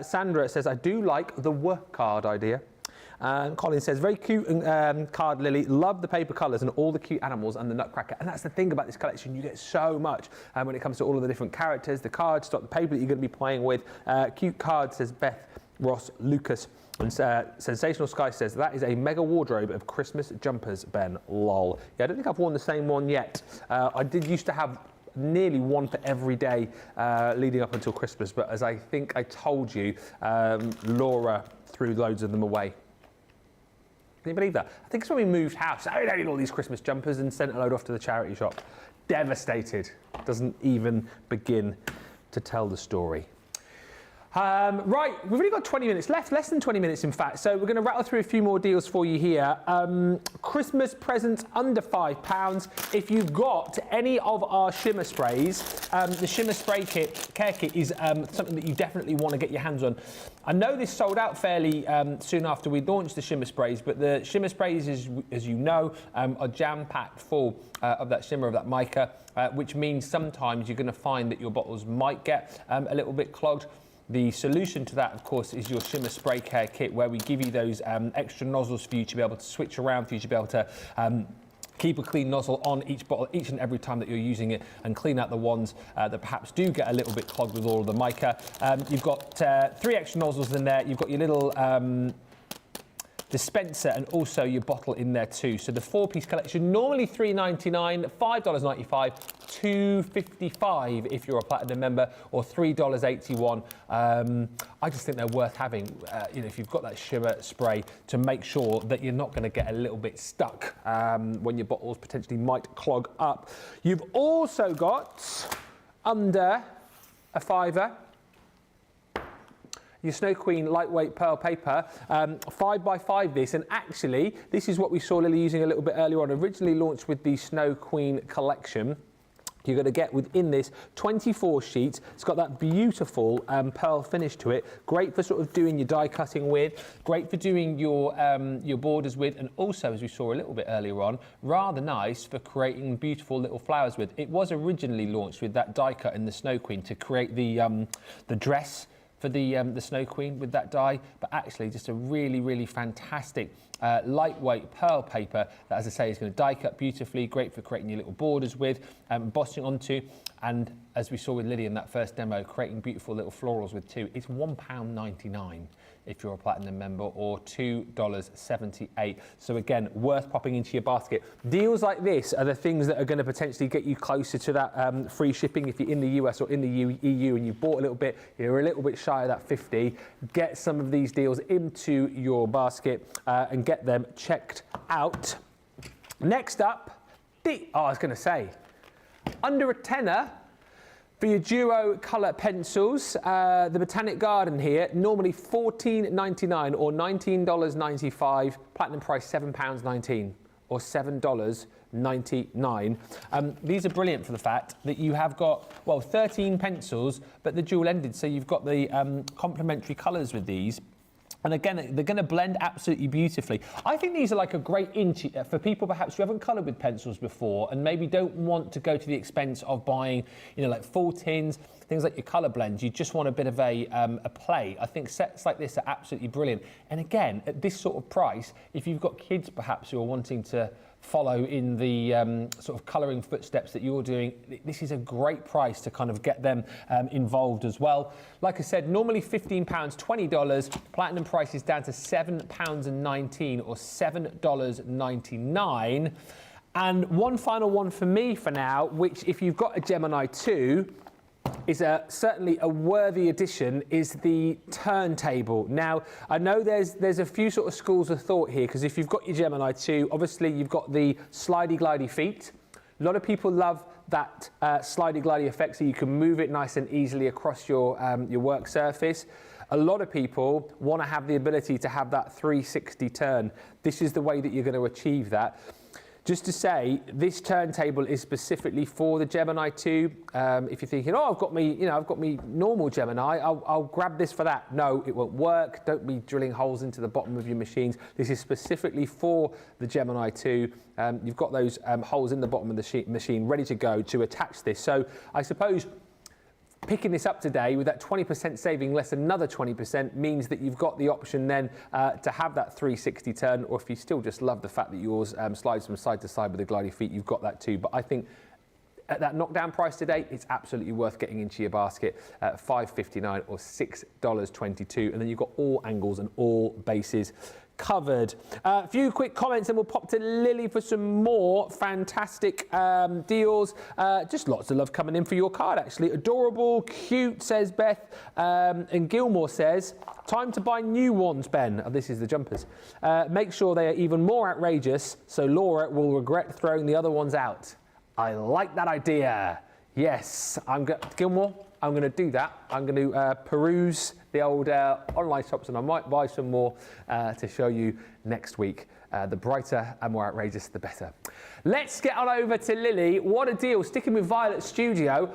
Sandra says, I do like the work card idea. Colin says, very cute card, Lily. Love the paper colours and all the cute animals and the nutcracker. And that's the thing about this collection. You get so much when it comes to all of the different characters, the cardstock, the paper that you're going to be playing with. Cute card, says Beth Ross Lucas. And Sensational Sky says, that is a mega wardrobe of Christmas jumpers, Ben. Lol. Yeah, I don't think I've worn the same one yet. I did used to have nearly one for every day leading up until Christmas. But as I think I told you, Laura threw loads of them away. Can you believe that? I think it's when we moved house. I donated all these Christmas jumpers and sent a load off to the charity shop. Devastated. Doesn't even begin to tell the story. Right, we've only got 20 minutes left, less than 20 minutes in fact, so we're going to rattle through a few more deals for you here. Christmas presents under £5. If you've got any of our shimmer sprays, the shimmer spray care kit is something that you definitely want to get your hands on. I know this sold out fairly soon after we launched the shimmer sprays, but the shimmer sprays, as you know, are jam-packed full of that shimmer, of that mica, which means sometimes you're going to find that your bottles might get a little bit clogged. The solution to that, of course, is your shimmer spray care kit, where we give you those extra nozzles for you to be able to switch around, for you to be able to Keep a clean nozzle on each bottle each and every time that you're using it, and clean out the ones that perhaps do get a little bit clogged with all of the mica. You've got 3 extra nozzles in there. You've got your little dispenser and also your bottle in there too. So the 4-piece collection, normally $3.99, $5.95, $2.55 if you're a platinum member, or $3.81. I just think they're worth having, you know, if you've got that shimmer spray, to make sure that you're not going to get a little bit stuck when your bottles potentially might clog up. You've also got, under a £5, your Snow Queen lightweight pearl paper, 5x5 this, and actually this is what we saw Lily using a little bit earlier on, originally launched with the Snow Queen collection. You're going to get within this 24 sheets. It's got that beautiful pearl finish to it. Great for sort of doing your die cutting with, great for doing your borders with, and also, as we saw a little bit earlier on, rather nice for creating beautiful little flowers with. It was originally launched with that die cut in the Snow Queen to create the dress for the Snow Queen with that die, but actually just a really, really fantastic lightweight pearl paper that, as I say, is going to die cut beautifully, great for creating your little borders with, embossing onto, and as we saw with Lily in that first demo, creating beautiful little florals with too. It's £1.99 if you're a platinum member, or $2.78. So again, worth popping into your basket. Deals like this are the things that are going to potentially get you closer to that free shipping if you're in the US or in the EU and you've bought a little bit, you're a little bit shy of that 50. Get some of these deals into your basket and get them checked out. Next up, I was going to say, under a tenner, for your duo colour pencils, the Botanic Garden here, normally $14.99 or $19.95, platinum price £7.19 or $7.99. These are brilliant for the fact that you have got, well, 13 pencils, but they're dual-ended, so you've got the complementary colours with these. And again, they're going to blend absolutely beautifully. I think these are like a great for people perhaps who haven't coloured with pencils before and maybe don't want to go to the expense of buying, you know, like full tins, things like your colour blends. You just want a bit of a play. I think sets like this are absolutely brilliant. And again, at this sort of price, if you've got kids perhaps who are wanting to follow in the sort of colouring footsteps that you're doing, this is a great price to kind of get them involved as well. Like I said, normally £15, $20, platinum price is down to £7.19 or $7.99. And one final one for me for now, which if you've got a Gemini 2, is certainly a worthy addition, is the turntable. Now, I know there's a few sort of schools of thought here, because if you've got your Gemini 2, obviously you've got the slidey-glidey feet. A lot of people love that slidey-glidey effect, so you can move it nice and easily across your work surface. A lot of people want to have the ability to have that 360 turn. This is the way that you're going to achieve that. Just to say, this turntable is specifically for the Gemini 2. If you're thinking, oh, I've got me normal Gemini, I'll grab this for that. No, it won't work. Don't be drilling holes into the bottom of your machines. This is specifically for the Gemini 2. You've got those holes in the bottom of the machine ready to go to attach this. So I suppose picking this up today with that 20% saving less another 20% means that you've got the option then to have that 360 turn, or if you still just love the fact that yours slides from side to side with the glidey feet, you've got that too. But I think at that knockdown price today, it's absolutely worth getting into your basket at $5.59 or $6.22, and then you've got all angles and all bases covered. A few quick comments and we'll pop to Lily for some more fantastic deals. Just lots of love coming in for your card, actually. Adorable, cute, says Beth. And Gilmore says, time to buy new ones, Ben. Oh, this is the jumpers. Make sure they are even more outrageous so Laura will regret throwing the other ones out. I like that idea. Yes, Gilmore, I'm going to do that. I'm going to peruse the old online shops, and I might buy some more to show you next week. The brighter and more outrageous, the better. Let's get on over to Lily. What a deal. Sticking with Violet's studio.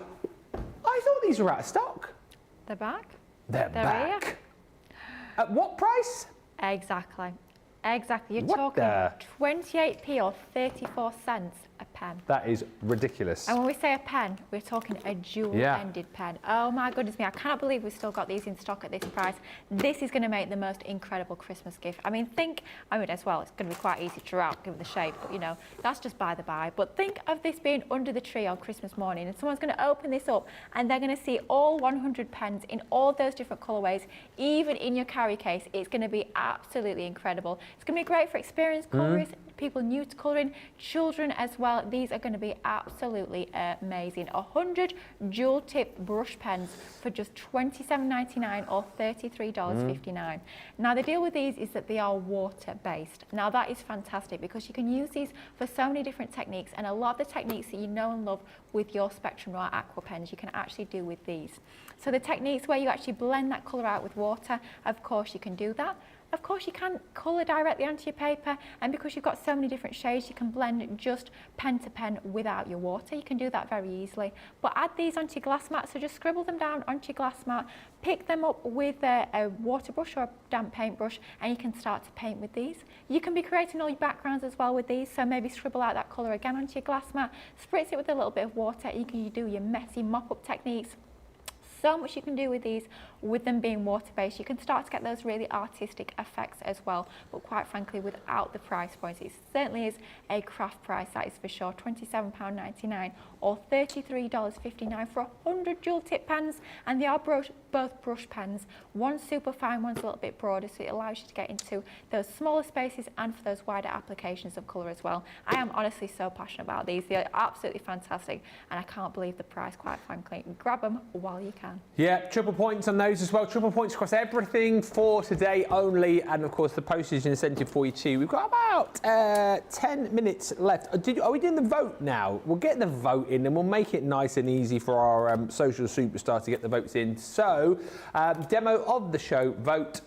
I thought these were out of stock. They're back. They're back. Here. At what price? Exactly. Exactly. You're What talking the? 28p or 34 cents a pen. That is ridiculous. And when we say a pen, we're talking a dual-ended pen. Oh my goodness me, I cannot believe we've still got these in stock at this price. This is going to make the most incredible Christmas gift. I mean, as well, it's going to be quite easy to wrap, given the shape, but you know, that's just by the by. But think of this being under the tree on Christmas morning, and someone's going to open this up and they're going to see all 100 pens in all those different colourways, even in your carry case. It's going to be absolutely incredible. It's going to be great for experienced colourists, people new to colouring, children as well. These are going to be absolutely amazing. 100 dual tip brush pens for just $27.99 or $33.59. Now the deal with these is that they are water based. Now that is fantastic because you can use these for so many different techniques, and a lot of the techniques that you know and love with your Spectrum Raw Aqua pens you can actually do with these. So the techniques where you actually blend that colour out with water, of course you can do that. Of course you can colour directly onto your paper, and because you've got so many different shades you can blend just pen to pen without your water. You can do that very easily. But add these onto your glass mat, so just scribble them down onto your glass mat, pick them up with a water brush or a damp paintbrush, and you can start to paint with these. You can be creating all your backgrounds as well with these, so maybe scribble out that colour again onto your glass mat, spritz it with a little bit of water, and you can do your messy mop-up techniques. So much you can do with these, with them being water-based. You can start to get those really artistic effects as well, but quite frankly, without the price points. It certainly is a craft price, that is for sure. £27.99 or $33.59 for 100 dual tip pens, and they are both brush pens. One's super fine, one's a little bit broader, so it allows you to get into those smaller spaces and for those wider applications of colour as well. I am honestly so passionate about these. They are absolutely fantastic, and I can't believe the price, quite frankly. Grab them while you can. Yeah, triple points on those as well. Triple points across everything for today only. And of course, the postage incentive for you too. We've got about 10 minutes left. Are we doing the vote now? We'll get the vote in and we'll make it nice and easy for our social superstar to get the votes in. So, demo of the show, vote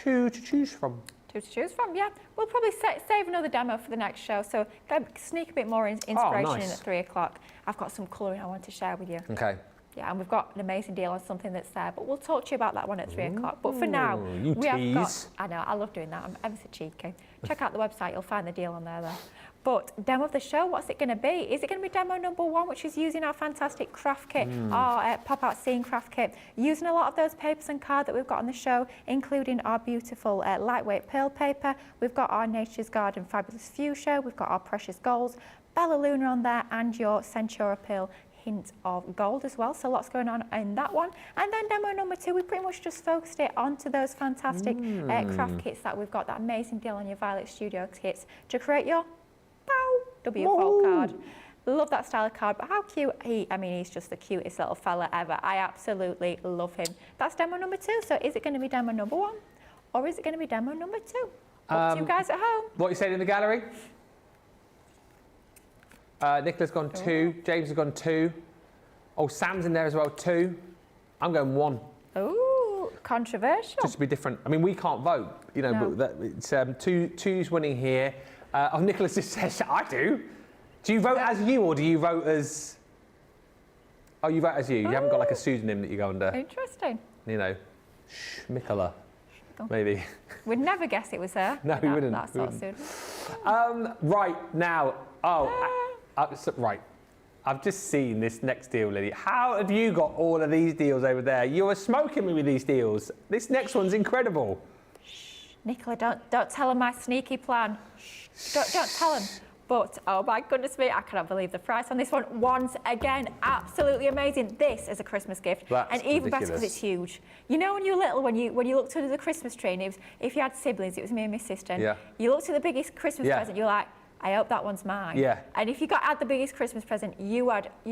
2 to choose from. 2 to choose from, yeah. We'll probably save another demo for the next show, so sneak a bit more inspiration in at 3 o'clock. I've got some colouring I want to share with you. Okay. Yeah, and we've got an amazing deal on something that's there, but we'll talk to you about that one at 3 o'clock. But for now, we have got... I know, I love doing that. I'm ever so cheeky. Check out the website, you'll find the deal on there. But demo of the show, what's it going to be? Is it going to be demo number 1, which is using our fantastic craft kit, our pop-out scene craft kit, using a lot of those papers and card that we've got on the show, including our beautiful lightweight pearl paper. We've got our Nature's Garden Fabulous Fuchsia, we've got our Precious Golds, Bella Luna on there, and your Centura Pearl hint of gold as well, so lots going on in that one. And then demo number 2, we pretty much just focused it onto those fantastic craft kits that we've got, that amazing deal on your Violet Studio kits to create your W fold card. Love that style of card, but how cute he's just the cutest little fella ever. I absolutely love him. That's demo number 2, so is it going to be demo number 1 or is it going to be demo number 2? Up to you guys at home. What are you saying in the gallery? Nicola's gone 2, James has gone 2. Oh, Sam's in there as well, 2. I'm going 1. Ooh, controversial. Just to be different. I mean, we can't vote, you know, No. but it's 2's winning here. Nicholas just says, I do. Do you vote as you or do you vote as... Oh, you vote as you. You haven't got like a pseudonym that you go under. Interesting. You know, Schmickeler, maybe. We'd never guess it was her. No, we wouldn't. That sort of pseudonym. Right, now, right. I've just seen this next deal, Lily. How have you got all of these deals over there? You were smoking me with these deals. This next one's incredible. Nicola, don't tell him my sneaky plan. Don't tell him. But, oh my goodness me, I cannot believe the price on this one. Once again, absolutely amazing. This is a Christmas gift. That's and even ridiculous. better because it's huge. You know when you were little, when you looked under the Christmas tree, and it was, if you had siblings, it was me and my sister. Yeah. You looked at the biggest Christmas present, you're like, I hope that one's mine. Yeah. And if you had the biggest Christmas present, you'd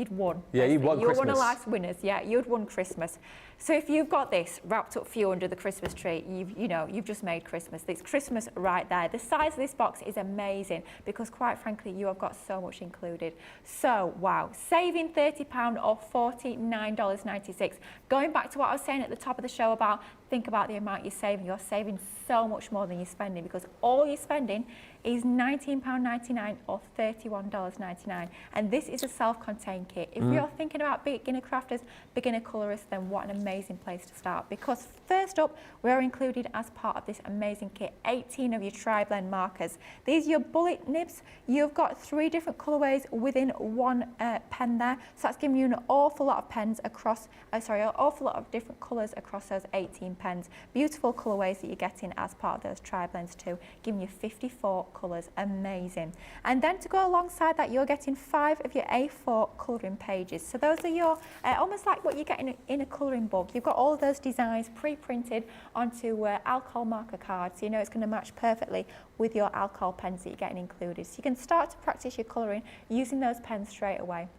won. Yeah, you'd won You're one of Christmas. life's winners. Yeah, you'd won Christmas. So if you've got this wrapped up for you under the Christmas tree, you've just made Christmas. It's Christmas right there. The size of this box is amazing because, quite frankly, you have got so much included. So, wow, saving £30 or $49.96. Going back to what I was saying at the top of the show about think about the amount you're saving. You're saving so much more than you're spending, because all you're spending is £19.99 or $31.99. And this is a self-contained kit. If you're thinking about beginner crafters, beginner colorists, then what an amazing place to start. Because first up, we're included as part of this amazing kit 18 of your tri-blend markers. These are your bullet nibs. You've got 3 different colorways within one pen there. So that's giving you an awful lot of pens across, an awful lot of different colors across those 18 pens. Beautiful colorways that you're getting as part of those tri-blends too, giving you 54 colours, amazing. And then to go alongside that, you're getting 5 of your A4 colouring pages. So those are your, almost like what you get in a colouring book. You've got all of those designs pre-printed onto alcohol marker cards, so you know it's going to match perfectly with your alcohol pens that you're getting included. So you can start to practice your colouring using those pens straight away.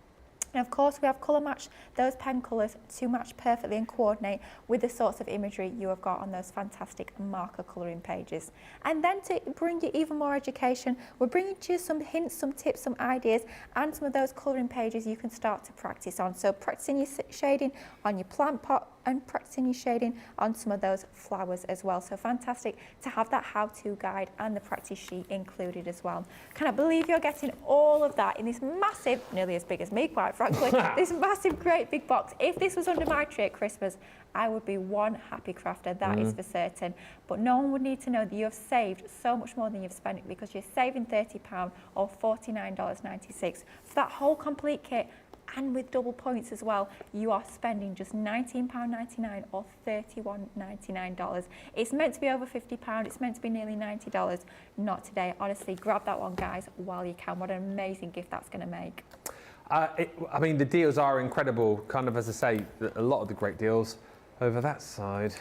And of course, we have colour match those pen colours to match perfectly and coordinate with the sorts of imagery you have got on those fantastic marker colouring pages. And then to bring you even more education, we're bringing you some hints, some tips, some ideas, and some of those colouring pages you can start to practice on. So practicing your shading on your plant pot and practicing your shading on some of those flowers as well. So fantastic to have that how-to guide and the practice sheet included as well. Can I believe you're getting all of that in this massive, nearly as big as me, quite frankly, this massive, great big box. If this was under my tree at Christmas, I would be one happy crafter, that is for certain. But no one would need to know that you have saved so much more than you've spent, because you're saving £30 or $49.96 for that whole complete kit. And with double points as well, you are spending just £19.99 or $31.99. It's meant to be over £50, it's meant to be nearly $90. Not today. Honestly, grab that one, guys, while you can. What an amazing gift that's going to make. I mean, the deals are incredible. Kind of, as I say, a lot of the great deals over that side.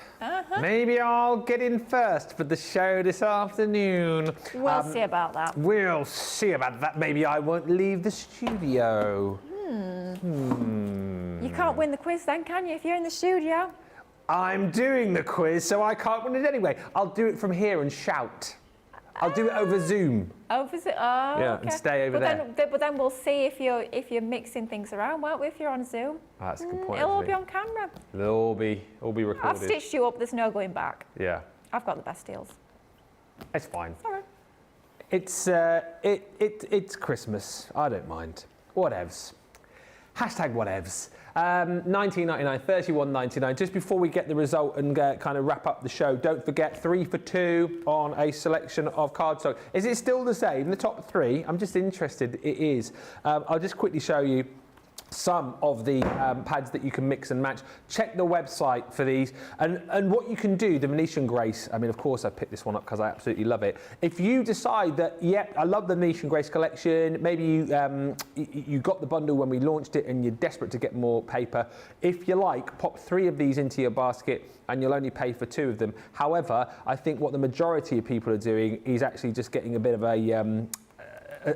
Maybe I'll get in first for the show this afternoon. We'll see about that. We'll see about that. Maybe I won't leave the studio. You can't win the quiz then, can you, if you're in the studio? I'm doing the quiz, so I can't win it anyway. I'll do it from here and shout. I'll do it over Zoom. Over Zoom? Oh, yeah, okay. and stay over there. But then we'll see if you're mixing things around, won't we, if you're on Zoom? That's a good point. It'll all be on camera. It'll all be recorded. I've stitched you up, there's no going back. Yeah. I've got the best deals. It's fine. All right. It's Christmas. I don't mind. Whatevs. Hashtag whatevs. $19.99, $31.99. Just before we get the result and kind of wrap up the show, don't forget 3 for 2 on a selection of cardstock. Is it still the same? The top 3? I'm just interested. It is. I'll just quickly show you some of the pads that you can mix and match. Check the website for these, and what you can do, the Venetian Grace, I mean, of course I picked this one up because I absolutely love it. If you decide that, yep, I love the Venetian Grace collection, maybe you got the bundle when we launched it and you're desperate to get more paper, if you like, pop 3 of these into your basket and you'll only pay for 2 of them. However, I think what the majority of people are doing is actually just getting a bit of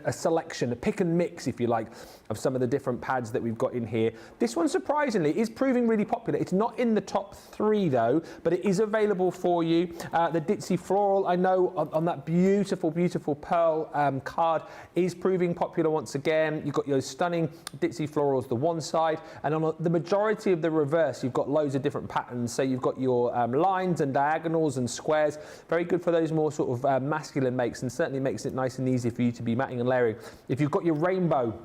a selection, a pick and mix, if you like, of some of the different pads that we've got in here. This one, surprisingly, is proving really popular. It's not in the top 3 though, but it is available for you. The Ditzy Floral, I know on that beautiful, beautiful pearl card, is proving popular once again. You've got your stunning Ditzy Florals, the one side, and on the majority of the reverse, you've got loads of different patterns. So you've got your lines and diagonals and squares. Very good for those more sort of masculine makes, and certainly makes it nice and easy for you to be matting and layering. If you've got your rainbow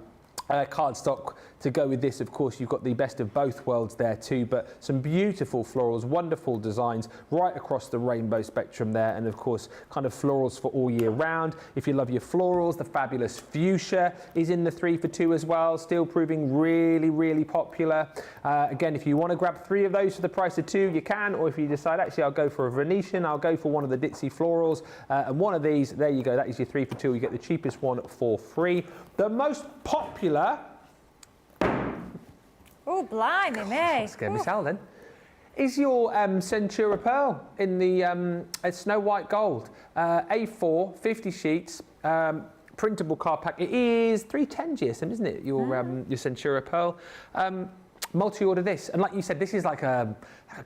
cardstock to go with this, of course, you've got the best of both worlds there too, but some beautiful florals, wonderful designs right across the rainbow spectrum there, and of course kind of florals for all year round. If you love your florals, the fabulous fuchsia is in the 3 for 2 as well, still proving really, really popular. Again, if you want to grab 3 of those for the price of 2, you can, or if you decide actually I'll go for a Venetian, I'll go for one of the Ditzy Florals, and one of these, there you go, that is your 3 for 2. You get the cheapest one for free. The most popular, oh, blimey me. Scared me Sal then. Is your Centura Pearl in the Snow White Gold. A4, 50 sheets, printable card pack. It is 310 GSM, isn't it? Your Centura Pearl. Multi-order this. And like you said, this is like a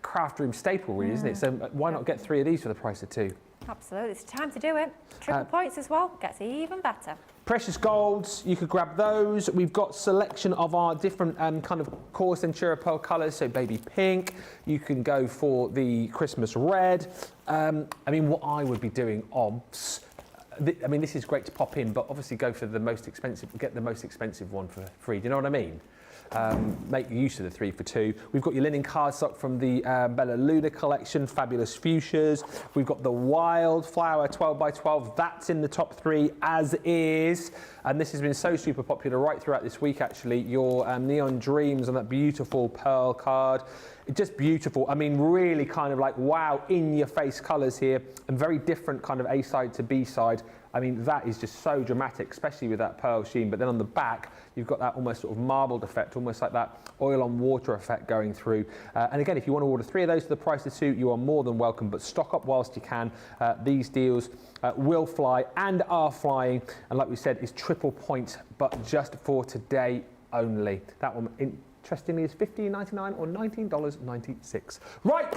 craft room staple, really, isn't it? So why not get 3 of these for the price of 2? Absolutely, it's time to do it. Triple points as well, gets even better. Precious golds, you could grab those. We've got selection of our different kind of core Centura pearl colours, so baby pink. You can go for the Christmas red. I mean, what I would be doing, obs, I mean, this is great to pop in, but obviously go for the most expensive, get the most expensive one for free. Do you know what I mean? Make use of the 3 for 2. We've got your linen cardstock from the Bella Luna collection, fabulous fuchsias. We've got the wildflower 12 by 12. That's in the top 3 as is. And this has been so super popular right throughout this week, actually. Your Neon Dreams on that beautiful pearl card. Just beautiful. I mean, really kind of like, wow, in your face colours here, and very different kind of A side to B side. I mean, that is just so dramatic, especially with that pearl sheen. But then on the back, you've got that almost sort of marbled effect, almost like that oil on water effect going through. And again, if you want to order 3 of those for the price of 2, you are more than welcome. But stock up whilst you can. These deals will fly and are flying. And like we said, is triple point, but just for today only. That one, interestingly, is $15.99 or $19.96. Right,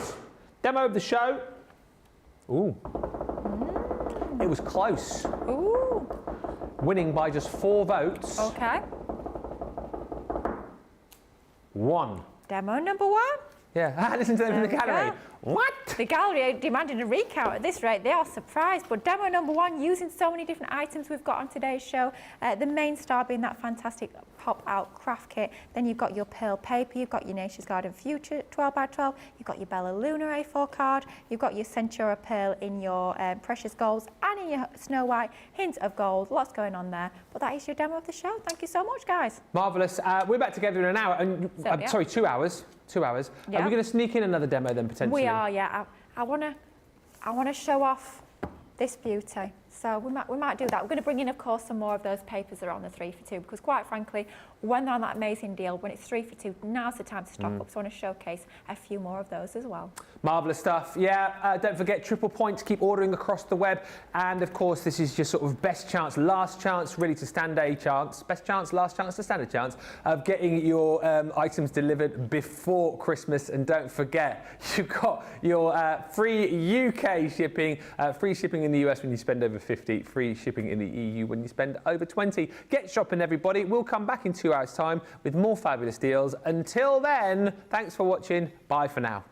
demo of the show. Ooh. It was close. Ooh. Winning by just 4 votes. Okay. 1. Demo number 1. Yeah, listen to them in the gallery. What? The gallery are demanding a recount at this rate. They are surprised. But demo number 1, using so many different items we've got on today's show. The main star being that fantastic pop-out craft kit. Then you've got your pearl paper. You've got your Nature's Garden Future 12 by 12. You've got your Bella Luna A4 card. You've got your Centura pearl in your precious golds and in your Snow White. Hint of gold. Lots going on there. But that is your demo of the show. Thank you so much, guys. Marvellous. We're back together in an hour. And sorry, 2 hours. 2 hours. Yeah. Are we going to sneak in another demo then, potentially? We are, yeah. I want to show off this beauty. So we might do that. We're going to bring in, of course, some more of those papers that are on the 3 for 2, because quite frankly, when they're on that amazing deal, when it's 3 for 2, now's the time to stock up. So I want to showcase a few more of those as well. Marvellous stuff. Yeah, don't forget, triple points, keep ordering across the web. And of course, this is your sort of best chance, last chance really to stand a chance, best chance, last chance to stand a chance of getting your items delivered before Christmas. And don't forget, you've got your free UK shipping, free shipping in the US when you spend over 50, free shipping in the EU when you spend over 20. Get shopping, everybody. We'll come back in 2 hours' time with more fabulous deals. Until then, thanks for watching. Bye for now.